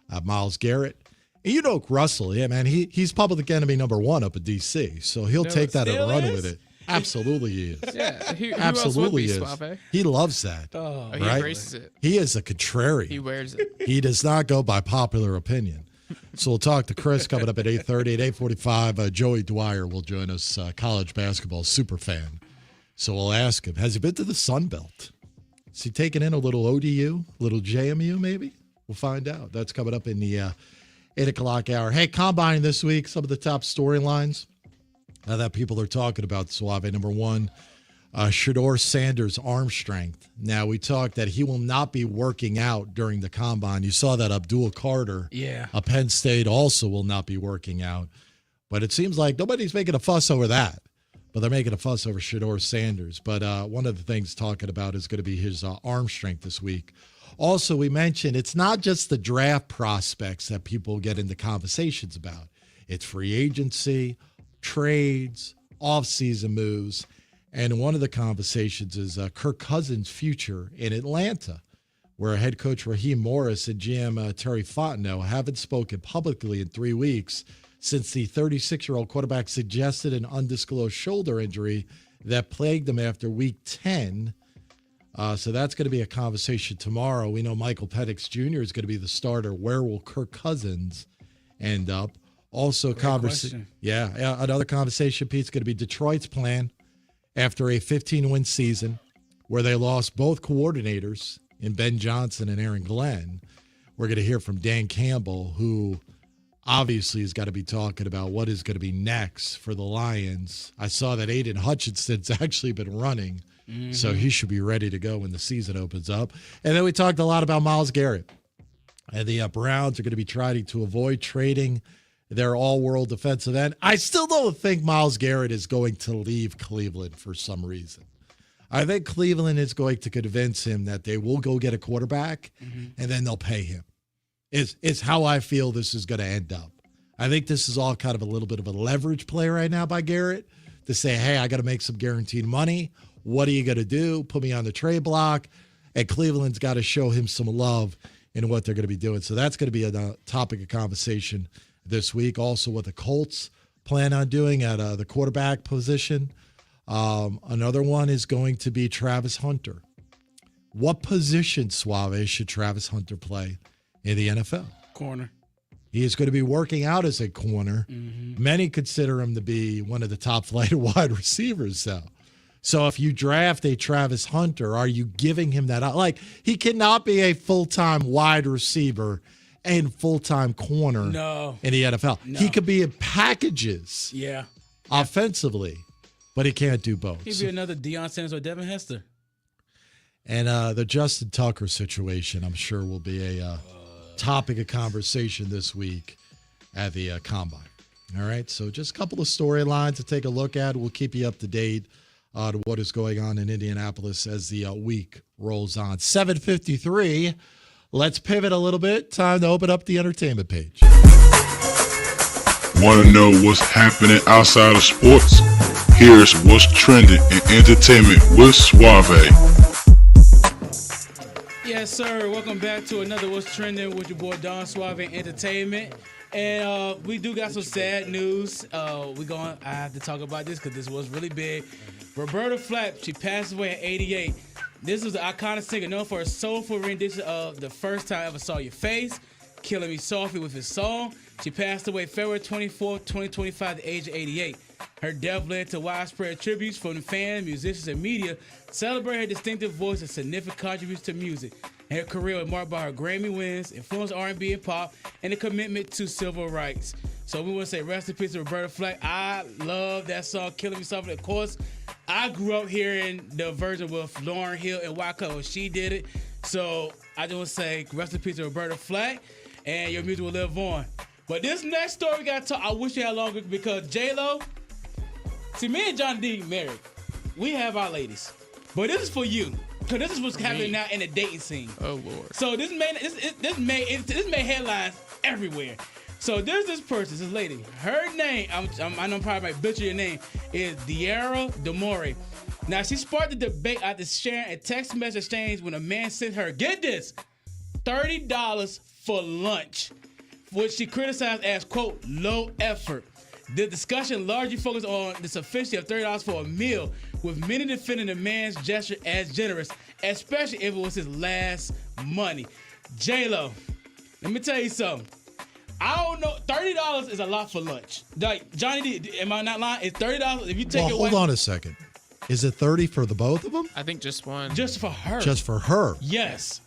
at Myles Garrett. And you know Russell, yeah, man, he's public enemy number one up at D.C., so he'll take that and run with it. Absolutely he is. Yeah, absolutely is. Suave? He loves that. Oh, right? He embraces it. He is a contrarian. He wears it. He does not go by popular opinion. So we'll talk to Chris coming up at 8:30. At 8:45, Joey Dwyer will join us, college basketball super fan. So we'll ask him, has he been to the Sun Belt? Is he taking in a little ODU, a little JMU maybe? We'll find out. That's coming up in the 8 o'clock hour. Hey, Combine this week, some of the top storylines that people are talking about, Suave. Number one, Shedeur Sanders' arm strength. Now, we talked that he will not be working out during the Combine. You saw that Abdul Carter, of Penn State, also will not be working out. But it seems like nobody's making a fuss over that. But they're making a fuss over Shedeur Sanders. But one of the things talking about is going to be his arm strength this week. Also, we mentioned it's not just the draft prospects that people get into conversations about. It's free agency, trades, offseason moves. And one of the conversations is Kirk Cousins' future in Atlanta, where head coach Raheem Morris and GM Terry Fontenot haven't spoken publicly in 3 weeks since the 36-year-old quarterback suggested an undisclosed shoulder injury that plagued him after Week 10. So that's going to be a conversation tomorrow. We know Michael Penix Jr. is going to be the starter. Where will Kirk Cousins end up? Also, another conversation, Pete's going to be Detroit's plan after a 15-win season where they lost both coordinators in Ben Johnson and Aaron Glenn. We're going to hear from Dan Campbell, who obviously has got to be talking about what is going to be next for the Lions. I saw that Aiden Hutchinson's actually been running, so he should be ready to go when the season opens up. And then we talked a lot about Myles Garrett. And the Browns are going to be trying to avoid trading their all-world defensive end. I still don't think Myles Garrett is going to leave Cleveland for some reason. I think Cleveland is going to convince him that they will go get a quarterback, and then they'll pay him. Is how I feel this is going to end up. I think this is all kind of a little bit of a leverage play right now by Garrett to say, hey, I got to make some guaranteed money. What are you going to do? Put me on the trade block. And Cleveland's got to show him some love in what they're going to be doing. So that's going to be a topic of conversation this week. Also, what the Colts plan on doing at the quarterback position. Another one is going to be Travis Hunter. What position, Suave, should Travis Hunter play in the NFL? Corner. He is going to be working out as a corner. Many consider him to be one of the top flight of wide receivers, though. So if you draft a Travis Hunter, are you giving him that? Like, he cannot be a full-time wide receiver and full-time corner in the NFL. No. He could be in packages offensively, but he can't do both. He'd be another Deion Sanders or Devin Hester. And the Justin Tucker situation, I'm sure, will be a topic of conversation this week at the Combine. All right, so just a couple of storylines to take a look at. We'll keep you up to date to what is going on in Indianapolis as the week rolls on. 7:53. Let's pivot a little bit. Time to open up the entertainment page. Want to know what's happening outside of sports? Here's what's trending in entertainment with Suave. Yes, sir. Welcome back to another What's Trending with your boy Don Suave Entertainment. And we do got some sad news. I have to talk about this because this was really big. Roberta Flack, she passed away at 88. This was the iconic singer known for a soulful rendition of The First Time I Ever Saw Your Face, Killing Me Softly with his song. She passed away February 24, 2025 at the age of 88. Her death led to widespread tributes from the fans, musicians, and media celebrating her distinctive voice and significant contributions to music. And her career was marked by her Grammy wins, influenced R&B and pop, and a commitment to civil rights. So we want to say rest in peace to Roberta Flack. I love that song, Killing Me Softly. Of course, I grew up hearing the version with Lauryn Hill and Wyclef. She did it. So I just want to say rest in peace to Roberta Flack, and your music will live on. But this next story we got to talk, I wish we had longer because J-Lo, see, me and John D married. We have our ladies. But this is for you. Because this is what's happening now in the dating scene. Oh, Lord. So this made headlines everywhere. So there's this person, this lady. Her name, I know I'm probably might butcher your name, is De'Ara Demore. Now, she sparked the debate after sharing a text message exchange when a man sent her, get this, $30 for lunch, which she criticized as, quote, low effort. The discussion largely focused on the sufficiency of $30 for a meal, with many defending the man's gesture as generous, especially if it was his last money. J-Lo, let me tell you something. I don't know. $30 is a lot for lunch. Like, Johnny D, am I not lying? It's $30 if you take it away. Hold on a second. Is it 30 for the both of them? I think just one. Just for her. Just for her. Yes.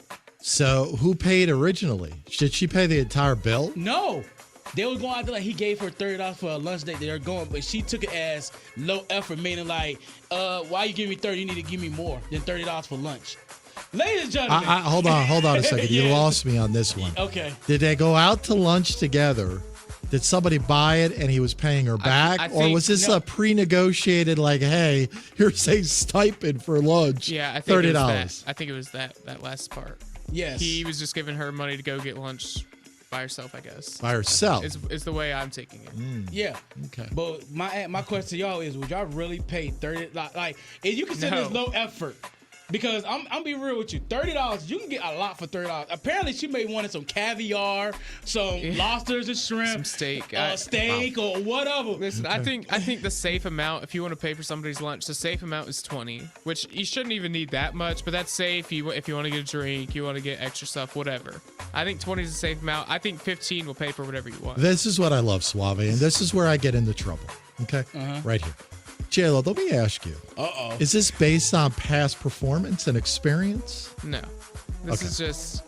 So who paid originally? Did she pay the entire bill? No. They were going out there like he gave her $30 for a lunch date. They were going, but she took it as low effort, meaning like, why you give me $30? You need to give me more than $30 for lunch. Ladies and gentlemen. Hold on a second. You lost me on this one. Okay. Did they go out to lunch together? Did somebody buy it and he was paying her back? I or think, was this a pre-negotiated, like, hey, here's a stipend for lunch? Yeah, I think $30. it was that. I think it was that last part. Yes. He was just giving her money to go get lunch by herself, I guess. By herself? Is the way I'm taking it. Yeah. Okay. But my question to y'all is, would y'all really pay $30? Like, if you consider this low effort, because I'm being real with you, $30, you can get a lot for $30. Apparently, she may wanted some caviar, some lobsters and shrimp, some steak, or whatever. Listen, I think the safe amount, if you want to pay for somebody's lunch, the safe amount is 20, which you shouldn't even need that much, but that's safe. If you want to get a drink, you want to get extra stuff, whatever. I think 20 is a safe amount. I think 15 will pay for whatever you want. This is what I love, Suave, and this is where I get into trouble. Okay? Right here. J-Lo, let me ask you. Uh-oh. Is this based on past performance and experience? No. This is just...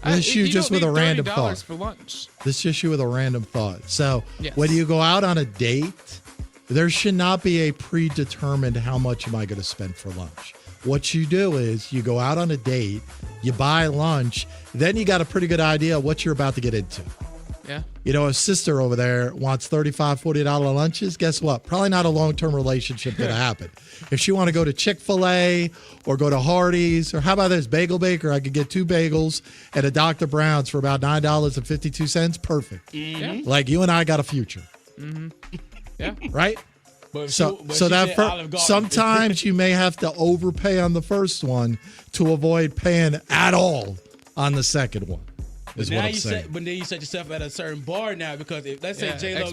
This you just with a random thought. For lunch. This just you with a random thought. So Yes. when you go out on a date, there should not be a predetermined how much am I going to spend for lunch. What you do is you go out on a date, you buy lunch, then you got a pretty good idea of what you're about to get into. Yeah. You know, a sister over there wants $35, $40 lunches. Guess what? Probably not a long-term relationship going to happen. If she want to go to Chick-fil-A or go to Hardee's, or how about this, Bagel Baker, I could get 2 bagels and a Dr. Brown's for about $9.52. Perfect. Yeah. Like you and I got a future. Mm-hmm. Yeah. Right? But sometimes you may have to overpay on the first one to avoid paying at all on the second one. Is what I'm saying. But then you set yourself at a certain bar now, because if let's say J-Lo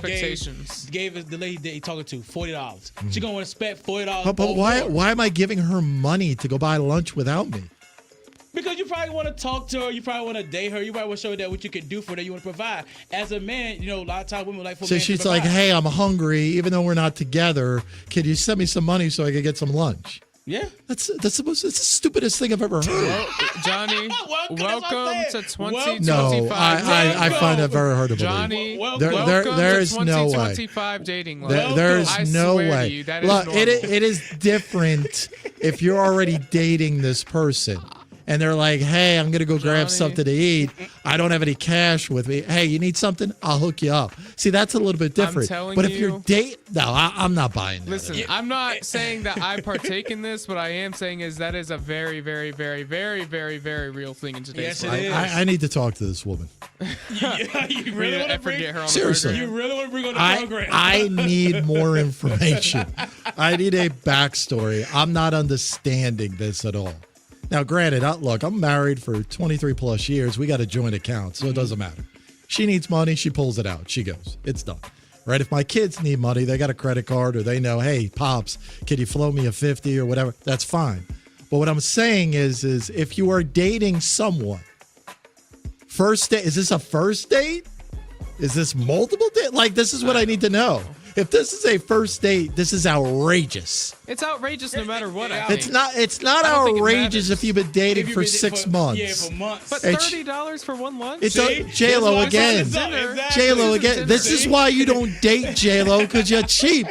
gave the lady that he talking to $40, she gonna expect $40. But why am I giving her money to go buy lunch without me? Because you probably want to talk to her, you probably want to date her, you probably want to show her that what you can do for her, you want to provide. As a man, you know, a lot of times women like for So men she's to like, provide. hey, I'm hungry, even though we're not together. Can you send me some money so I can get some lunch? Yeah. That's the stupidest thing I've ever heard. Well, Johnny, welcome to 2025. No, I find that very hard to believe. Johnny, there is no way. 2025 dating life. There's no way. To you, that is Look, normal. it is different if you're already dating this person. And they're like, hey, I'm going to go grab something to eat. I don't have any cash with me. Hey, you need something? I'll hook you up. See, that's a little bit different. But if you're I'm not buying that. Listen, I'm not saying that I partake in this. What I am saying is that is a very, very, very, very, very, very real thing in today's life. I need to talk to this woman. You really want to bring her on Seriously. the program? You really want to bring her on the program? I need more information. I need a backstory. I'm not understanding this at all. Now, granted, look, I'm married for 23 plus years. We got a joint account, so it doesn't matter. She needs money, she pulls it out. She goes. It's done. Right? If my kids need money, they got a credit card, or they know, hey, Pops, can you float me a 50 or whatever? That's fine. But what I'm saying is if you are dating someone, first date, is this a first date? Is this multiple date? Like, this is what I need to know. If this is a first date, this is outrageous. It's outrageous no matter what. I It's think. not. It's not I don't think it outrageous if you've been dating for been 6 months. Yeah, for months. But It's- $30 for one lunch? It's See? J-Lo That's why again. it's on the dinner. Exactly. J-Lo It's a again. dinner. This is See? why you don't date J-Lo, because you're cheap.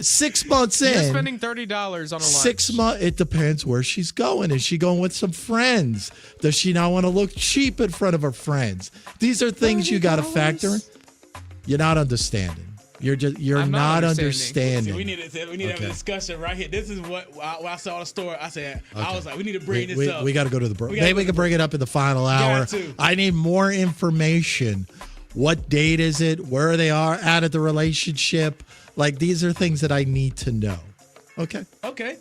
6 months You're in. spending $30 on a lunch. 6 months. It depends where she's going. Is she going with some friends? Does she not want to look cheap in front of her friends? These are things you got to factor in. You're not understanding. You're I'm not not understanding. See, we need to have a discussion right here. This is what I saw the story. I said, I was like, we need to bring this up. We got to go to the break. We gotta Maybe go we to can bring it up in the final hour. Got to. I need more information. What date is it? Where they are at the relationship? Like, these are things that I need to know. Okay. Okay.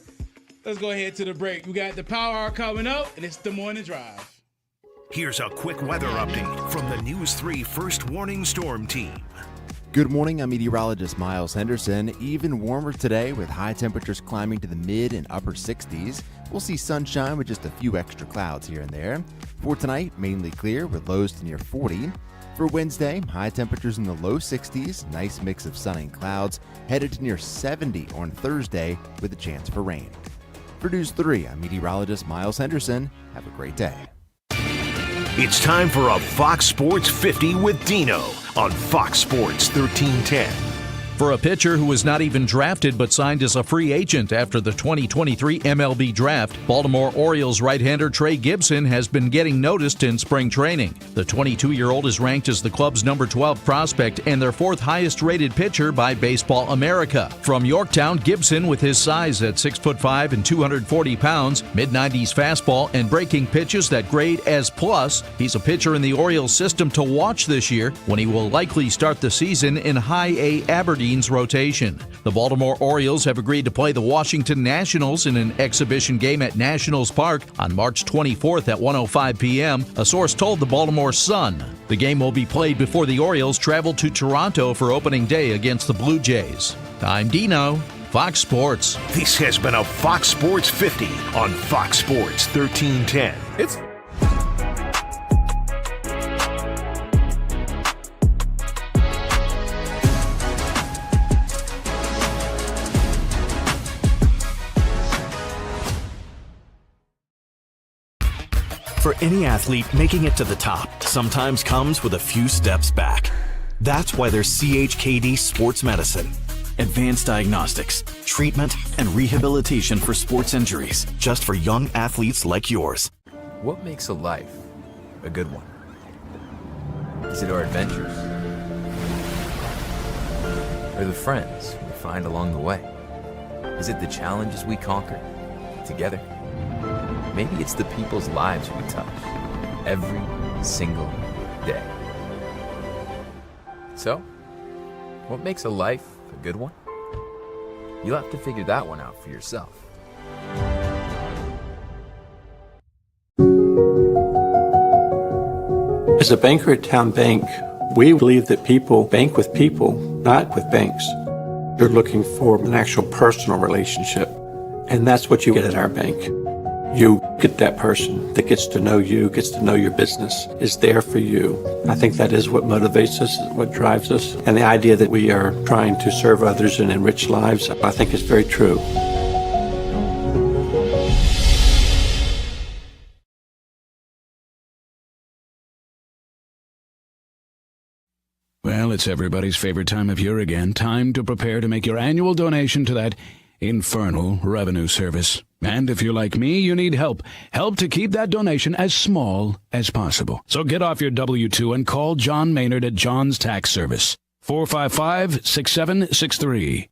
Let's go ahead to the break. We got the Power Hour coming up, and it's the Morning Drive. Here's a quick weather update from the News 3 First Warning Storm Team. Good morning, I'm meteorologist Miles Henderson. Even warmer today with high temperatures climbing to the mid and upper 60s. We'll see sunshine with just a few extra clouds here and there. For tonight, mainly clear with lows to near 40. For Wednesday, high temperatures in the low 60s, nice mix of sun and clouds, headed to near 70 on Thursday with a chance for rain. For News 3, I'm meteorologist Miles Henderson. Have a great day. It's time for a Fox Sports 50 with Dino on Fox Sports 1310. For a pitcher who was not even drafted but signed as a free agent after the 2023 MLB draft, Baltimore Orioles right-hander Trey Gibson has been getting noticed in spring training. The 22-year-old is ranked as the club's number 12 prospect and their fourth highest-rated pitcher by Baseball America. From Yorktown, Gibson, with his size at 6'5" and 240 pounds, mid-90s fastball, and breaking pitches that grade as plus, he's a pitcher in the Orioles system to watch this year when he will likely start the season in High A Aberdeen rotation. The Baltimore Orioles have agreed to play the Washington Nationals in an exhibition game at Nationals Park on March 24th at 1:05 p.m., a source told the Baltimore Sun. The game will be played before the Orioles travel to Toronto for opening day against the Blue Jays. I'm Dino, Fox Sports. This has been a Fox Sports 50 on Fox Sports 1310. It's For any athlete, making it to the top sometimes comes with a few steps back. That's why there's CHKD Sports Medicine. Advanced diagnostics, treatment, and rehabilitation for sports injuries, just for young athletes like yours. What makes a life a good one? Is it our adventures? Or the friends we find along the way? Is it the challenges we conquer together? Maybe it's the people's lives we touch every single day. So, what makes a life a good one? You'll have to figure that one out for yourself. As a banker at Town Bank, we believe that people bank with people, not with banks. They're looking for an actual personal relationship, and that's what you get at our bank. You get that person that gets to know you, gets to know your business, is there for you. I think that is what motivates us, what drives us. And the idea that we are trying to serve others and enrich lives, I think is very true. Well, it's everybody's favorite time of year again. Time to prepare to make your annual donation to that infernal revenue service. And if you're like me, you need help. Help to keep that donation as small as possible. So get off your W-2 and call John Maynard at John's Tax Service. 455-6763.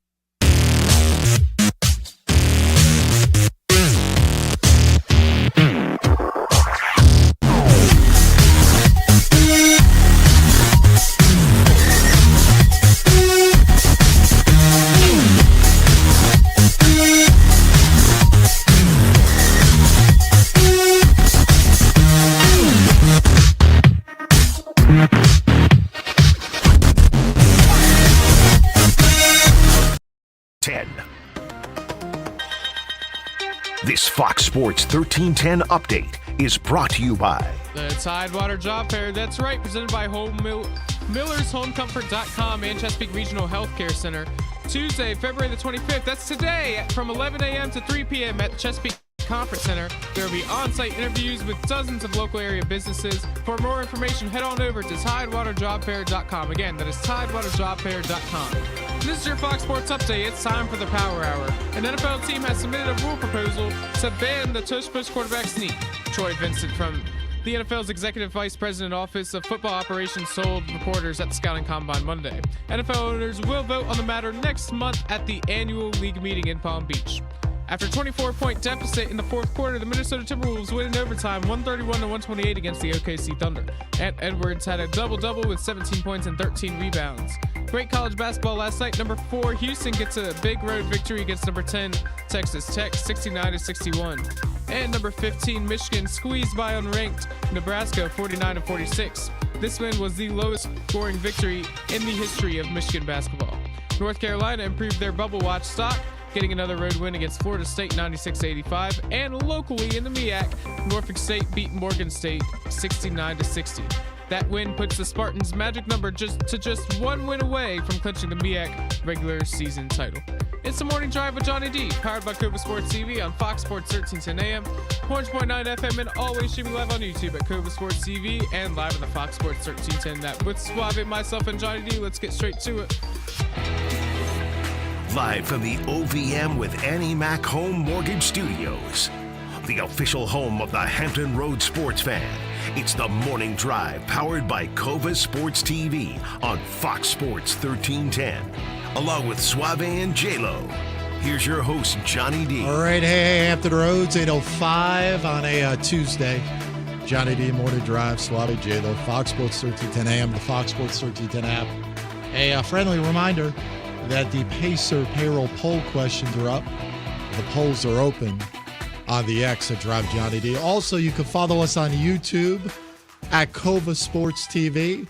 This Fox Sports 1310 update is brought to you by The Tidewater Job Fair. That's right, presented by MillersHomeComfort.com, and Chesapeake Regional Healthcare Center. Tuesday, February the 25th, that's today, from 11 a.m. to 3 p.m. at the Chesapeake Conference Center. There will be on-site interviews with dozens of local area businesses. For more information, head on over to TidewaterJobFair.com. Again, that is TidewaterJobFair.com. This is your Fox Sports Update. It's time for the Power Hour. An NFL team has submitted a rule proposal to ban the Tush Push quarterback sneak. Troy Vincent from the NFL's Executive Vice President Office of Football Operations told reporters at the Scouting Combine Monday. NFL owners will vote on the matter next month at the annual league meeting in Palm Beach. After a 24-point deficit in the fourth quarter, the Minnesota Timberwolves win in overtime 131-128 against the OKC Thunder. Ant Edwards had a double-double with 17 points and 13 rebounds. Great college basketball last night. Number 4, Houston gets a big road victory against number 10, Texas Tech, 69-61. And number 15, Michigan squeezed by unranked Nebraska, 49-46. This win was the lowest scoring victory in the history of Michigan basketball. North Carolina improved their bubble watch stock, getting another road win against Florida State 96-85, and locally in the MEAC, Norfolk State beat Morgan State 69-60. That win puts the Spartans' magic number just one win away from clinching the MEAC regular season title. It's the Morning Drive with Johnny D, powered by Cova Sports TV on Fox Sports 1310 AM, 100.9 FM, and always streaming live on YouTube at Cova Sports TV and live on the Fox Sports 1310 app. With Suave, myself, and Johnny D, let's get straight to it. Live from the OVM with Annie Mac Home Mortgage Studios, the official home of the Hampton Roads sports fan. It's the Morning Drive, powered by Cova Sports TV on Fox Sports 1310, along with Suave and J-Lo. Here's your host, Johnny D. All right, hey, Hampton Roads, 8:05 on a Tuesday. Johnny D, Morning Drive, Suave, J-Lo, Fox Sports 1310 AM, the Fox Sports 1310 app. A friendly reminder that the Pacer payroll poll questions are up. The polls are open on the X at Drive Johnny D. Also, you can follow us on YouTube at Cova Sports TV.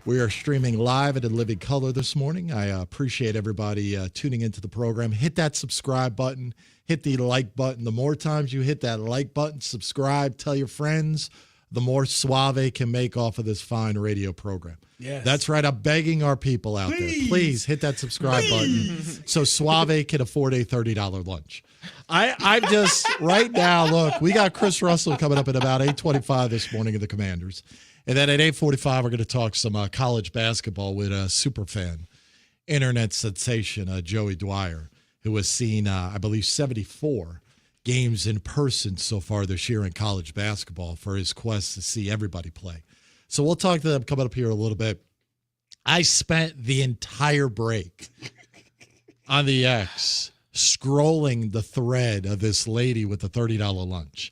We are streaming live and in living color this morning. I appreciate everybody tuning into the program. Hit that subscribe button. Hit the like button. The more times you hit that like button, subscribe, tell your friends, the more Suave can make off of this fine radio program. Yes. That's right. I'm begging our people out there. Please hit that subscribe button so Suave can afford a $30 lunch. I'm just, right now, look, we got Chris Russell coming up at about 8:25 this morning of the Commanders. And then at 8:45, we're going to talk some college basketball with a super fan, internet sensation, Joey Dwyer, who has seen, I believe, 74 games in person so far this year in college basketball for his quest to see everybody play. So we'll talk to them coming up here a little bit. I spent the entire break on the X scrolling the thread of this lady with the $30 lunch.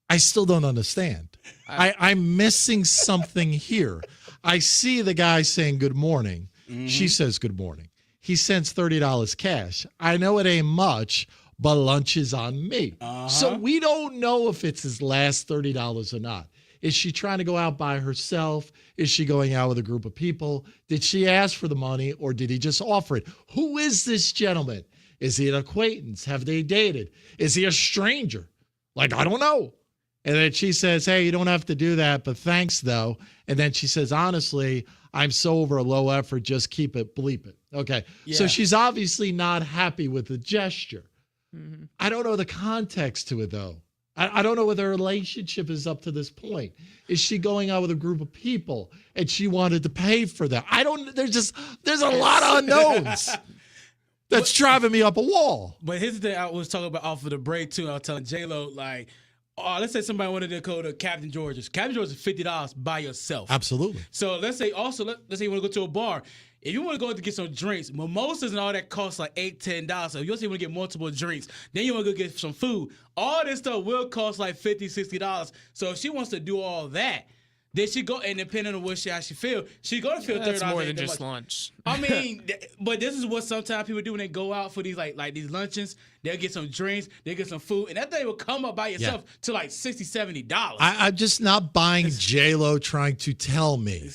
I still don't understand. I'm missing something here. I see the guy saying good morning. Mm-hmm. She says good morning. He sends $30 cash. I know it ain't much, but lunch is on me. Uh-huh. So we don't know if it's his last $30 or not. Is she trying to go out by herself? Is she going out with a group of people? Did she ask for the money or did he just offer it? Who is this gentleman? Is he an acquaintance? Have they dated? Is he a stranger? Like, I don't know. And then she says, hey, you don't have to do that, but thanks, though. And then she says, honestly, I'm so over a low effort, just keep it, bleep it. Okay. Yeah. So she's obviously not happy with the gesture. Mm-hmm. I don't know the context to it, though. I don't know whether their relationship is up to this point. Is she going out with a group of people and she wanted to pay for that? There's a lot of unknowns. That's driving me up a wall. But here's the thing I was talking about off of the break, too. I was telling J-Lo, like, let's say somebody wanted to go to Captain George's. Captain George's is $50 by yourself. Absolutely. So let's say also, let's say you want to go to a bar. If you want to go to get some drinks, mimosas and all that costs like $8, $10. So if you also want to get multiple drinks, then you want to go get some food. All this stuff will cost like $50, $60. So if she wants to do all that, then she go, and depending on how she feel, she going to feel $30. That's more than just lunch. I mean, but this is what sometimes people do when they go out for these like these luncheons. They'll get some drinks, they'll get some food, and that thing will come up by yourself to like $60, $70. I'm just not buying J-Lo trying to tell me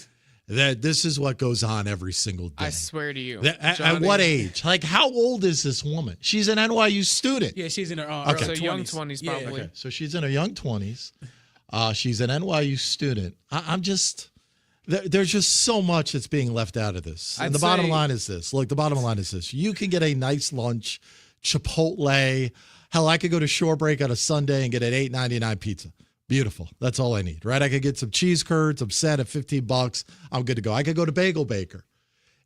that this is what goes on every single day. I swear to you. At what age? Like, how old is this woman? She's an NYU student. Yeah, she's in her early 20s. Young 20s probably. Okay, so she's in her young 20s. She's an NYU student. I'm just, There's just so much that's being left out of this. And the bottom line is this. Look, the bottom line is this. You can get a nice lunch, Chipotle. Hell, I could go to Shore Break on a Sunday and get an $8.99 pizza. Beautiful. That's all I need, right? I could get some cheese curds. I'm set at $15. I'm good to go. I could go to Bagel Baker,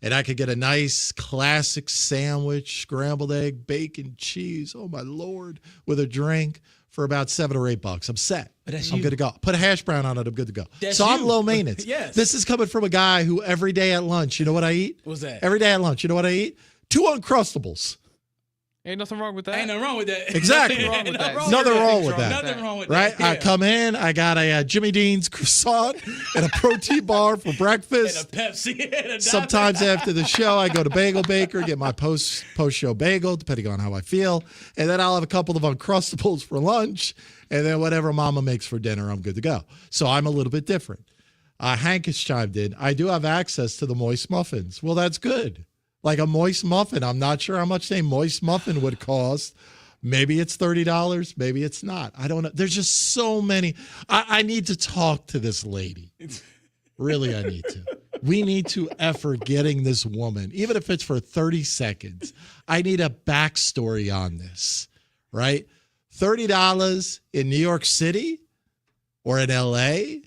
and I could get a nice classic sandwich, scrambled egg, bacon, cheese. Oh, my Lord. With a drink for about $7 or $8. I'm set. I'm good to go. Put a hash brown on it. I'm good to go. I'm low maintenance. Yes. This is coming from a guy who every day at lunch, you know what I eat? What's that? Every day at lunch, you know what I eat? 2 Uncrustables. Ain't nothing wrong with that. Ain't nothing wrong with that. Exactly. Nothing wrong with that. Nothing wrong with that. Nothing wrong with right? that. Yeah. I come in, I got a Jimmy Dean's croissant and a protein bar for breakfast. And a Pepsi. And a Sometimes after the show, I go to Bagel Baker, get my post-show bagel, depending on how I feel. And then I'll have a couple of Uncrustables for lunch. And then whatever Mama makes for dinner, I'm good to go. So I'm a little bit different. Hank has chimed in. I do have access to the moist muffins. Well, that's good. Like a moist muffin. I'm not sure how much a moist muffin would cost. Maybe it's $30. Maybe it's not. I don't know. There's just so many. I need to talk to this lady. Really, I need to. We need to effort getting this woman, even if it's for 30 seconds. I need a backstory on this, right? $30 in New York City or in L.A.?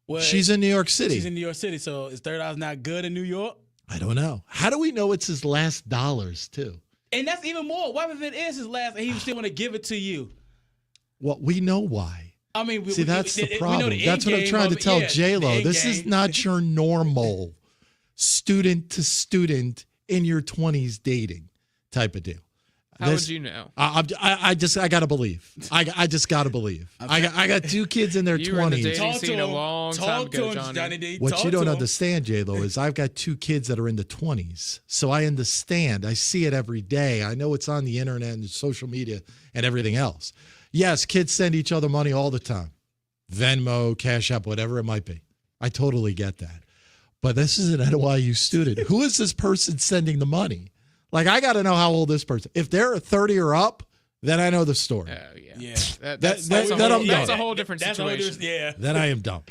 Well, she's in New York City. She's in New York City, so is $30 not good in New York? I don't know. How do we know it's his last dollars, too? And that's even more. What if it is his last and he still want to give it to you? Well, we know why. I mean, see, that's the problem. That's what I'm trying to tell J-Lo. This is not your normal student to student in your 20s dating type of deal. How would you know? I gotta believe. I just gotta believe. I got 2 kids in their 20s. You were in the dating scene a long time ago, Johnny D. What you don't understand, J-Lo, is I've got 2 kids that are in the 20s. So I understand. I see it every day. I know it's on the internet and social media and everything else. Yes, kids send each other money all the time. Venmo, Cash App, whatever it might be. I totally get that. But this is an NYU student. Who is this person sending the money? Like, I got to know how old this person. If they're 30 or up, then I know the story. Oh, yeah. That's a whole different situation. Then I am dumb.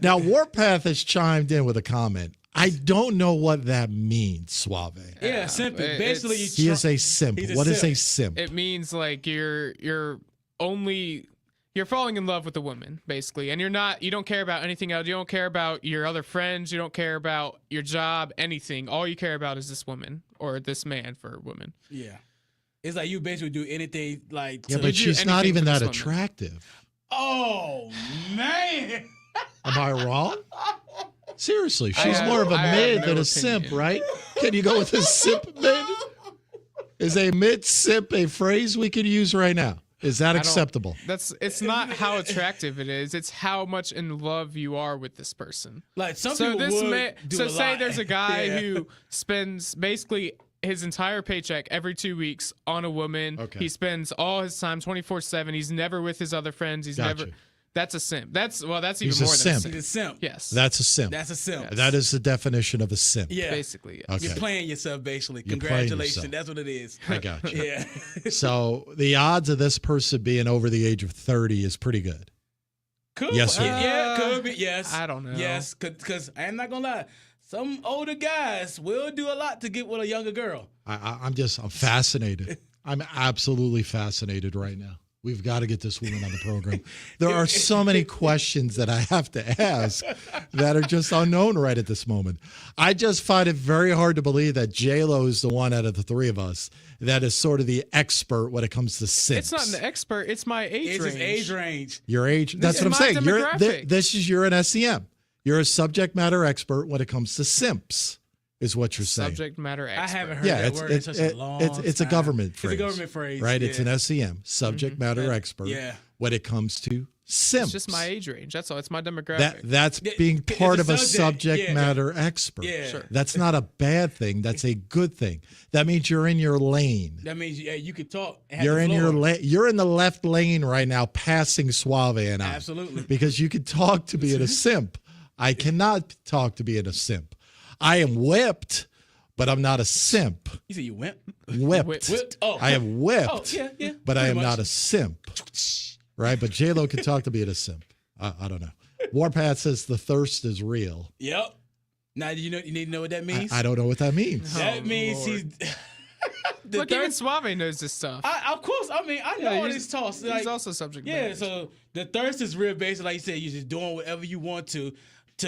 Now, Warpath has chimed in with a comment. I don't know what that means, Suave. Yeah, simp. Basically, he is a simp. What is a simp? It means like you're falling in love with a woman, basically, and you don't care about anything else. You don't care about your other friends. You don't care about your job, anything. All you care about is this woman or this man for women. Yeah. It's like you basically do anything like. Yeah, but she's not even that attractive. Oh, man. Am I wrong? Seriously, she's more of a mid than a simp, right? Can you go with a simp mid? Is a mid simp a phrase we could use right now? Is that acceptable? It's not how attractive it is. It's how much in love you are with this person. Like some people would do a say lot. There's a guy who spends basically his entire paycheck every 2 weeks on a woman. Okay. He spends all his time 24/7. He's never with his other friends. He's never. That's a simp. That's even more than a simp. He's a simp. Yes. That's a simp. That's a simp. Yes. That is the definition of a simp. Yeah. Basically, yes. Okay. You're playing yourself, basically. You're playing Congratulations. yourself. That's what it is. I got you. Yeah. So the odds of this person being over the age of 30 is pretty good. Could Yes, sir. Yeah, could be. Yes. I don't know. Yes, because I'm not going to lie. Some older guys will do a lot to get with a younger girl. I'm fascinated. I'm absolutely fascinated right now. We've got to get this woman on the program. There are so many questions that I have to ask that are just unknown right at this moment. I just find it very hard to believe that J-Lo is the one out of the 3 of us that is sort of the expert when it comes to simps. It's not an expert. It's my age range. It's his age range. Your age. That's what I'm saying. You're an SEM. You're a subject matter expert when it comes to simps. Is what you're saying. Subject matter expert. I haven't heard that word in such a long time. It's a government phrase. It's a government phrase. Right? Yeah. It's an SEM, subject matter expert, when it comes to simps. It's just my age range. That's all. It's my demographic. That's being part of a subject matter expert. Yeah. Sure. That's not a bad thing. That's a good thing. That means you're in your lane. That means you can talk. You're in your lane. You're in the left lane right now, passing Suave and I. Absolutely. Because you can talk to being a simp. I cannot talk to being a simp. I am whipped, but I'm not a simp. You say you wimp? Whipped. Oh. I am whipped. Oh, yeah. But I am Pretty not much. a simp. Right? But J-Lo can talk to being a simp. I don't know. Warpath says the thirst is real. Yep. Now you need to know what that means. I don't know what that means. That means Lord. he's. Look, even Suave knows this stuff. Of course, I mean I know all these talks. He's also subject matter. Yeah, so the thirst is real basic. Like you said, you're just doing whatever you want to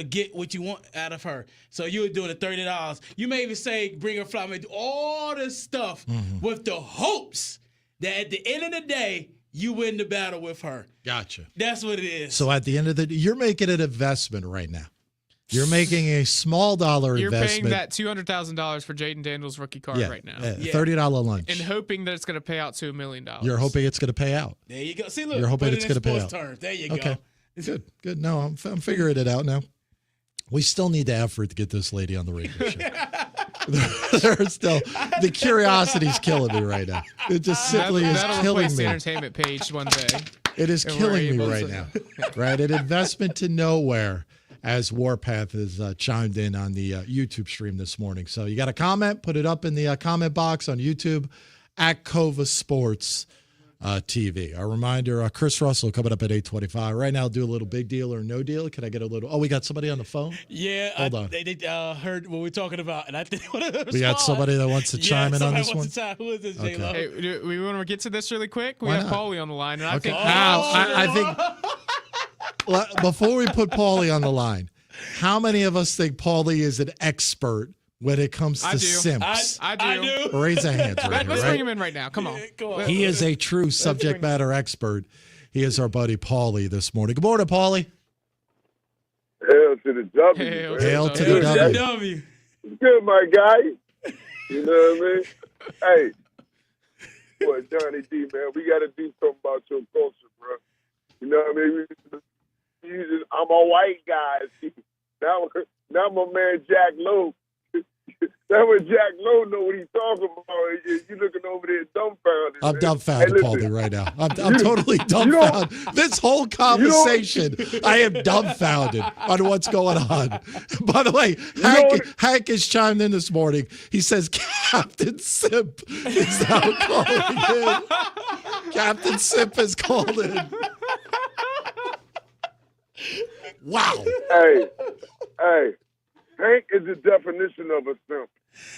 get what you want out of her. So you were doing the $30. You may even say bring her flower, do all this stuff with the hopes that at the end of the day you win the battle with her. Gotcha. That's what it is. So at the end of the day, you're making an investment right now. You're making a small dollar You're investment. paying that $200,000 for Jaden Daniels' rookie card right now. $30 lunch. And hoping that it's going to pay out to $1 million. You're hoping it's going to pay out. There you go. See, look. You're hoping it's going to pay out. Terms. There you Okay. go. Good. No, I'm figuring it out now. We still need the effort to get this lady on the radio show. There's still the curiosity's killing me right now. It just simply is killing replace me. the entertainment page one day. It is And killing we're me able right to- now. Right, an investment to nowhere. As Warpath has chimed in on the YouTube stream this morning. So you got a comment, put it up in the comment box on YouTube at Cova Sports TV. A reminder, Chris Russell coming up at 8:25. Right now, I'll do a little big deal or no deal. Can I get a little? Oh, we got somebody on the phone? Yeah. Hold on. They heard what we're talking about, and I think We got somebody that wants to chime in on this one? Who is this, Okay. J-Lo? Hey, do we want to get to this really quick? We Why have not? Paulie on the line. And I Okay. think I think before we put Paulie on the line, how many of us think Paulie is an expert when it comes to simps? I do. Raise a hand right here, Let's right? bring him in right now. Come on. He is a true subject matter expert. He is our buddy Paulie this morning. Good morning, Paulie. Hail to the W. Hail to the W. W. It's good, my guy. You know what I mean? Hey, boy, Johnny D, man, we got to do something about your culture, bro. You know what I mean? I'm a white guy. Now my man Jack Lowe. That when Jack Lowe know what he's talking about. You looking over there dumbfounded. I'm man. dumbfounded, Hey, Paulie, listen, right now. I'm totally dumbfounded. This whole conversation, I am dumbfounded on what's going on. By the way, Hank has chimed in this morning. He says Captain Simp is now calling in. Captain Simp has called in. Wow. Hey, Hank is the definition of a simp.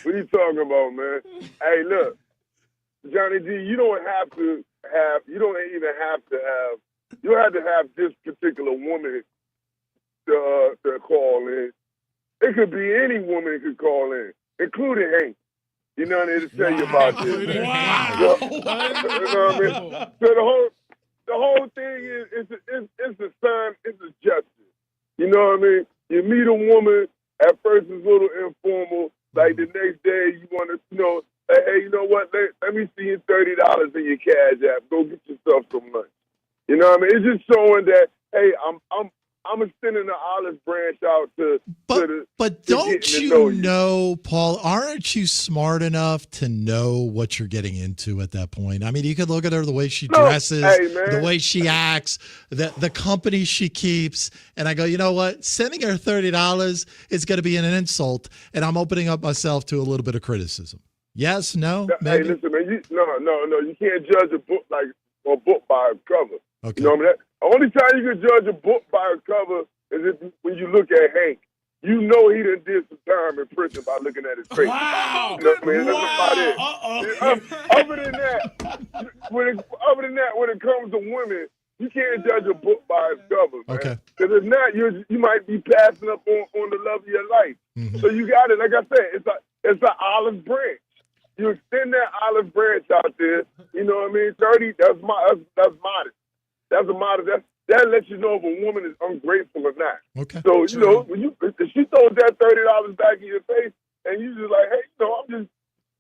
What are you talking about, man? Hey, look, Johnny D, you don't even have to have this particular woman to call in. It could be any woman could call in, including Hank. You know what I mean? To tell you about this. Wow. You know what I mean? So the whole thing is it's a sign, it's a gesture. You know what I mean? You meet a woman, at first it's a little informal. Like the next day you want to, hey, you know what? Let me see you $30 in your cash app. Go get yourself some lunch. You know what I mean? It's just showing that, hey, I'm extending the olive branch out to But to don't getting to you know, Paul, aren't you smart enough to know what you're getting into at that point? I mean, you could look at her, the way she dresses, hey, man. the way she acts, the company she keeps, and I go, you know what? Sending her $30 is going to be an insult, and I'm opening up myself to a little bit of criticism. Yes, no, maybe? Hey, listen, man, no, you can't judge a book a book by its cover. Okay. You know what I mean? The only time you can judge a book by its cover is when you look at Hank. You know he done did some time in prison by looking at his face. Wow. You know what I mean? That's about it. Other than that, when it comes to women, you can't judge a book by its cover, man. Okay. Because if not, you might be passing up on the love of your life. Mm-hmm. So you got it. Like I said, it's an olive branch. You extend that olive branch out there. You know what I mean? 30. That's modest. That's a modest. That lets you know if a woman is ungrateful or not. Okay. So when if she throws that $30 back in your face, and you just like, hey, I'm just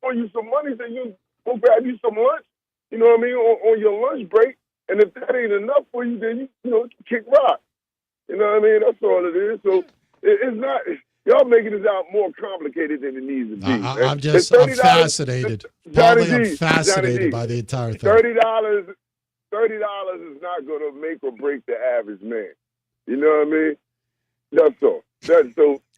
throwing you some money, so you go grab you some lunch. You know what I mean? On your lunch break. And if that ain't enough for you, then you kick rock. You know what I mean? That's all it is. So it's not. Y'all making this out more complicated than it needs to be. I'm fascinated. Paulie, I'm fascinated by the entire thing. $30 is not going to make or break the average man. You know what I mean? That's all.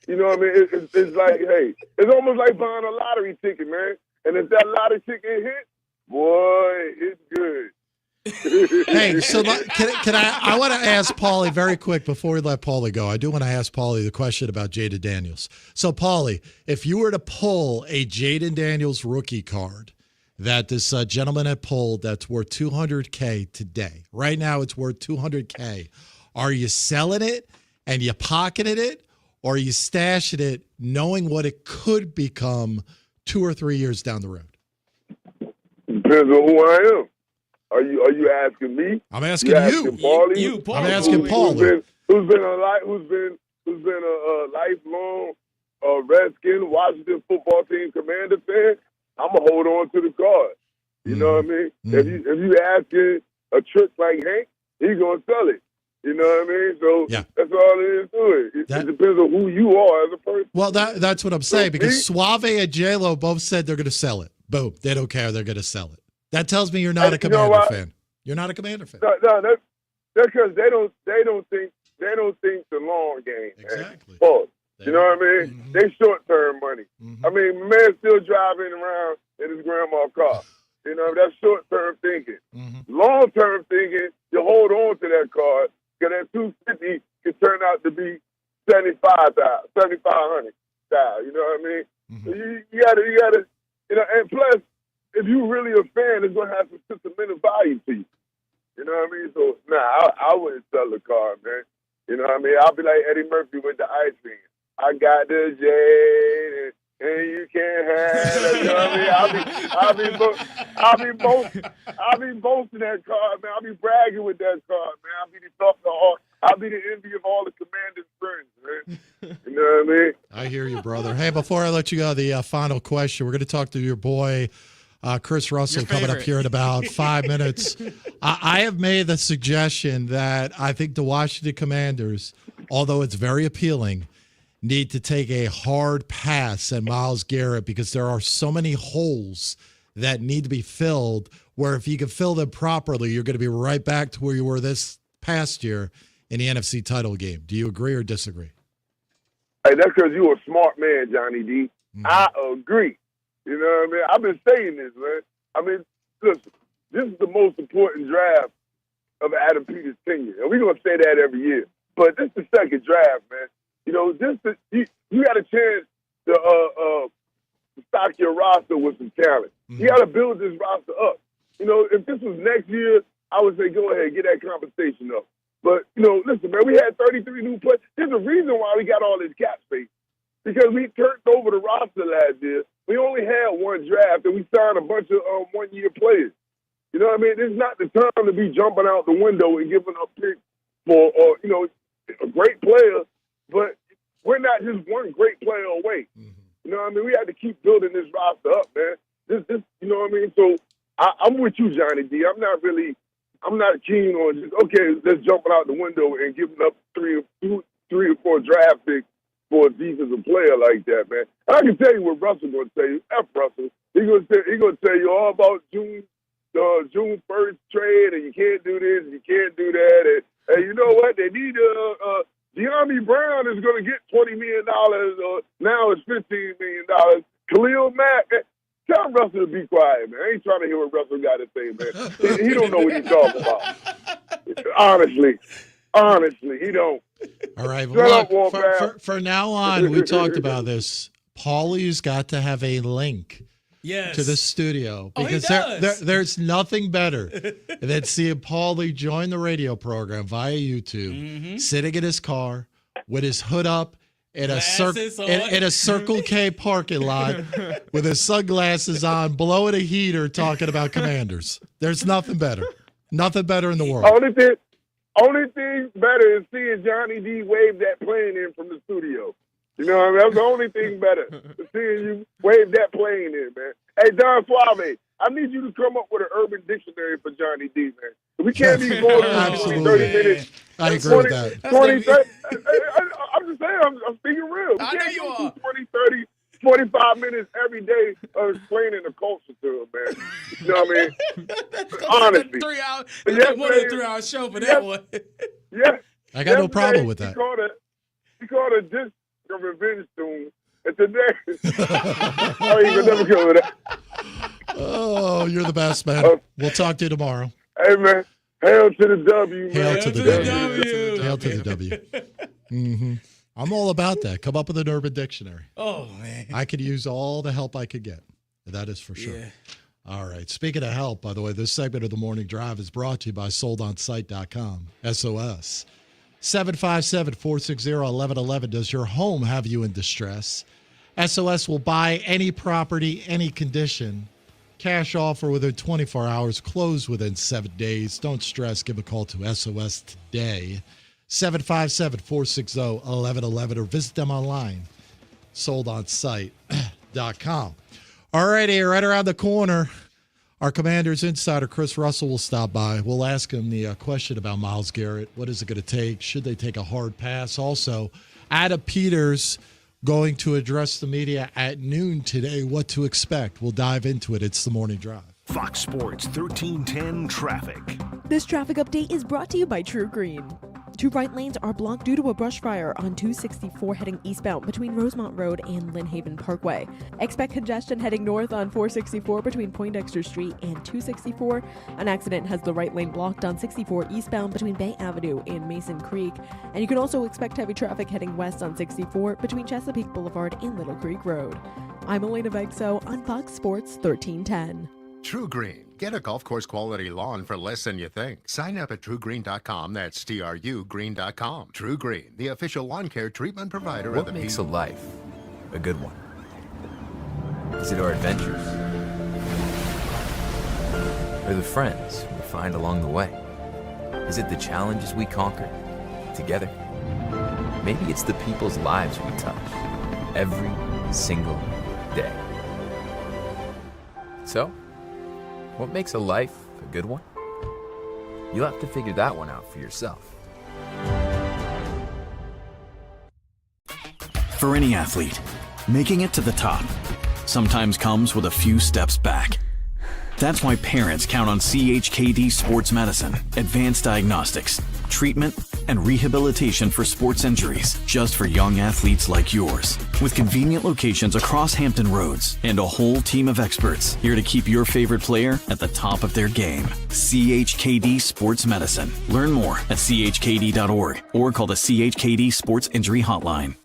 You know what I mean? It's like, hey, it's almost like buying a lottery ticket, man. And if that lottery ticket hit, boy, it's good. Hey, so can I want to ask Paulie very quick before we let Paulie go. I do want to ask Paulie the question about Jaden Daniels. So, Paulie, if you were to pull a Jaden Daniels rookie card that this gentleman had pulled that's worth $200K today, right now it's worth $200K, are you selling it and you pocketing it, or are you stashing it knowing what it could become 2 or 3 years down the road? Depends on who I am. Are you asking me? I'm asking you. Paulie? Paulie. I'm asking Paulie. Who's been a lifelong Redskin, Washington football team Commander fan? I'm gonna hold on to the card. You know what I mean? If you asking a trick like Hank, he's gonna sell it. You know what I mean? So that's all it is to it. It depends on who you are as a person. Well, that's what I'm saying, because Suave and J-Lo both said they're going to sell it. Boom. They don't care. They're going to sell it. That tells me you're not a Commander fan. You're not a Commander fan. No, that's because they don't think the long game. Exactly. You know what I mean? They short-term money. I mean, man's still driving around in his grandma's car. You know, that's short-term thinking. Long-term thinking, you hold on to that card, because that 250 could turn out to be 7,500. You know what I mean? So you gotta, you know, and plus, if you really a fan, it's gonna have some sentimental value to you. You know what I mean? So I wouldn't sell the card, man. You know what I mean? I'll be like Eddie Murphy with the ice cream. I got the jade, and you can't have it. You know what I mean? I'll be boasting that card, man. I'll be bragging with that card, man. I'll be the envy of all the Commanders' friends, man. You know what I mean? I hear you, brother. Hey, before I let you go, the final question. We're going to talk to your boy, Chris Russell, coming up here in about 5 minutes. I have made the suggestion that I think the Washington Commanders, although it's very appealing, need to take a hard pass at Myles Garrett, because there are so many holes that need to be filled, where if you can fill them properly, you're going to be right back to where you were this past year in the NFC title game. Do you agree or disagree? Hey, that's because you're a smart man, Johnny D. I agree. You know what I mean? I've been saying this, man. I mean, listen, this is the most important draft of Adam Peters' tenure. And we're going to say that every year. But this is the second draft, man. You know, you got a chance to stock your roster with some talent. You got to build this roster up. You know, if this was next year, I would say go ahead, get that compensation up. But, you know, listen, man, we had 33 new players. There's a reason why we got all this cap space. Because we turned over the roster last year. We only had one draft, and we signed a bunch of one-year players. You know what I mean? It's not the time to be jumping out the window and giving up picks for, you know, a great player. But we're not just one great player away. You know what I mean? We had to keep building this roster up, man. This, you know what I mean? So I'm with you, Johnny D. I'm not keen on just, okay, let's jump out the window and giving up three or four draft picks for a defensive player like that, man. And I can tell you what Russell's going to tell you. F. Russell. He's going to tell you all about June 1st trade, and you can't do this, and you can't do that. And you know what? They need De'Ami Brown is going to get $20 million. Now it's $15 million. Khalil Mack. Tell Russell to be quiet, man. I ain't trying to hear what Russell got to say, man. He don't know what he's talking about. Honestly, he don't. All right. Well, look, for now on, we talked about this. Paulie's got to have a link to the studio, because there's nothing better than seeing Paulie join the radio program via YouTube, sitting in his car with his hood up in a Circle K parking lot with his sunglasses on, blowing a heater, talking about Commanders. There's nothing better. Nothing better in the world. Only thing better is seeing Johnny D wave that plane in from the studio. You know what I mean? That's the only thing better, seeing you wave that plane in, man. Hey, Don Suave, I need you to come up with an urban dictionary for Johnny D, man. We can't be going on 20, 30 minutes. I agree with that. 20, 30, I'm just saying, I'm speaking real. We can't go 20, 30, 45 minutes every day explaining the culture to him, man. You know what I mean? Honestly. 3 hours. Yes, more than a 3 hour show for that one. Yeah. I got no problem with that. He called it just a revenge tune. And today, oh, you can never kill with that. Oh, you're the best, man. We'll talk to you tomorrow. Hey, man. Hail to the W, man. Hail to the W. Hail to the W. Mm-hmm. I'm all about that. Come up with an Urban Dictionary. Oh, man. I could use all the help I could get. That is for sure. Yeah. All right. Speaking of help, by the way, this segment of the Morning Drive is brought to you by SoldOnSite.com. SOS. 757-460-1111. Does your home have you in distress? SOS will buy any property, any condition. Cash offer within 24 hours, close within 7 days. Don't stress. Give a call to SOS today. 757-460-1111 or visit them online. SoldOnSite.com. All righty, right around the corner, our Commanders insider, Chris Russell, will stop by. We'll ask him the question about Myles Garrett. What is it going to take? Should they take a hard pass? Also, Adam Peters going to address the media at noon today. What to expect? We'll dive into it. It's the Morning Drive. Fox Sports 1310 traffic. This traffic update is brought to you by True Green. 2 right lanes are blocked due to a brush fire on 264 heading eastbound between Rosemont Road and Lynn Haven Parkway. Expect congestion heading north on 464 between Poindexter Street and 264. An accident has the right lane blocked on 64 eastbound between Bay Avenue and Mason Creek. And you can also expect heavy traffic heading west on 64 between Chesapeake Boulevard and Little Creek Road. I'm Elena Vegso on Fox Sports 1310. True Green. Get a golf course quality lawn for less than you think. Sign up at TrueGreen.com. That's TrueGreen.com. True Green, the official lawn care treatment provider of the What makes a life a good one? Is it our adventures? Or the friends we find along the way? Is it the challenges we conquer together? Maybe it's the people's lives we touch every single day. So, what makes a life a good one? You'll have to figure that one out for yourself. For any athlete, making it to the top sometimes comes with a few steps back. That's why parents count on CHKD Sports Medicine, advanced diagnostics, treatment, and rehabilitation for sports injuries just for young athletes like yours. With convenient locations across Hampton Roads and a whole team of experts here to keep your favorite player at the top of their game. CHKD Sports Medicine. Learn more at chkd.org or call the CHKD Sports Injury Hotline.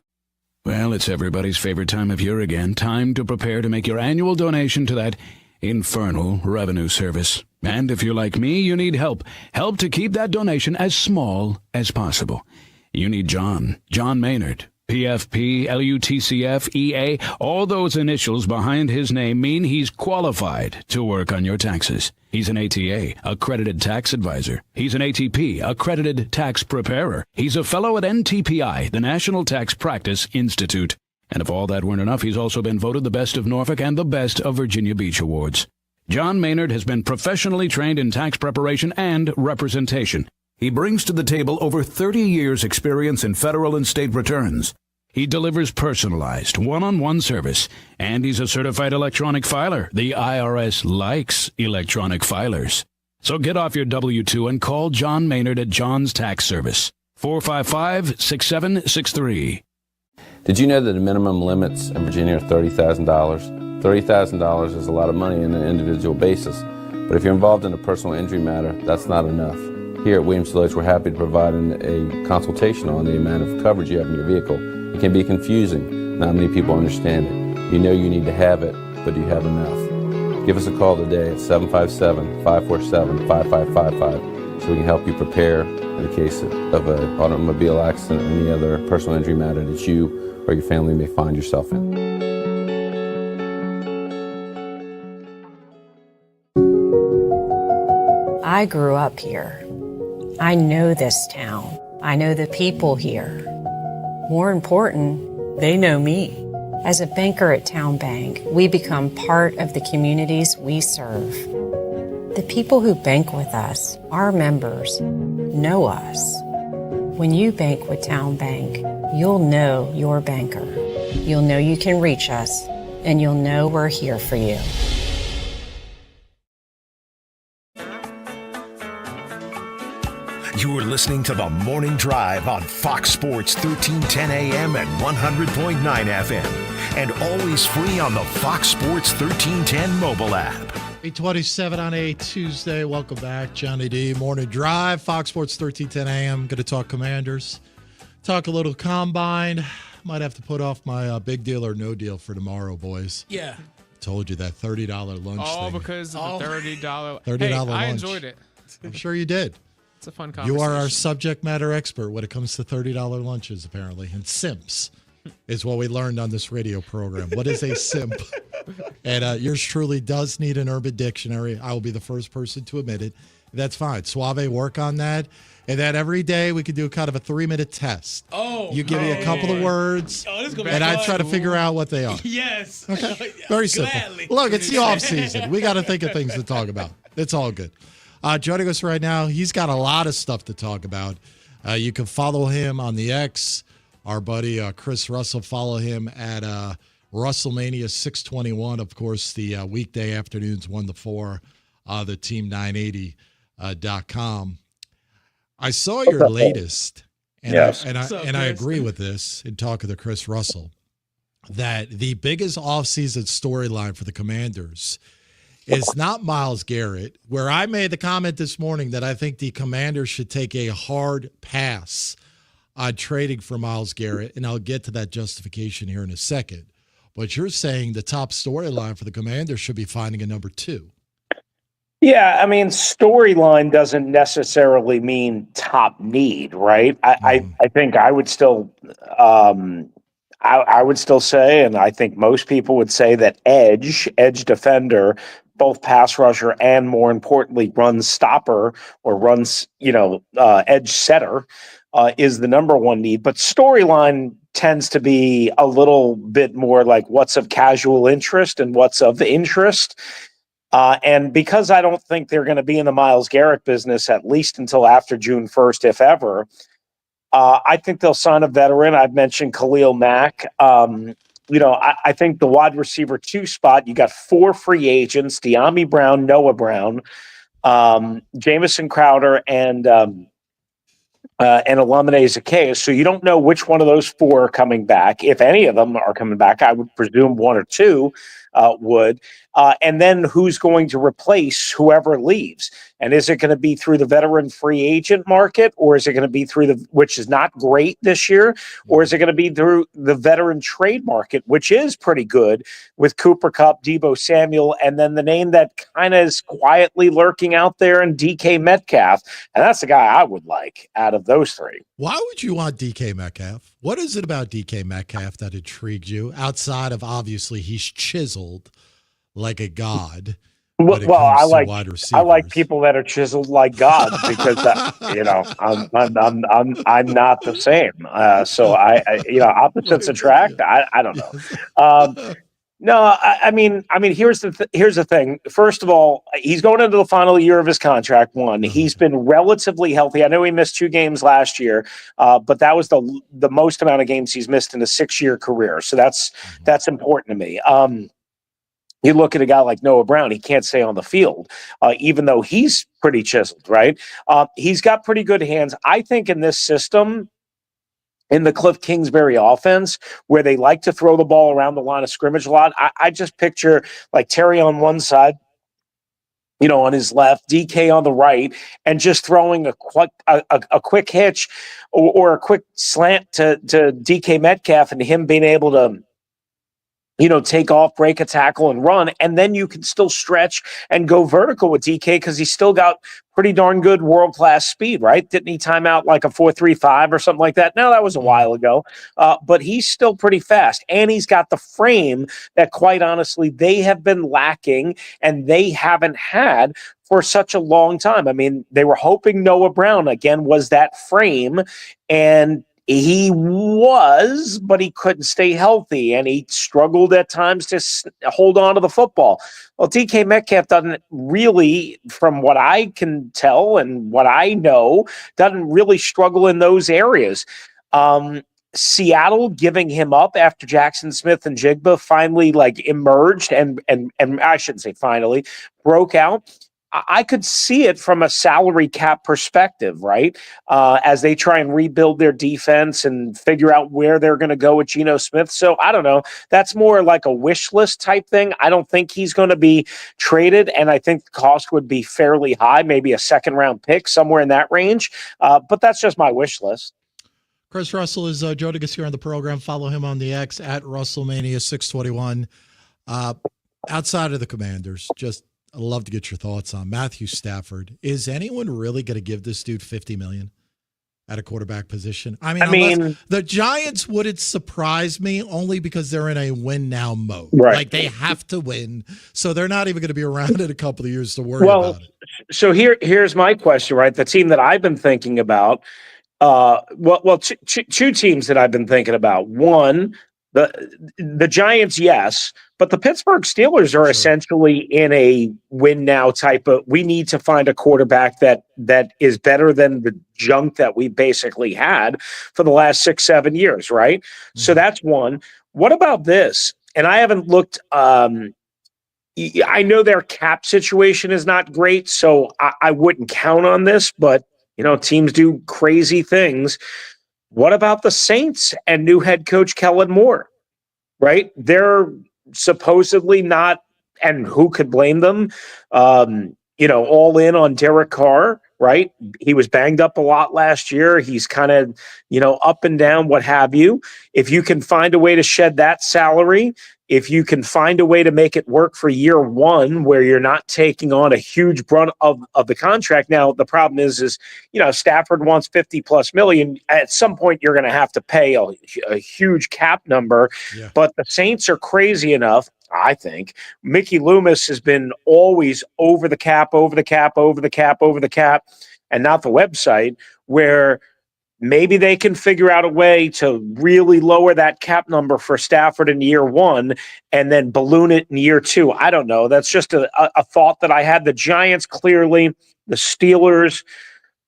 Well, it's everybody's favorite time of year again. Time to prepare to make your annual donation to that infernal revenue service. And if you're like me, you need help. Help to keep that donation as small as possible. You need John Maynard. PFP, LUTCF, EA, all those initials behind his name mean he's qualified to work on your taxes. He's an ATA, accredited tax advisor. He's an ATP, accredited tax preparer. He's a fellow at NTPI, the National Tax Practice Institute. And if all that weren't enough, he's also been voted the best of Norfolk and the best of Virginia Beach Awards. John Maynard has been professionally trained in tax preparation and representation. He brings to the table over 30 years' experience in federal and state returns. He delivers personalized, one-on-one service, and he's a certified electronic filer. The IRS likes electronic filers. So get off your W-2 and call John Maynard at John's Tax Service, 455-6763. Did you know that the minimum limits in Virginia are $30,000? $30,000 is a lot of money on an individual basis, but if you're involved in a personal injury matter, that's not enough. Here at Williams-Deloach, we're happy to provide a consultation on the amount of coverage you have in your vehicle. It can be confusing. Not many people understand it. You know you need to have it, but do you have enough? Give us a call today at 757-547-5555 so we can help you prepare in the case of an automobile accident or any other personal injury matter that you or your family may find yourself in. I grew up here. I know this town. I know the people here. More important, they know me. As a banker at Town Bank, we become part of the communities we serve. The people who bank with us, our members, know us. When you bank with Town Bank, you'll know your banker. You'll know you can reach us, and you'll know we're here for you. You are listening to The Morning Drive on Fox Sports 1310 AM and 100.9 FM. And always free on the Fox Sports 1310 mobile app. 8:27 on a Tuesday. Welcome back. Johnny D. Morning Drive. Fox Sports 1310 AM. Going to talk Commanders. Talk a little Combine. Might have to put off my big deal or no deal for tomorrow, boys. Yeah. Told you that $30 lunch All thing. because of the $30. $30 hey, lunch. I enjoyed it. I'm sure you did. It's a fun conversation. You are our subject matter expert when it comes to $30 lunches, apparently. And simps is what we learned on this radio program. What is a simp? And yours truly does need an Urban Dictionary. I will be the first person to admit it. That's fine. Suave, work on that. And then every day we could do kind of a 3-minute test. Oh, you give me a couple of words, and I try to figure out what they are. Yes. Okay. Very simple. Gladly. Look, it's the off season. We got to think of things to talk about. It's all good. Joining us right now, he's got a lot of stuff to talk about. You can follow him on the X. Our buddy Chris Russell, follow him at WrestleMania 621. Of course, the weekday afternoons 1 to 4, the team980.com. I saw your latest, and yes. I agree with this in talking to Chris Russell, that the biggest offseason storyline for the Commanders is not Myles Garrett, where I made the comment this morning that I think the Commanders should take a hard pass on trading for Myles Garrett, and I'll get to that justification here in a second. But you're saying the top storyline for the Commanders should be finding a number 2. Yeah, I mean, storyline doesn't necessarily mean top need, right? I think I would still I would still say, and I think most people would say, that edge defender, both pass rusher and, more importantly, run stopper or runs, edge setter is the number one need. But storyline tends to be a little bit more like what's of casual interest and what's of interest. And because I don't think they're going to be in the Myles Garrett business at least until after June 1st, if ever, I think they'll sign a veteran. I've mentioned Khalil Mack. I think the wide receiver 2 spot, you got 4 free agents: De'Ami Brown, Noah Brown, Jamison Crowder, and Olamide Zaccheaus. So you don't know which one of those 4 are coming back. If any of them are coming back, I would presume 1 or 2 would. And then who's going to replace whoever leaves? And is it going to be through the veteran free agent market, or is it going to be through which is not great this year, or is it going to be through the veteran trade market, which is pretty good with Cooper Kupp, Deebo Samuel, and then the name that kind of is quietly lurking out there, and DK Metcalf. And that's the guy I would like out of those 3. Why would you want DK Metcalf? What is it about DK Metcalf that intrigues you, outside of obviously he's chiseled like a god? Well, I like people that are chiseled like gods because I'm not the same. So I opposites attract. I don't know. No, I mean, here's the thing. First of all, he's going into the final year of his contract. He's been relatively healthy. I know he missed 2 games last year, but that was the most amount of games he's missed in a 6-year career. So that's important to me. You look at a guy like Noah Brown, he can't stay on the field, even though he's pretty chiseled, right? He's got pretty good hands. I think in this system, in the Cliff Kingsbury offense, where they like to throw the ball around the line of scrimmage a lot, I just picture like Terry on one side, on his left, DK on the right, and just throwing a quick hitch or a quick slant to DK Metcalf, and him being able to take off, break a tackle, and run. And then you can still stretch and go vertical with DK because he's still got pretty darn good world-class speed, right? Didn't he time out like a 4.35 or something like that? No, that was a while ago. But he's still pretty fast. And he's got the frame that, quite honestly, they have been lacking and they haven't had for such a long time. I mean, they were hoping Noah Brown, again, was that frame, and he was, but he couldn't stay healthy, and he struggled at times to hold on to the football. Well, DK Metcalf doesn't really, from what I can tell and what I know, doesn't really struggle in those areas. Seattle giving him up after Jackson Smith and Jigba finally emerged and I shouldn't say finally, broke out. I could see it from a salary cap perspective, right? As they try and rebuild their defense and figure out where they're going to go with Geno Smith. So I don't know. That's more like a wish list type thing. I don't think he's going to be traded, and I think the cost would be fairly high, maybe a second-round pick, somewhere in that range. But that's just my wish list. Chris Russell is joining us here on the program. Follow him on the X at RussellMania621. Outside of the Commanders, I'd love to get your thoughts on Matthew Stafford. Is anyone really going to give this dude $50 million at a quarterback position? I mean, the Giants wouldn't surprise me, only because they're in a win now mode. Right. Like, they have to win, so they're not even going to be around in a couple of years to worry about it. So here's my question, right? The team that I've been thinking about, two teams that I've been thinking about. One, the Giants, yes, but the Pittsburgh Steelers are essentially in a win now type of, we need to find a quarterback that is better than the junk that we basically had for the last 6-7 years, right? Mm-hmm. So that's one. What about this? And I haven't looked, I know their cap situation is not great, so I wouldn't count on this, but teams do crazy things. What about the Saints and new head coach Kellen Moore, right? They're supposedly not, and who could blame them, all in on Derek Carr, right? He was banged up a lot last year. He's kind of, up and down, what have you. If you can find a way to shed that salary, if you can find a way to make it work for year one where you're not taking on a huge brunt of the contract. Now, the problem is Stafford wants $50+ million. At some point, you're going to have to pay a huge cap number. Yeah. But the Saints are crazy enough, I think. Mickey Loomis has been always over the cap, and not the website, where maybe they can figure out a way to really lower that cap number for Stafford in year one and then balloon it in year two. I don't know. That's just a thought that I had. The Giants, clearly, the Steelers,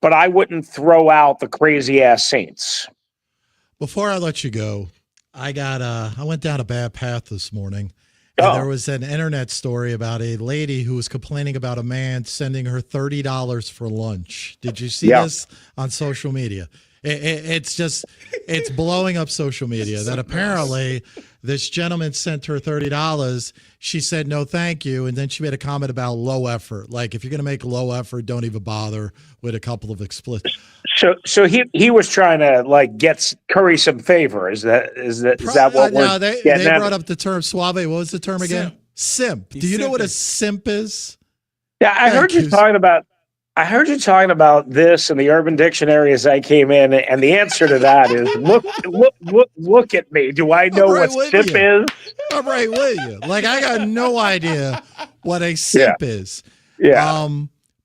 but I wouldn't throw out the crazy-ass Saints. Before I let you go, I went down a bad path this morning. And there was an internet story about a lady who was complaining about a man sending her $30 for lunch. Did you see this on social media? It's blowing up social media that apparently this gentleman sent her $30. She said, no, thank you. And then she made a comment about low effort. Like, if you're going to make low effort, don't even bother with a couple of explicit. So he was trying to curry some favor. Is that what we're they brought up the term Suave. What was the term again? Simp. Do you know what a simp is? Yeah, I heard you talking about this in the Urban Dictionary as I came in, and the answer to that is look at me. Do I know what simp is? I'm right with you. Like, I got no idea what a simp is. Yeah.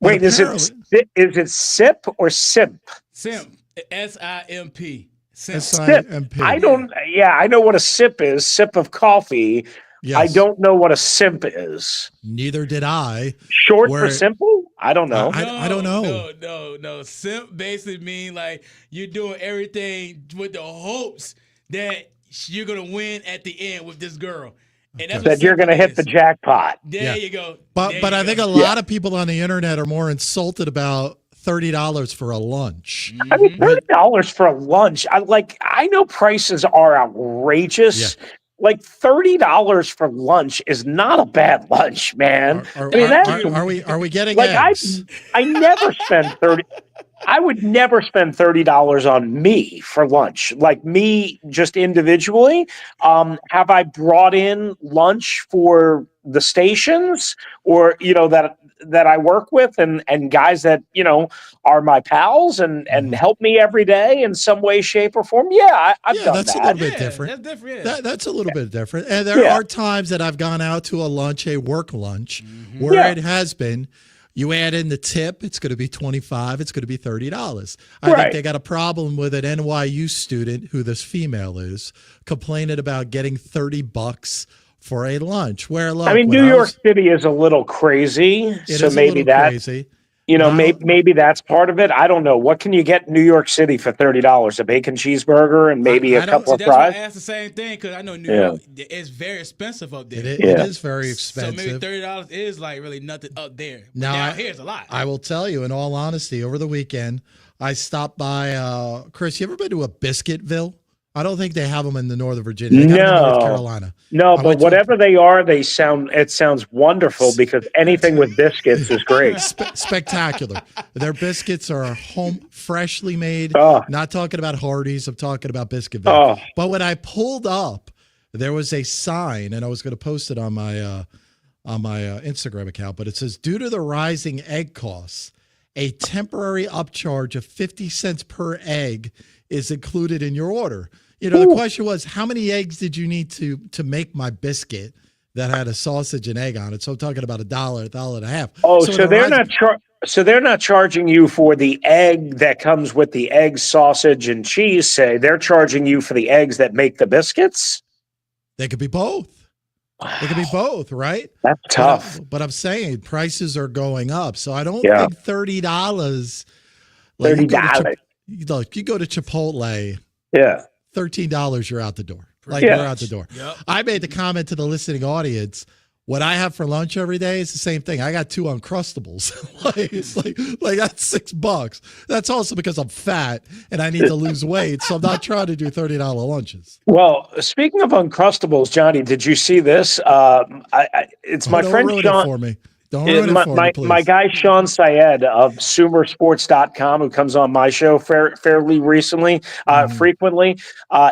Wait, is it sip or simp? Simp. S-I-M-P. S-I-M-P. I know what a sip is. Sip of coffee. Yes. I don't know what a simp is. Neither did I. Short for simple? I don't know. I don't know. No. Simp basically mean like you're doing everything with the hopes that you're going to win at the end with this girl. And that's that you're going to hit the jackpot. There you go. But I think a lot of people on the internet are more insulted about $30 for a lunch. I mean, $30 for a lunch. I know prices are outrageous. Yeah. Like $30 for lunch is not a bad lunch, man. Are we getting eggs? I never spend $30. I would never spend $30 on me for lunch. Like me, just individually. Have I brought in lunch for the stations or that I work with and guys that are my pals and help me every day in some way, shape, or form? Yeah, I've done that's that. a little bit different. That's different. Yeah. That's a little bit different. And there are times that I've gone out to a work lunch, where it has been. You add in the tip, it's going to be $25. It's going to be $30. I think they got a problem with an NYU student, who this female is, complaining about getting $30 for a lunch. Where, look, New York City is a little crazy. So maybe that. Crazy. maybe that's part of it. I don't know. What can you get in New York City for $30? A bacon cheeseburger and maybe a couple of that's fries? why I asked the same thing, because I know New York is very expensive up there. It is very expensive. So maybe $30 is like really nothing up there. But Now, down here is a lot. I will tell you, in all honesty, over the weekend, I stopped by, Chris, you ever been to a Biscuitville? I don't think they have them in the Northern Virginia. They got them in North Carolina. No, but whatever they are, it sounds wonderful, because anything with biscuits is great. Spectacular. Their biscuits are home, freshly made. Not talking about Hardee's. I'm talking about Biscuitville. But when I pulled up, there was a sign, and I was going to post it on my Instagram account, but it says, due to the rising egg costs, a temporary upcharge of 50 cents per egg is included in your order. The question was, how many eggs did you need to make my biscuit that had a sausage and egg on it? So I'm talking about $1, $1.50. Oh, so they're not charging you for the egg that comes with the egg, sausage, and cheese. Say they're charging you for the eggs that make the biscuits. They could be both. It could be both, right? That's tough. But I'm saying prices are going up, so I don't think $30. $30. You go to Chipotle. Yeah. $13, you're out the door. You're out the door. Yep. I made the comment to the listening audience, what I have for lunch every day is the same thing. I got 2 Uncrustables. It's like that's $6. That's also because I'm fat and I need to lose weight, so I'm not trying to do $30 lunches. Well, speaking of Uncrustables, Johnny, did you see this? It's my friend Sean. For me. Don't ruin it for me, please. My guy Sean Syed of SumerSports.com, who comes on my show fairly recently, frequently.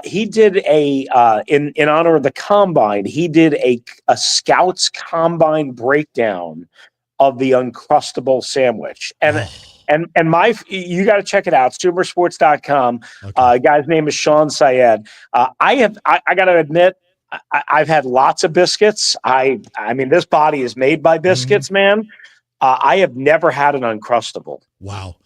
He did in honor of the Combine. He did a Scouts Combine breakdown of the Uncrustable sandwich, and you got to check it out. SumerSports.com. Guy's name is Sean Syed. I got to admit, I've had lots of biscuits. I mean, this body is made by biscuits, man. I have never had an Uncrustable. Wow.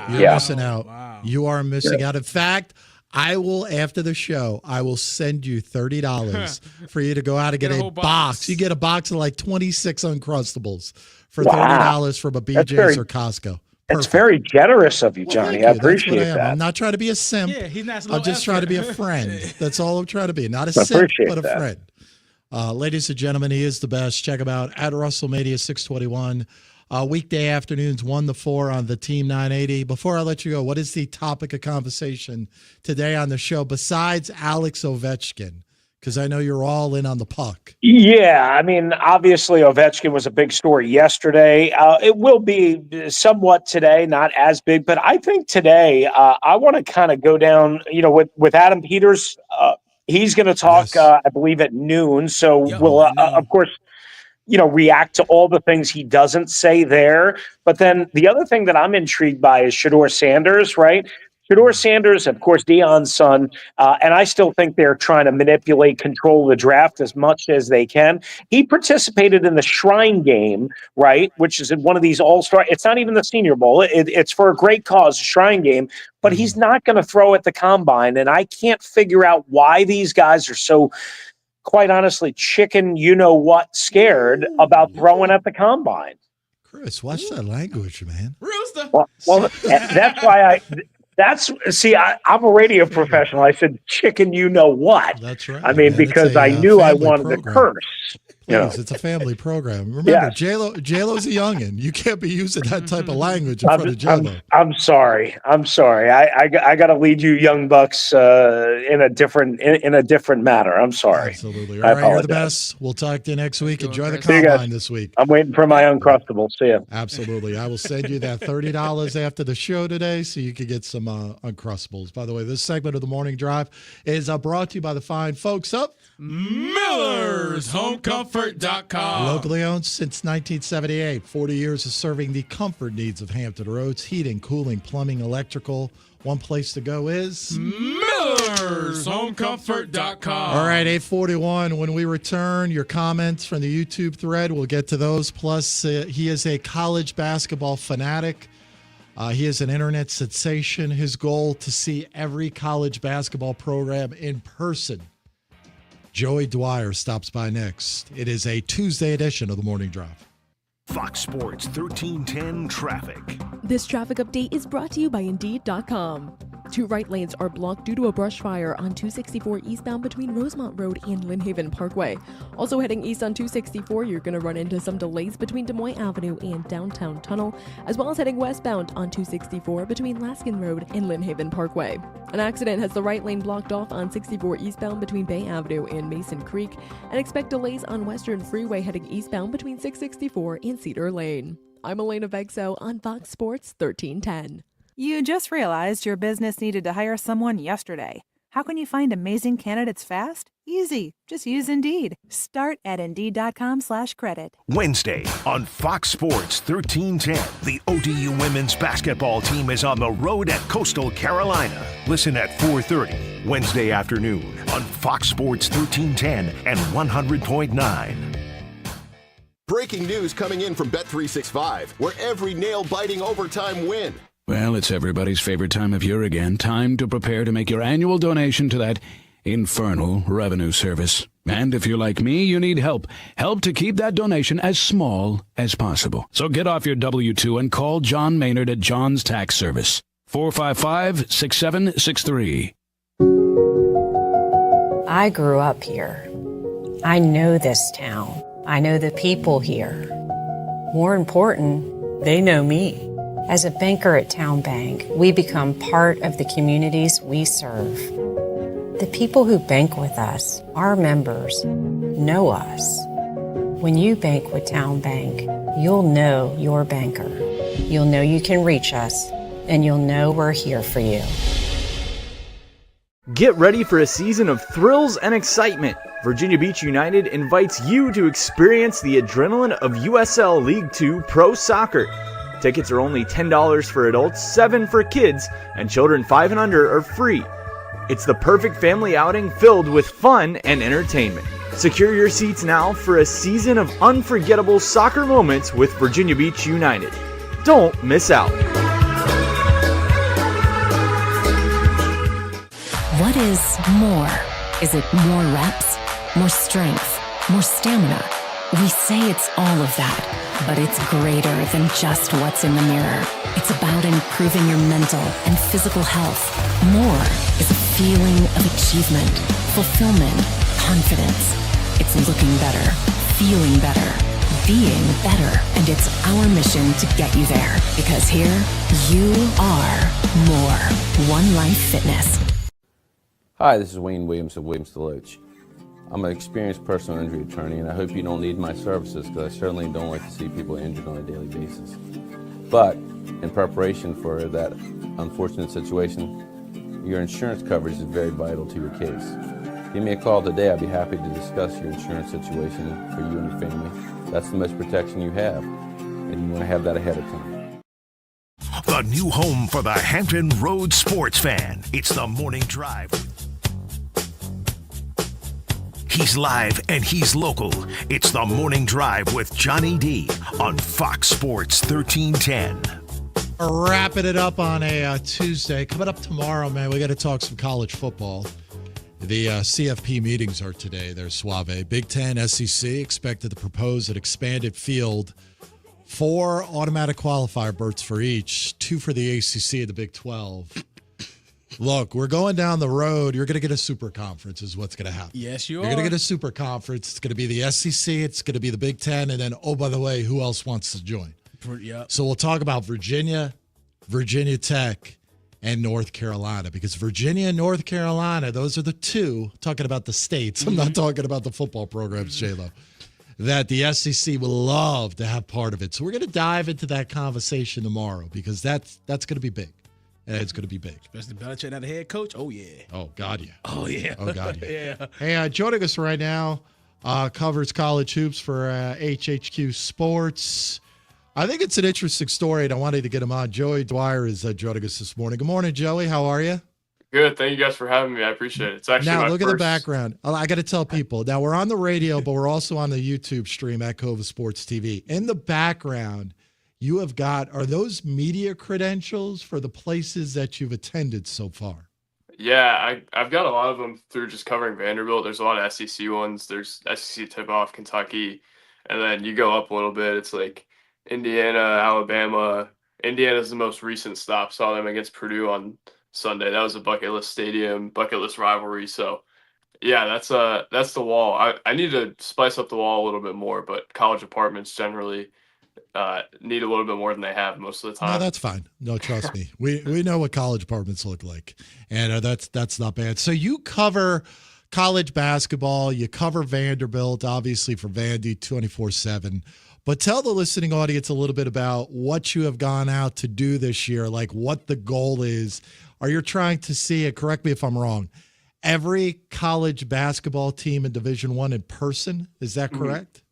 You're missing out. Wow. You are missing out. In fact, I will, after the show, I will send you $30 for you to go out and get a box. You get a box of like 26 Uncrustables for $30 from a BJ's or Costco. It's very generous of you, Johnny. I appreciate that. I'm not trying to be a simp. Yeah, he's not. I'm just trying to be a friend. That's all I'm trying to be. Not a simp, but a friend. Ladies and gentlemen, he is the best. Check him out at WrestleMania 621. Weekday afternoons 1 to 4 on the Team 980. Before I let you go, what is the topic of conversation today on the show besides Alex Ovechkin? Because I know you're all in on the puck. Yeah, I mean, obviously Ovechkin was a big story yesterday. It will be somewhat today, not as big, but I think today I want to kind of go down, with Adam Peters. He's going to talk, I believe, at noon. So we'll, of course, react to all the things he doesn't say there. But then the other thing that I'm intrigued by is Shedeur Sanders, right? Shedeur Sanders, of course, Deion's son, and I still think they're trying to manipulate, control the draft as much as they can. He participated in the Shrine Game, right, which is one of these all-star. It's not even the Senior Bowl. It's for a great cause, Shrine Game, but he's not going to throw at the Combine, and I can't figure out why these guys are so, quite honestly, chicken, scared about throwing at the Combine. Chris, watch that language, man. Rooster. Well, that's why I'm a radio professional. I said, chicken, what? That's right. I mean, because I knew I wanted to curse. Please, it's a family program. Remember, J-Lo's a youngin'. You can't be using that type of language in front of J-Lo. I'm sorry. I got to lead you young bucks in a different manner. I'm sorry. Absolutely. All right, you're the best. We'll talk to you next week. Enjoy the Combine this week. I'm waiting for my Uncrustable. See ya. Absolutely. I will send you that $30 after the show today so you can get some Uncrustables. By the way, this segment of the Morning Drive is brought to you by the fine folks up MillersHomeComfort.com. Locally owned since 1978. 40 years of serving the comfort needs of Hampton Roads. Heating, cooling, plumbing, electrical. One place to go is MillersHomeComfort.com. All right, 8:41. When we return, your comments from the YouTube thread, we'll get to those. Plus, he is a college basketball fanatic. He is an internet sensation. His goal to see every college basketball program in person. Joey Dwyer stops by next. It is a Tuesday edition of the Morning Drive. Fox Sports 1310 traffic. This traffic update is brought to you by Indeed.com. 2 right lanes are blocked due to a brush fire on 264 eastbound between Rosemont Road and Lynn Haven Parkway. Also heading east on 264, you're going to run into some delays between Des Moines Avenue and Downtown Tunnel, as well as heading westbound on 264 between Laskin Road and Lynn Haven Parkway. An accident has the right lane blocked off on 64 eastbound between Bay Avenue and Mason Creek, and expect delays on Western Freeway heading eastbound between 664 and Cedar Lane. I'm Elena Vexo on Fox Sports 1310. You just realized your business needed to hire someone yesterday. How can you find amazing candidates fast? Easy. Just use Indeed. Start at Indeed.com/credit. Wednesday on Fox Sports 1310, the ODU women's basketball team is on the road at Coastal Carolina. Listen at 4:30 Wednesday afternoon on Fox Sports 1310 and 100.9. Breaking news coming in from Bet365, where every nail-biting overtime win. Well, it's everybody's favorite time of year again. Time to prepare to make your annual donation to that infernal revenue service. And if you're like me, you need help. Help to keep that donation as small as possible. So get off your W-2 and call John Maynard at John's Tax Service. 455-6763. I grew up here. I know this town. I know the people here. More important, they know me. As a banker at Town Bank, we become part of the communities we serve. The people who bank with us, our members, know us. When you bank with Town Bank, you'll know your banker. You'll know you can reach us, and you'll know we're here for you. Get ready for a season of thrills and excitement. Virginia Beach United invites you to experience the adrenaline of USL League 2 Pro Soccer. Tickets are only $10 for adults, $7 for kids, and children 5 and under are free. It's the perfect family outing filled with fun and entertainment. Secure your seats now for a season of unforgettable soccer moments with Virginia Beach United. Don't miss out. What is more? Is it more reps, more strength, more stamina? We say it's all of that, but it's greater than just what's in the mirror. It's about improving your mental and physical health. More is a feeling of achievement, fulfillment, confidence. It's looking better, feeling better, being better, and it's our mission to get you there. Because here, you are more. One Life Fitness. Hi, this is Wayne Williams of Williams Deloach. I'm an experienced personal injury attorney, and I hope you don't need my services because I certainly don't like to see people injured on a daily basis. But in preparation for that unfortunate situation, your insurance coverage is very vital to your case. Give me a call today. I'd be happy to discuss your insurance situation for you and your family. That's the most protection you have, and you want to have that ahead of time. The new home for the Hampton Roads sports fan. It's the Morning Drive. He's live and he's local. It's the Morning Drive with Johnny D on Fox Sports 1310. Wrapping it up on a Tuesday. Coming up tomorrow, man, we got to talk some college football. The CFP meetings are today. There's Suave. Big Ten, SEC expected to propose an expanded field. 4 automatic qualifier berths for each, 2 for the ACC and the Big 12. Look, we're going down the road. You're going to get a super conference is what's going to happen. Yes, you are. You're going to get a super conference. It's going to be the SEC. It's going to be the Big Ten. And then, oh, by the way, who else wants to join? Yep. So we'll talk about Virginia, Virginia Tech, and North Carolina. Because Virginia and North Carolina, those are the 2. Talking about the states. I'm not talking about the football programs, J-Lo. That the SEC will love to have part of it. So we're going to dive into that conversation tomorrow because that's going to be big. It's going to be big. Especially Belichick not a head coach. Oh, yeah. Oh, God, yeah. Oh, yeah. Oh, God, yeah. Yeah. Hey, joining us right now, covers college hoops for HHQ Sports. I think it's an interesting story, and I wanted to get him on. Joey Dwyer is joining us this morning. Good morning, Joey. How are you? Good. Thank you guys for having me. I appreciate it. It's actually now, my look first... at the background. I got to tell people. Now, we're on the radio, but we're also on the YouTube stream at Cova Sports TV. In the background, you have got, are those media credentials for the places that you've attended so far? Yeah, I've got a lot of them through just covering Vanderbilt. There's a lot of SEC ones. There's SEC Tip-Off, Kentucky. And then you go up a little bit, it's like Indiana, Alabama. Indiana's the most recent stop. Saw them against Purdue on Sunday. That was a bucket list stadium, bucket list rivalry. So yeah, that's the wall. I need to spice up the wall a little bit more, but college apartments generally need a little bit more than they have most of the No, time. that's fine. No, trust me. We know what college apartments look like, and that's not bad. So you cover college basketball, you cover Vanderbilt, obviously for Vandy 24/7. But tell the listening audience a little bit about what you have gone out to do this year, like what the goal is. Are you trying to see, and correct me if I'm wrong, every college basketball team in Division I in person? Is that correct?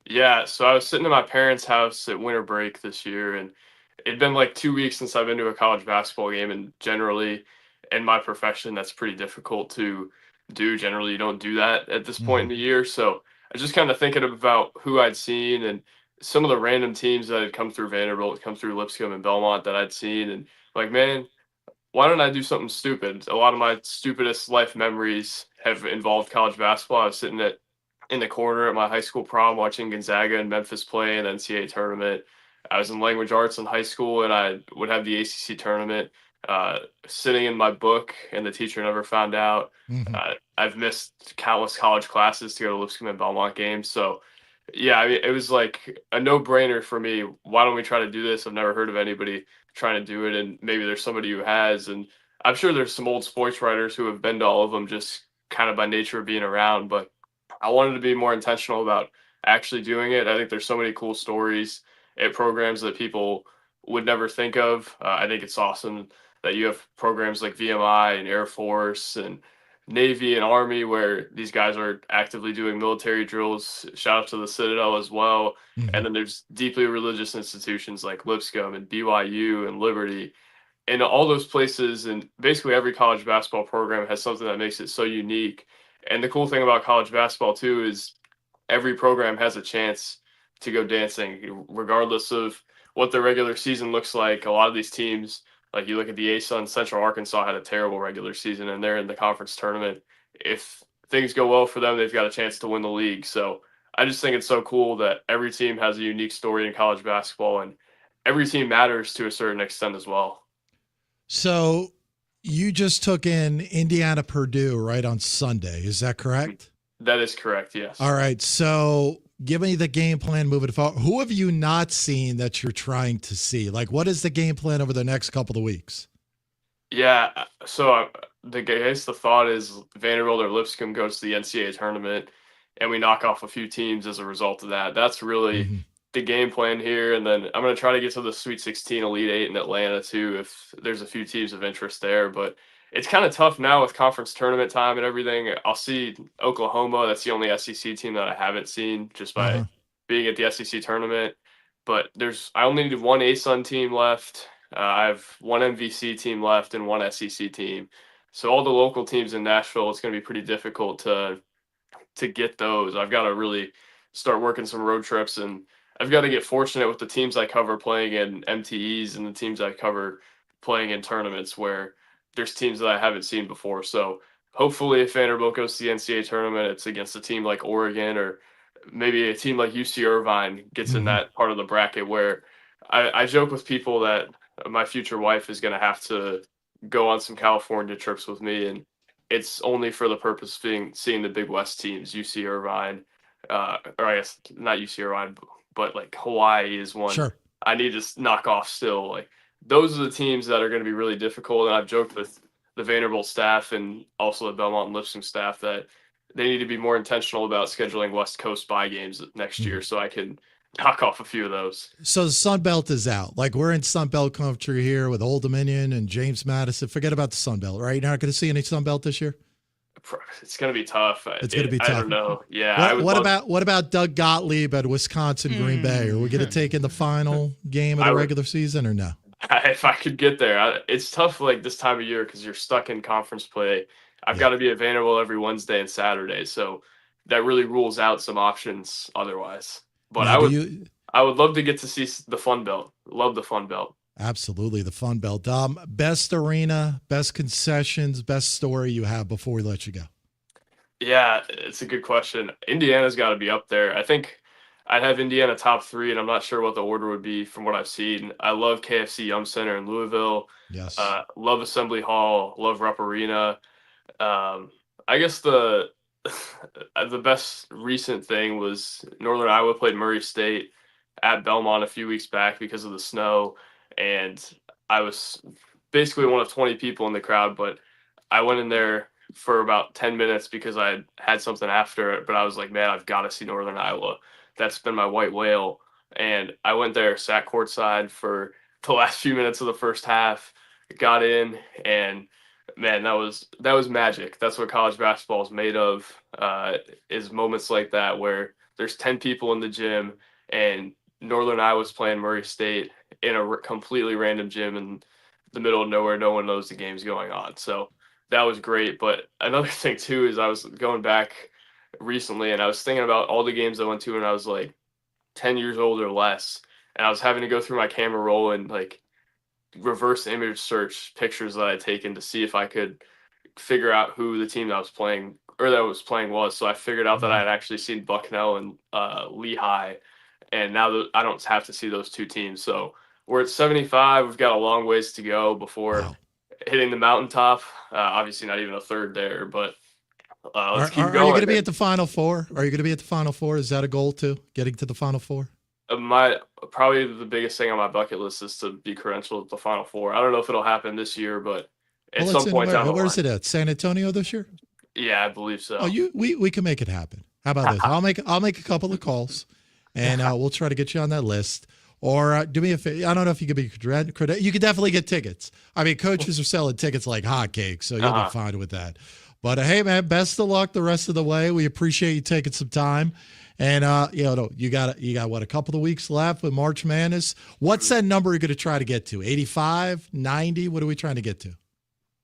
Yeah, so I was sitting at my parents' house at winter break this year, and it'd been like 2 weeks since I've been to a college basketball game, and generally in my profession, that's pretty difficult to do. Generally, you don't do that at this point in the year. So I just kind of thinking about who I'd seen and some of the random teams that had come through Vanderbilt, come through Lipscomb and Belmont that I'd seen, and like, man, why don't I do something stupid? A lot of my stupidest life memories have involved college basketball. I was sitting in the corner at my high school prom watching Gonzaga and Memphis play in the NCAA tournament. I was in language arts in high school, and I would have the ACC tournament sitting in my book, and the teacher never found out. I've missed countless college classes to go to Lipscomb and Belmont games. So, yeah, I mean, it was like a no-brainer for me. Why don't we try to do this? I've never heard of anybody trying to do it, and maybe there's somebody who has. And I'm sure there's some old sports writers who have been to all of them just kind of by nature of being around, but I wanted to be more intentional about actually doing it. I think there's so many cool stories at programs that people would never think of. I think it's awesome that you have programs like VMI and Air Force and Navy and Army where these guys are actively doing military drills. Shout out to the Citadel as well. And then there's deeply religious institutions like Lipscomb and BYU and Liberty. And all those places, and basically every college basketball program has something that makes it so unique. And the cool thing about college basketball too is every program has a chance to go dancing, regardless of what the regular season looks like. A lot of these teams, like you look at the ASUN, Central Arkansas had a terrible regular season, and they're in the conference tournament. If things go well for them, they've got a chance to win the league. So I just think it's so cool that every team has a unique story in college basketball, and every team matters to a certain extent as well. So you just took in Indiana Purdue right on Sunday. Is that correct? That is correct, yes. All right. So give me the game plan moving forward. Who have you not seen that you're trying to see? Like, what is the game plan over the next couple of weeks? Yeah. So the thought is Vanderbilt or Lipscomb goes to the NCAA tournament, and we knock off a few teams as a result of that. That's really the game plan here. And then I'm going to try to get to the Sweet 16 Elite 8 in Atlanta too, if there's a few teams of interest there. But it's kind of tough now with conference tournament time and everything. I'll see Oklahoma. That's the only SEC team that I haven't seen just by being at the SEC tournament. But I only need one ASUN team left. I have one MVC team left and one SEC team. So all the local teams in Nashville, it's going to be pretty difficult to get those. I've got to really start working some road trips, and I've got to get fortunate with the teams I cover playing in MTEs and the teams I cover playing in tournaments where there's teams that I haven't seen before. So hopefully if Vanderbilt goes to the NCAA tournament, it's against a team like Oregon, or maybe a team like UC Irvine gets in that part of the bracket where I joke with people that my future wife is going to have to go on some California trips with me, and it's only for the purpose of seeing the Big West teams, UC Irvine, or I guess not UC Irvine, but like Hawaii is one. Sure. I need to knock off still. Like those are the teams that are going to be really difficult. And I've joked with the Vanderbilt staff and also the Belmont and Lipscomb staff that they need to be more intentional about scheduling West Coast bye games next year so I can knock off a few of those. So the Sun Belt is out. Like we're in Sun Belt country here with Old Dominion and James Madison. Forget about the Sun Belt, right? You're not going to see any Sun Belt this year? It's going to be tough. It's going to be tough. I don't know. Yeah. What about Doug Gottlieb at Wisconsin Green Bay? Are we going to take in the final game of the regular season or no? If I could get there. It's tough like this time of year because you're stuck in conference play. I've got to be at Vanderbilt every Wednesday and Saturday, so that really rules out some options otherwise. But now, I would love to get to see the Fun Belt. Love the Fun Belt. Absolutely, the Fun Belt. Best arena, best concessions, best story you have before we let you go. Yeah, it's a good question. Indiana's got to be up there. I think I'd have Indiana top 3, and I'm not sure what the order would be from what I've seen. I love KFC Yum Center in Louisville. Yes. Love Assembly Hall. Love Rupp Arena. I guess the best recent thing was Northern Iowa played Murray State at Belmont a few weeks back because of the snow, and I was basically one of 20 people in the crowd, but I went in there for about 10 minutes because I had something after it, but I was like, man, I've got to see Northern Iowa. That's been my white whale. And I went there, sat courtside for the last few minutes of the first half, got in, and man, that was magic. That's what college basketball is made of, is moments like that where there's 10 people in the gym and Northern Iowa's playing Murray State in a completely random gym in the middle of nowhere. No one knows the game's going on. So that was great. But another thing too is I was going back recently and I was thinking about all the games I went to when I was like 10 years old or less. And I was having to go through my camera roll and like reverse image search pictures that I'd taken to see if I could figure out who the team that was playing was. So I figured out that I had actually seen Bucknell and Lehigh. And now that I don't have to see those two teams. So we're at 75. We've got a long ways to go before hitting the mountaintop. Obviously not even a third there, but let's keep going. Are you going to be at the Final Four? Are you going to be at the Final Four? Is that a goal too, getting to the Final Four? Probably the biggest thing on my bucket list is to be credentialed at the Final Four. I don't know if it'll happen this year, but at some point down the line. Where's it at? San Antonio this year? Yeah, I believe so. Oh, we can make it happen. How about this? I'll make a couple of calls, and we'll try to get you on that list. Or do me a favor. I don't know if you could be you could definitely get tickets. I mean, coaches are selling tickets like hotcakes, so you'll be fine with that. But hey, man, best of luck the rest of the way. We appreciate you taking some time. And you got what, a couple of weeks left with March Madness. What's that number you're going to try to get to? 85, 90? What are we trying to get to?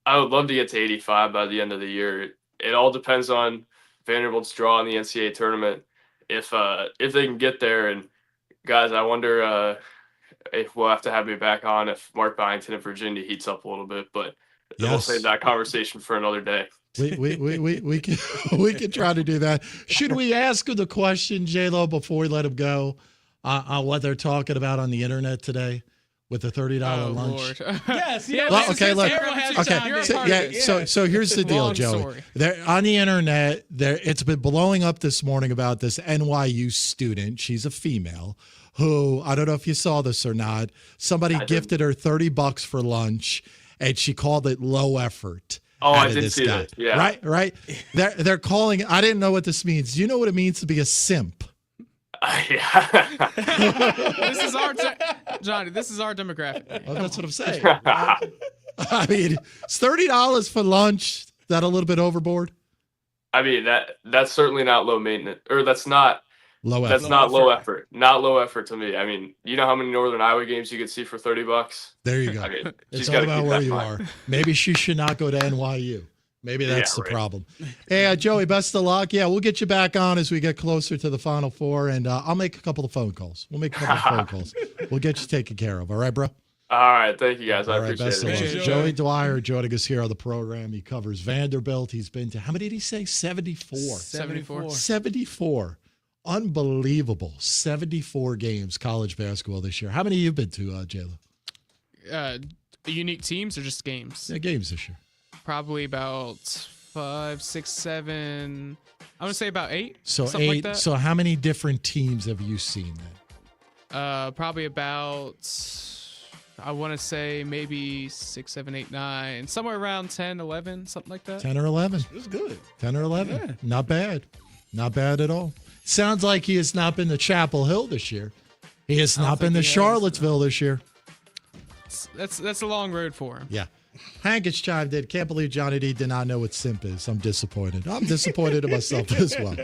I would love to get to 85 by the end of the year. It all depends on Vanderbilt's draw in the NCAA tournament. If they can get there, and guys, I wonder if we'll have to have me back on if Mark Byington in Virginia heats up a little bit, but we'll save that conversation for another day. We can try to do that. Should we ask him the question, J-Lo, before we let him go, on what they're talking about on the internet today with the $30 lunch? Lord. Yes. Well, okay, look. So here's the deal, Joey. On the internet, it's been blowing up this morning about this NYU student. She's a female who, I don't know if you saw this or not, somebody gifted her $30 for lunch, and she called it low effort. Oh, I did see that. Yeah. Right. They're calling. I didn't know what this means. Do you know what it means to be a simp? Yeah. This is our Johnny. This is our demographic. Well, that's what I'm saying. I mean, it's $30 for lunch. Is that a little bit overboard? I mean, that's certainly not low maintenance, or that's not low effort. That's not low effort. Not low effort to me. I mean, you know how many Northern Iowa games you could see for $30? There you go. I mean, it's all about where you are. Maybe she should not go to NYU. Maybe that's the problem. Hey, Joey, best of luck. Yeah, we'll get you back on as we get closer to the Final Four, and I'll make a couple of phone calls. We'll make a couple of phone calls. We'll get you taken care of. All right, bro? All right. Thank you, guys. I appreciate it. Joey Dwyer joining us here on the program. He covers Vanderbilt. He's been to, how many did he say? 74. 74. Unbelievable. 74 games, college basketball this year. How many you've been to, J-Lo? Unique teams or just games? Yeah, games this year. Probably about 5, 6, 7. I want to say about 8. So something 8. Like that. So how many different teams have you seen then? Probably about, I want to say maybe 6, 7, 8, 9, somewhere around 10, 11, something like that. 10 or 11. That's good. 10 or 11. Yeah. Not bad. Not bad at all. Sounds like he has not been to Chapel Hill this year. He has not been to Charlottesville this year. That's a long road for him. Yeah. Hank has chimed in. Can't believe Johnny D did not know what simp is. I'm disappointed. I'm disappointed in myself as well.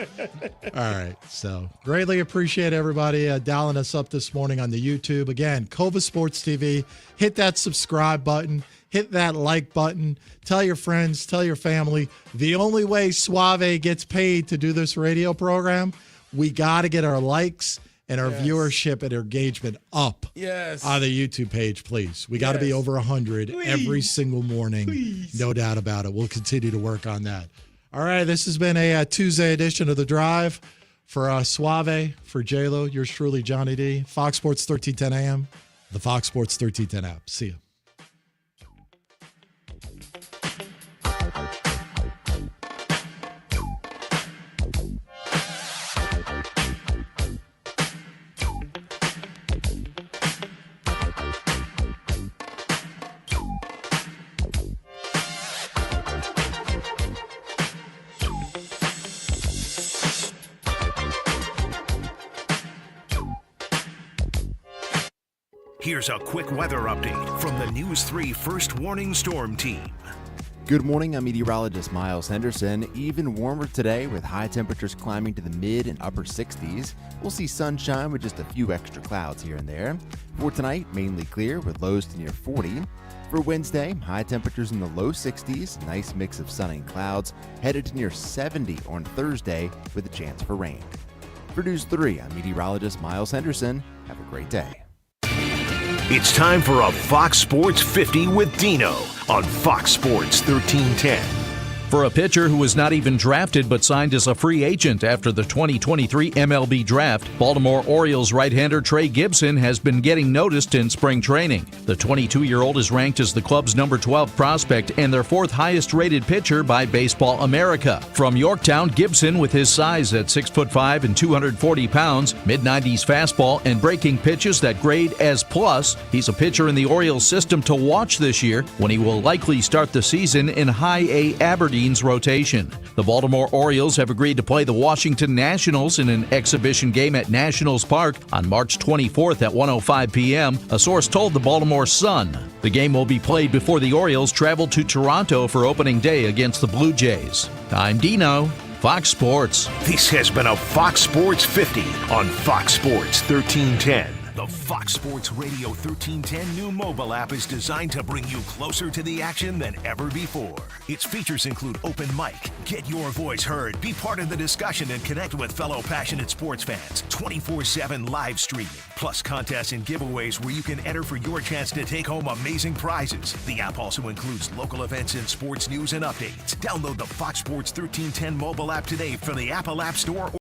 All right. So greatly appreciate everybody dialing us up this morning on the YouTube. Again, Cova Sports TV. Hit that subscribe button. Hit that like button. Tell your friends. Tell your family. The only way Suave gets paid to do this radio program, we got to get our likes and our viewership and engagement up on the YouTube page, please. We got to be over 100 every single morning. No doubt about it. We'll continue to work on that. All right, this has been a Tuesday edition of The Drive. For Suave, for J-Lo, yours truly, Johnny D. Fox Sports 1310 AM, the Fox Sports 1310 app. See you. Here's a quick weather update from the News 3 First Warning Storm Team. Good morning, I'm meteorologist Miles Henderson. Even warmer today with high temperatures climbing to the mid and upper 60s. We'll see sunshine with just a few extra clouds here and there. For tonight, mainly clear with lows to near 40. For Wednesday, high temperatures in the low 60s, nice mix of sun and clouds, headed to near 70 on Thursday with a chance for rain. For News 3, I'm meteorologist Miles Henderson. Have a great day. It's time for a Fox Sports 50 with Dino on Fox Sports 1310. For a pitcher who was not even drafted but signed as a free agent after the 2023 MLB draft, Baltimore Orioles right-hander Trey Gibson has been getting noticed in spring training. The 22-year-old is ranked as the club's number 12 prospect and their fourth highest-rated pitcher by Baseball America. From Yorktown, Gibson, with his size at 6'5" and 240 pounds, mid-90s fastball, and breaking pitches that grade as plus, he's a pitcher in the Orioles system to watch this year when he will likely start the season in High A Aberdeen rotation. The Baltimore Orioles have agreed to play the Washington Nationals in an exhibition game at Nationals Park on March 24th at 1:05 p.m., a source told the Baltimore Sun. The game will be played before the Orioles travel to Toronto for opening day against the Blue Jays. I'm Dino, Fox Sports. This has been a Fox Sports 50 on Fox Sports 1310. The Fox Sports Radio 1310 new mobile app is designed to bring you closer to the action than ever before. Its features include open mic, get your voice heard, be part of the discussion, and connect with fellow passionate sports fans. 24/7 live streaming, plus contests and giveaways where you can enter for your chance to take home amazing prizes. The app also includes local events and sports news and updates. Download the Fox Sports 1310 mobile app today from the Apple App Store